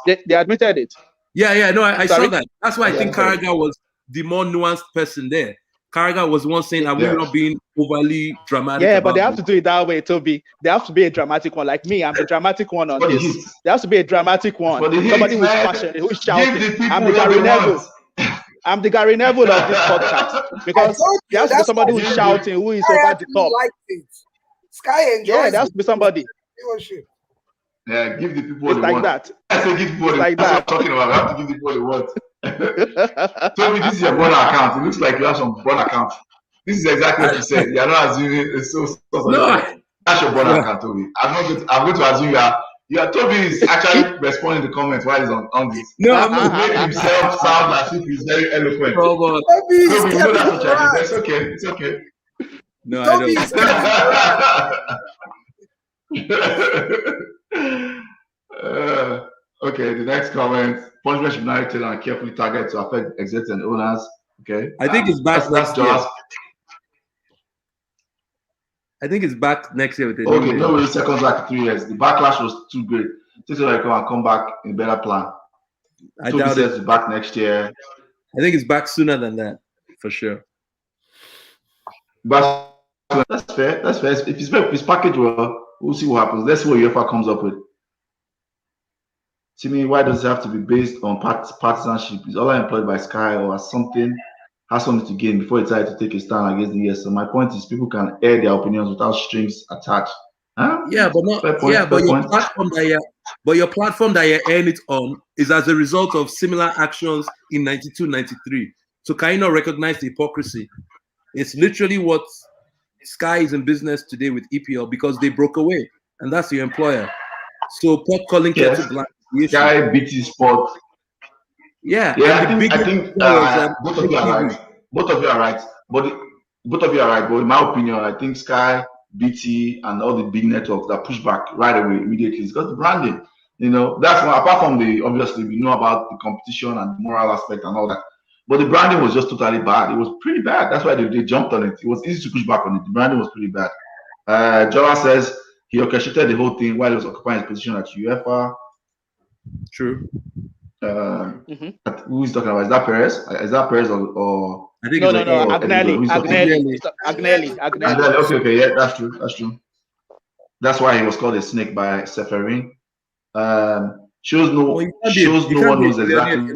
they admitted it. Yeah. No, I saw that. That's why I think Carragher was the more nuanced person there. Carragher was the one saying, "Are we not being overly dramatic?" Yeah, but they have to do it that way, Toby. There has to be a dramatic one. Like me, I'm the dramatic one on this. There has to be a dramatic one. Somebody who's passionate, who's shouting. I'm the Gary Neville. I'm the Gary Neville of this podcast because there has to be somebody who's shouting, who is over the top. Sky enjoys. Yeah, there has to be somebody. Yeah, give the people what they like want. That. I say give people what that's what I'm talking about. I have to give the people what they want. Tell me this is your burner account. It looks like you have some burner account. This is exactly what you said. You're not assuming it's so no. That's your burner account, Toby. I'm going to assume Toby is actually responding to comments while he's on this. No, I'm not making himself sound as if he's very eloquent. Toby, we know that's what you're doing. It's okay. No, Toby I don't. Okay, the next comment. Punishment should not be and carefully target to affect executives and owners. Okay. I think it's back next year. I think it's back next year with the okay, no really seconds back 3 years. The backlash was too great. This is like come back in a better plan. I doubt it's back next year. I think it's back sooner than that, for sure. But that's fair. If it's packaged well, we'll see what happens. Let's see what UEFA comes up with. To me, why does it have to be based on partisanship? Is Allah employed by Sky or has something to gain before he decided to take a stand against the ESL? My point is, people can air their opinions without strings attached. Huh? Yeah, but not. Your platform that you earn it on is as a result of similar actions in 92, 93. So can you not recognize the hypocrisy? It's literally what Sky is in business today with EPL because they broke away, and that's your employer. So pot calling kettle black. Sky BT Sport. Yeah, I think both of you are right. Both of you are right. But in my opinion, I think Sky, BT, and all the big networks that push back right away immediately. It's got the branding. That's one. Apart from obviously we know about the competition and the moral aspect and all that. But the branding was just totally bad. It was pretty bad. That's why they jumped on it. It was easy to push back on it. The branding was pretty bad. Jola says he orchestrated the whole thing while he was occupying his position at UEFA. True. Who is talking about? Is that Perez? Is that Perez or I think no. Agnelli. Okay. Yeah, that's true. That's why he was called a snake by Seferin. Shows no one knows exactly.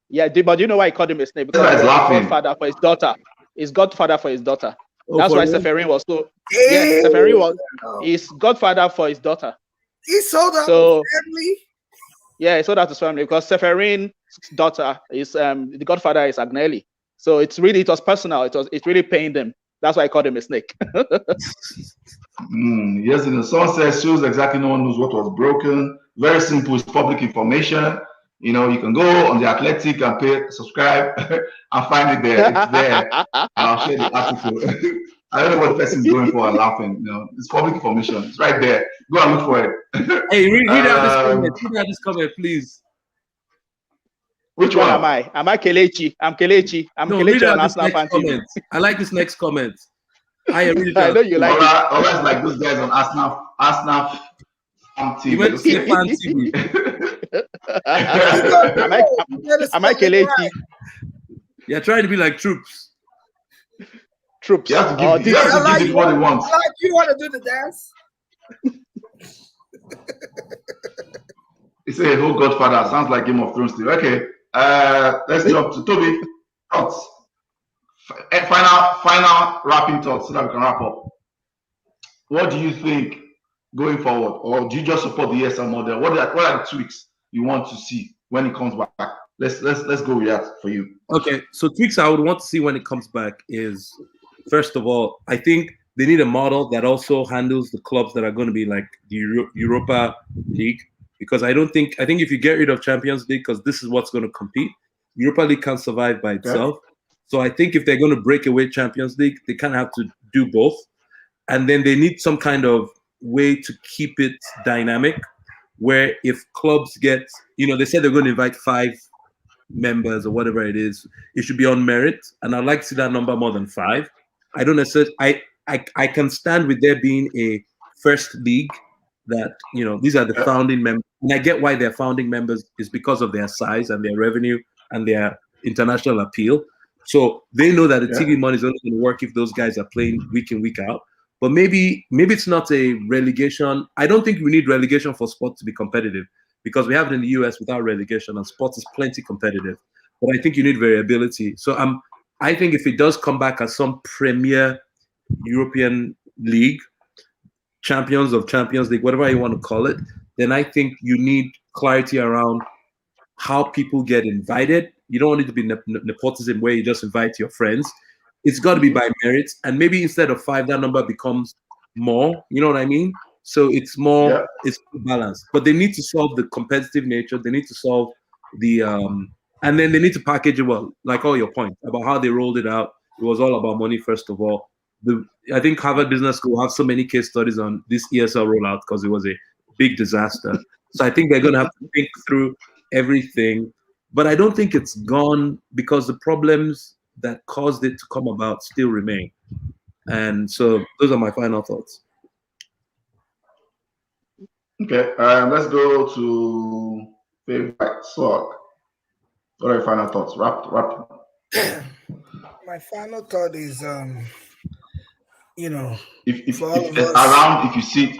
Yeah, but you know why he called him a snake? Because he's godfather for his daughter. He's godfather for his daughter. That's why Seferin was so. Yeah, Seferin was his godfather for his daughter. He sold out his family. Yeah, he sold out his family because Seferin's daughter is the godfather is Agnelli. So it was personal. It's really paying them. That's why I called him a snake. Yes, someone says shows exactly no one knows what was broken. Very simple, it's public information. You can go on the Athletic and subscribe and find it there. It's there. I'll share the article. I don't know what the person is going for and laughing. It's public information. It's right there. Go and look for it. Hey, read out this comment. Read out this comment, please. Which one am I? Am I Kelechi? I'm Kelechi. Kelechi on Arsenal fan TV. I like this next comment. I know you like it. Always like those guys on Arsenal fan TV. You went to say fan TV. Am I Kelechi? You're trying to be like Troops. You have to give it what he wants. You want to do the dance? It's a whole Godfather. Sounds like Game of Thrones. Okay. Let's jump to Toby. Thoughts. Final wrapping thoughts so that we can wrap up. What do you think going forward, or do you just support the ESL model? What are the tweaks you want to see when it comes back? Let's go with that for you. Okay, so tweaks I would want to see when it comes back is, first of all, I think they need a model that also handles the clubs that are going to be like the Europa League, because I think if you get rid of Champions League, because this is what's going to compete, Europa League can't survive by itself. Yeah. So I think if they're going to break away Champions League, they kind of have to do both. And then they need some kind of way to keep it dynamic, where if clubs get, they said they're going to invite 5 members or whatever it is, it should be on merit. And I'd like to see that number more than 5. I don't necessarily, I can stand with there being a first league that, these are the founding members. And I get why they're founding members is because of their size and their revenue and their international appeal. So they know that the TV money is only going to work if those guys are playing week in, week out. But maybe it's not a relegation. I don't think we need relegation for sport to be competitive, because we have it in the US without relegation, and sports is plenty competitive. But I think you need variability. So I think if it does come back as some premier European league, champions of Champions League, whatever you want to call it, then I think you need clarity around how people get invited. You don't want it to be nepotism where you just invite your friends. It's got to be by merit, and maybe instead of 5, that number becomes more. You know what I mean? So it's more, it's balanced. But they need to solve the competitive nature. They need to solve the, and then they need to package it well, like all your points about how they rolled it out. It was all about money, first of all. I think Harvard Business School have so many case studies on this ESL rollout because it was a big disaster. So I think they're going to have to think through everything. But I don't think it's gone, because the problems that caused it to come about still remain. And so those are my final thoughts. Okay, let's go to favorite slug. What are your final thoughts? Wrap. My final thought is, if you see it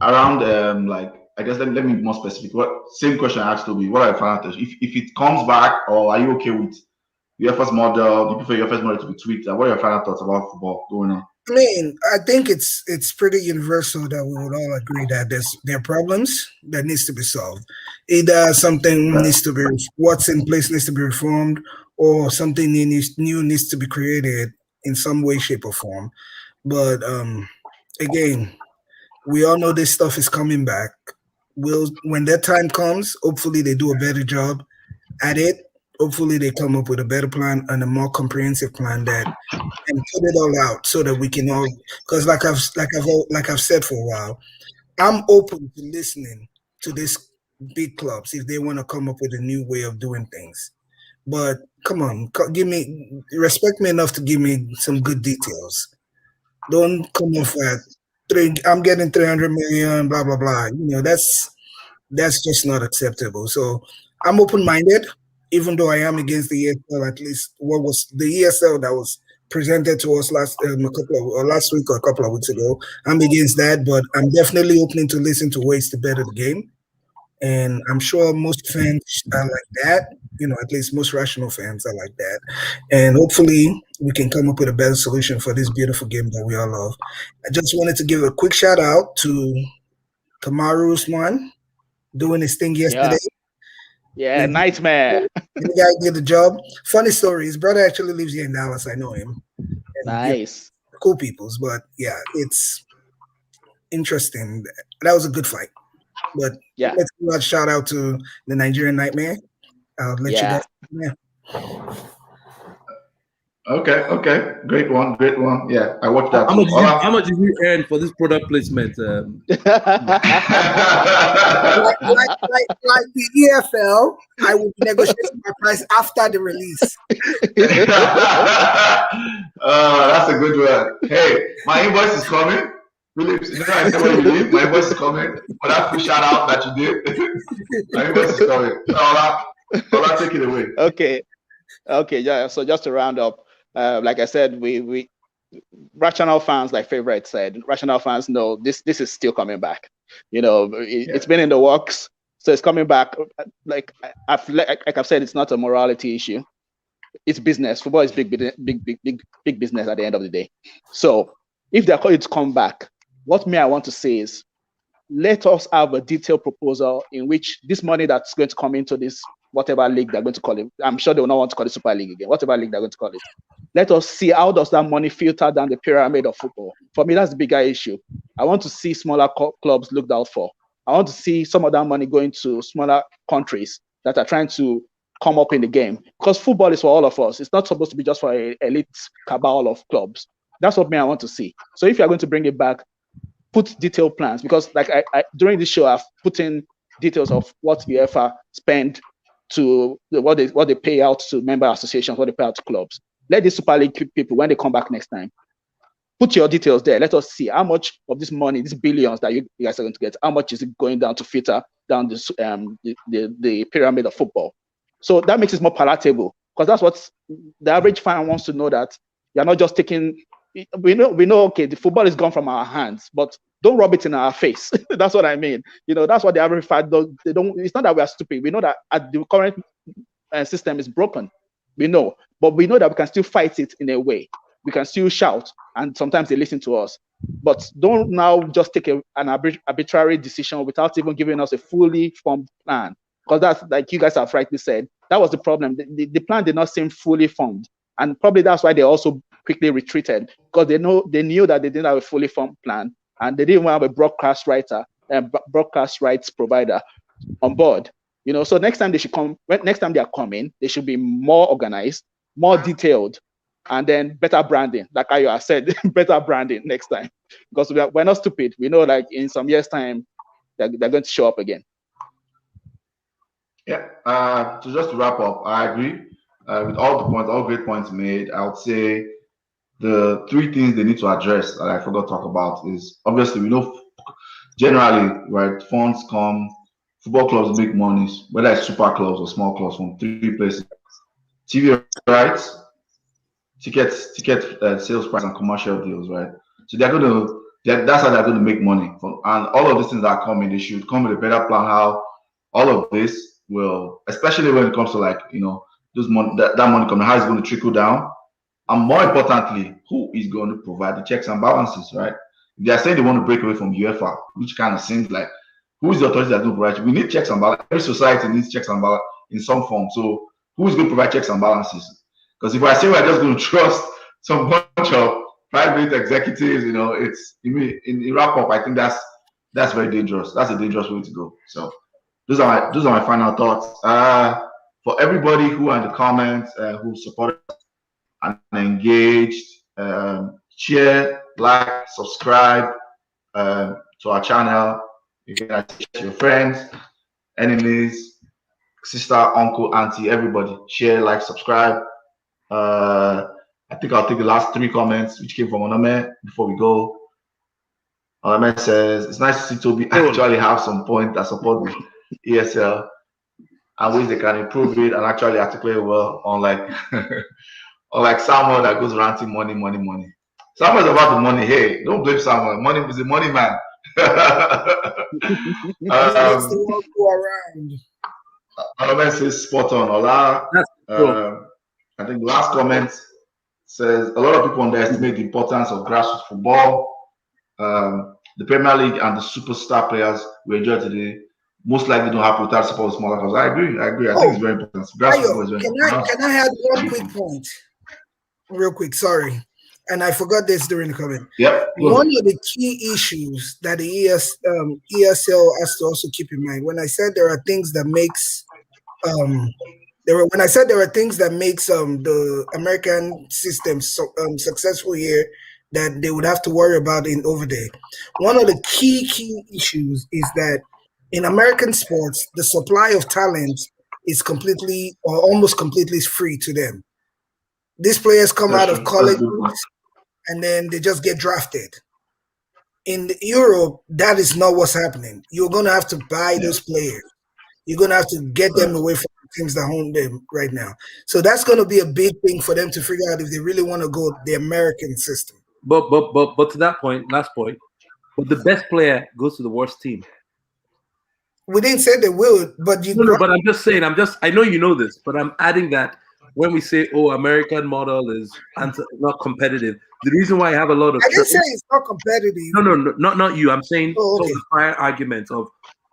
around, like I guess let me be more specific. What same question I asked Toby? What are your final thoughts? If it comes back, or are you okay with UEFA's model? Do you prefer UEFA's model to be tweaked? And what are your final thoughts about football going on? I mean, I think it's pretty universal that we would all agree that there are problems that needs to be solved. Either something needs to be, what's in place needs to be reformed, or something new needs to be created in some way, shape, or form. But again, we all know this stuff is coming back. When that time comes, hopefully they do a better job at it. Hopefully they come up with a better plan and a more comprehensive plan and put it all out so that we can all, because like I've said for a while, I'm open to listening to these big clubs if they want to come up with a new way of doing things. But come on, respect me enough to give me some good details. Don't come off at I'm getting 300 million, blah blah blah. That's just not acceptable. So I'm open-minded, even though I am against the ESL. At least what was the ESL that was presented to us last week or a couple of weeks ago. I'm against that, but I'm definitely open to listen to ways to better the game. And I'm sure most fans are like that. At least most rational fans are like that. And hopefully we can come up with a better solution for this beautiful game that we all love. I just wanted to give a quick shout out to Kamaru Usman doing his thing yesterday. Yeah, nightmare. The guy did the job. Funny story. His brother actually lives here in Dallas. I know him. And nice. Cool peoples. But yeah, it's interesting. That was a good fight. But yeah, let's give a shout out to the Nigerian Nightmare. I'll let you guys. Yeah. Okay. Great one. Yeah, I watched that. How much did you earn for this product placement? like the EFL, I will negotiate my price after the release. That's a good one. Hey, my invoice is coming. Phillips, I say when you leave, my invoice is coming. For that free shout out that you did, my invoice is coming. Ola, take it away. Okay, yeah. So just to round up, like I said, we rational fans, like Favorite said, rational fans know this is still coming back. It's been in the works, so it's coming back. Like I've said, it's not a morality issue. It's business. Football is big business at the end of the day. So if they're going to come back, what I want to say is, let us have a detailed proposal in which this money that's going to come into this whatever league they're going to call it, I'm sure they will not want to call it Super League again, whatever league they're going to call it. Let us see how does that money filter down the pyramid of football. For me, that's the bigger issue. I want to see smaller clubs looked out for. I want to see some of that money going to smaller countries that are trying to come up in the game. Because football is for all of us. It's not supposed to be just for an elite cabal of clubs. That's what I want to see. So if you're going to bring it back, put detailed plans, because like I during this show, I've put in details of what UEFA spend to what they pay out to member associations, what they pay out to clubs. Let the Super League people, when they come back next time, put your details there. Let us see how much of this money, these billions that you guys are going to get, how much is it going down to filter down this the pyramid of football. So that makes it more palatable, because that's what the average fan wants to know, that you're not just taking. We know. Okay, the football is gone from our hands, but don't rub it in our face. That's what I mean. That's what the average fan does. They don't. It's not that we are stupid. We know that the current system is broken. We know, but we know that we can still fight it in a way. We can still shout, and sometimes they listen to us. But don't now just take an arbitrary decision without even giving us a fully formed plan. Because that's, like you guys have rightly said, that was the problem. The plan did not seem fully formed, and probably that's why they also quickly retreated, because they knew that they didn't have a fully formed plan, and they didn't have a broadcast writer and broadcast rights provider on board. So next time next time they are coming, they should be more organized, more detailed, and then better branding. Like I said, better branding next time, because we're not stupid. We know, like in some years' time, they're going to show up again. Yeah. So just to wrap up, I agree with all great points made. I would say the three things they need to address that I forgot to talk about is, obviously, we know generally, right, funds come, football clubs make money, whether it's super clubs or small clubs, from three places: TV rights, ticket sales price, and commercial deals, right? So they're that's how they're going to make money. And all of these things that are coming, they should come with a better plan how all of this will, especially when it comes to like, those money, that money coming, how it's going to trickle down. And more importantly, who is going to provide the checks and balances, right? They are saying they want to break away from UEFA, which kind of seems like, who is the authority that's going to provide? We need checks and balances. Every society needs checks and balances in some form. So who is going to provide checks and balances? Because if I say we're just going to trust some bunch of private executives, in wrap up, I think that's very dangerous. That's a dangerous way to go. So those are my final thoughts. For everybody who are in the comments, who supported and engaged, share, like, subscribe to our channel. You can share to your friends, enemies, sister, uncle, auntie, everybody. Share, like, subscribe. I think I'll take the last 3 comments, which came from Onome before we go. Onome says, it's nice to see Toby actually have some point that support the ESL and ways they can improve it and actually articulate well, unlike Samuel that goes ranting money. Samuel's about the money. Hey, don't blame Samuel. Money is a money man. Let's go around. Onome says, spot on. Ola, I think the last comment says a lot of people underestimate the importance of grassroots football. The Premier League and the superstar players we enjoy today most likely don't happen without support of smaller clubs. I agree. I think it's very important. Grassroots is very important. Can I add one quick point? Real quick, sorry. And I forgot this during the comment. Yep. One of the key issues that the ESL has to also keep in mind, when I said there are things that makes the American system successful here that they would have to worry about over there. One of the key issues is that in American sports, the supply of talent is completely or almost completely free to them. These players come out of college and then they just get drafted. In Europe, that is not what's happening. You're going to have to buy those players. You're going to have to get them away from the teams that own them right now. So that's going to be a big thing for them to figure out if they really want to go the American system. But to that point, last point, but the best player goes to the worst team. We didn't say they will, but but I'm just saying, I know you know this, but I'm adding that when we say, American model is not competitive, the reason why I have a lot of... I didn't say it's not competitive. No, not you. I'm saying the prior argument of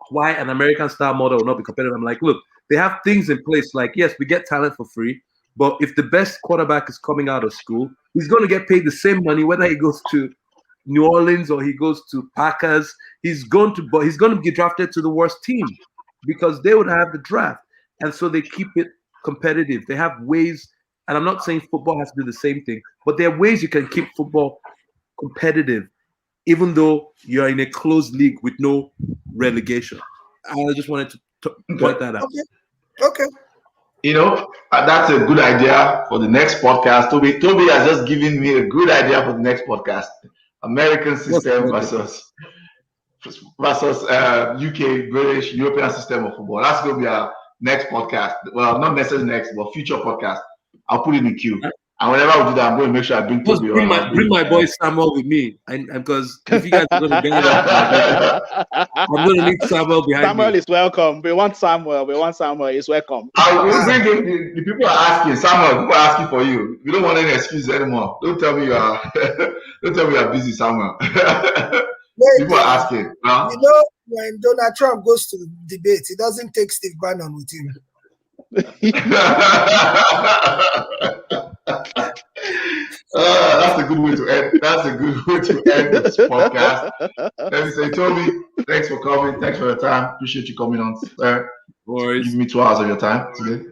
why an American style model will not be competitive. I'm like, look, they have things in place. Like, yes, we get talent for free, but if the best quarterback is coming out of school, he's going to get paid the same money, whether he goes to New Orleans or he goes to Packers. He's going to get drafted to the worst team because they would have the draft. And so they keep it competitive. They have ways, and I'm not saying football has to do the same thing, but there are ways you can keep football competitive, even though you're in a closed league with no relegation. I just wanted to point that out. Okay. That's a good idea for the next podcast. Toby has just given me a good idea for the next podcast. American system versus UK, British, European system of football. That's going to be our next podcast. Well, not necessarily next, but future podcast. I'll put it in the queue. And whenever we do that, I'm going to make sure I bring Toby on. Bring my boy Samuel with me. And because if you guys are going to get it, I'm going to need Samuel behind Samuel me. is welcome. We want Samuel. He's welcome. I will bring him. The people are asking, Samuel, people are asking for you. You don't want any excuses anymore. Don't tell me you are busy, Samuel. People are asking. Huh? When Donald Trump goes to debates, he doesn't take Steve Bannon with him. That's a good way to end. That's a good way to end this podcast. Let me say, Toby, thanks for coming. Thanks for your time. Appreciate you coming on. Give me 2 hours of your time today.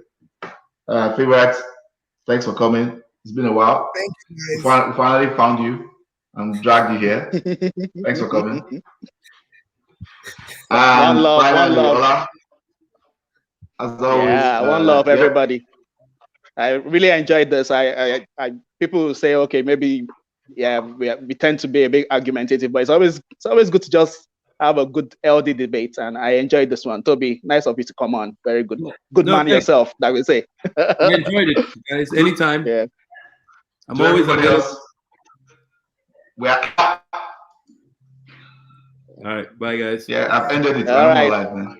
Favorites, thanks for coming. It's been a while. Thank you, guys. We finally found you and dragged you here. Thanks for coming. And one love. Ola, as always, one love, everybody. I really enjoyed this. I people say, okay, maybe we tend to be a bit argumentative, but it's always good to just have a good LD debate, and I enjoyed this one. Toby, nice of you to come on. Very good. Good man yourself, that we say. I enjoyed it, guys. Anytime. Yeah. I'm always available. We are All right. Bye, guys. Yeah, I've ended it. All I'm right. alive, man.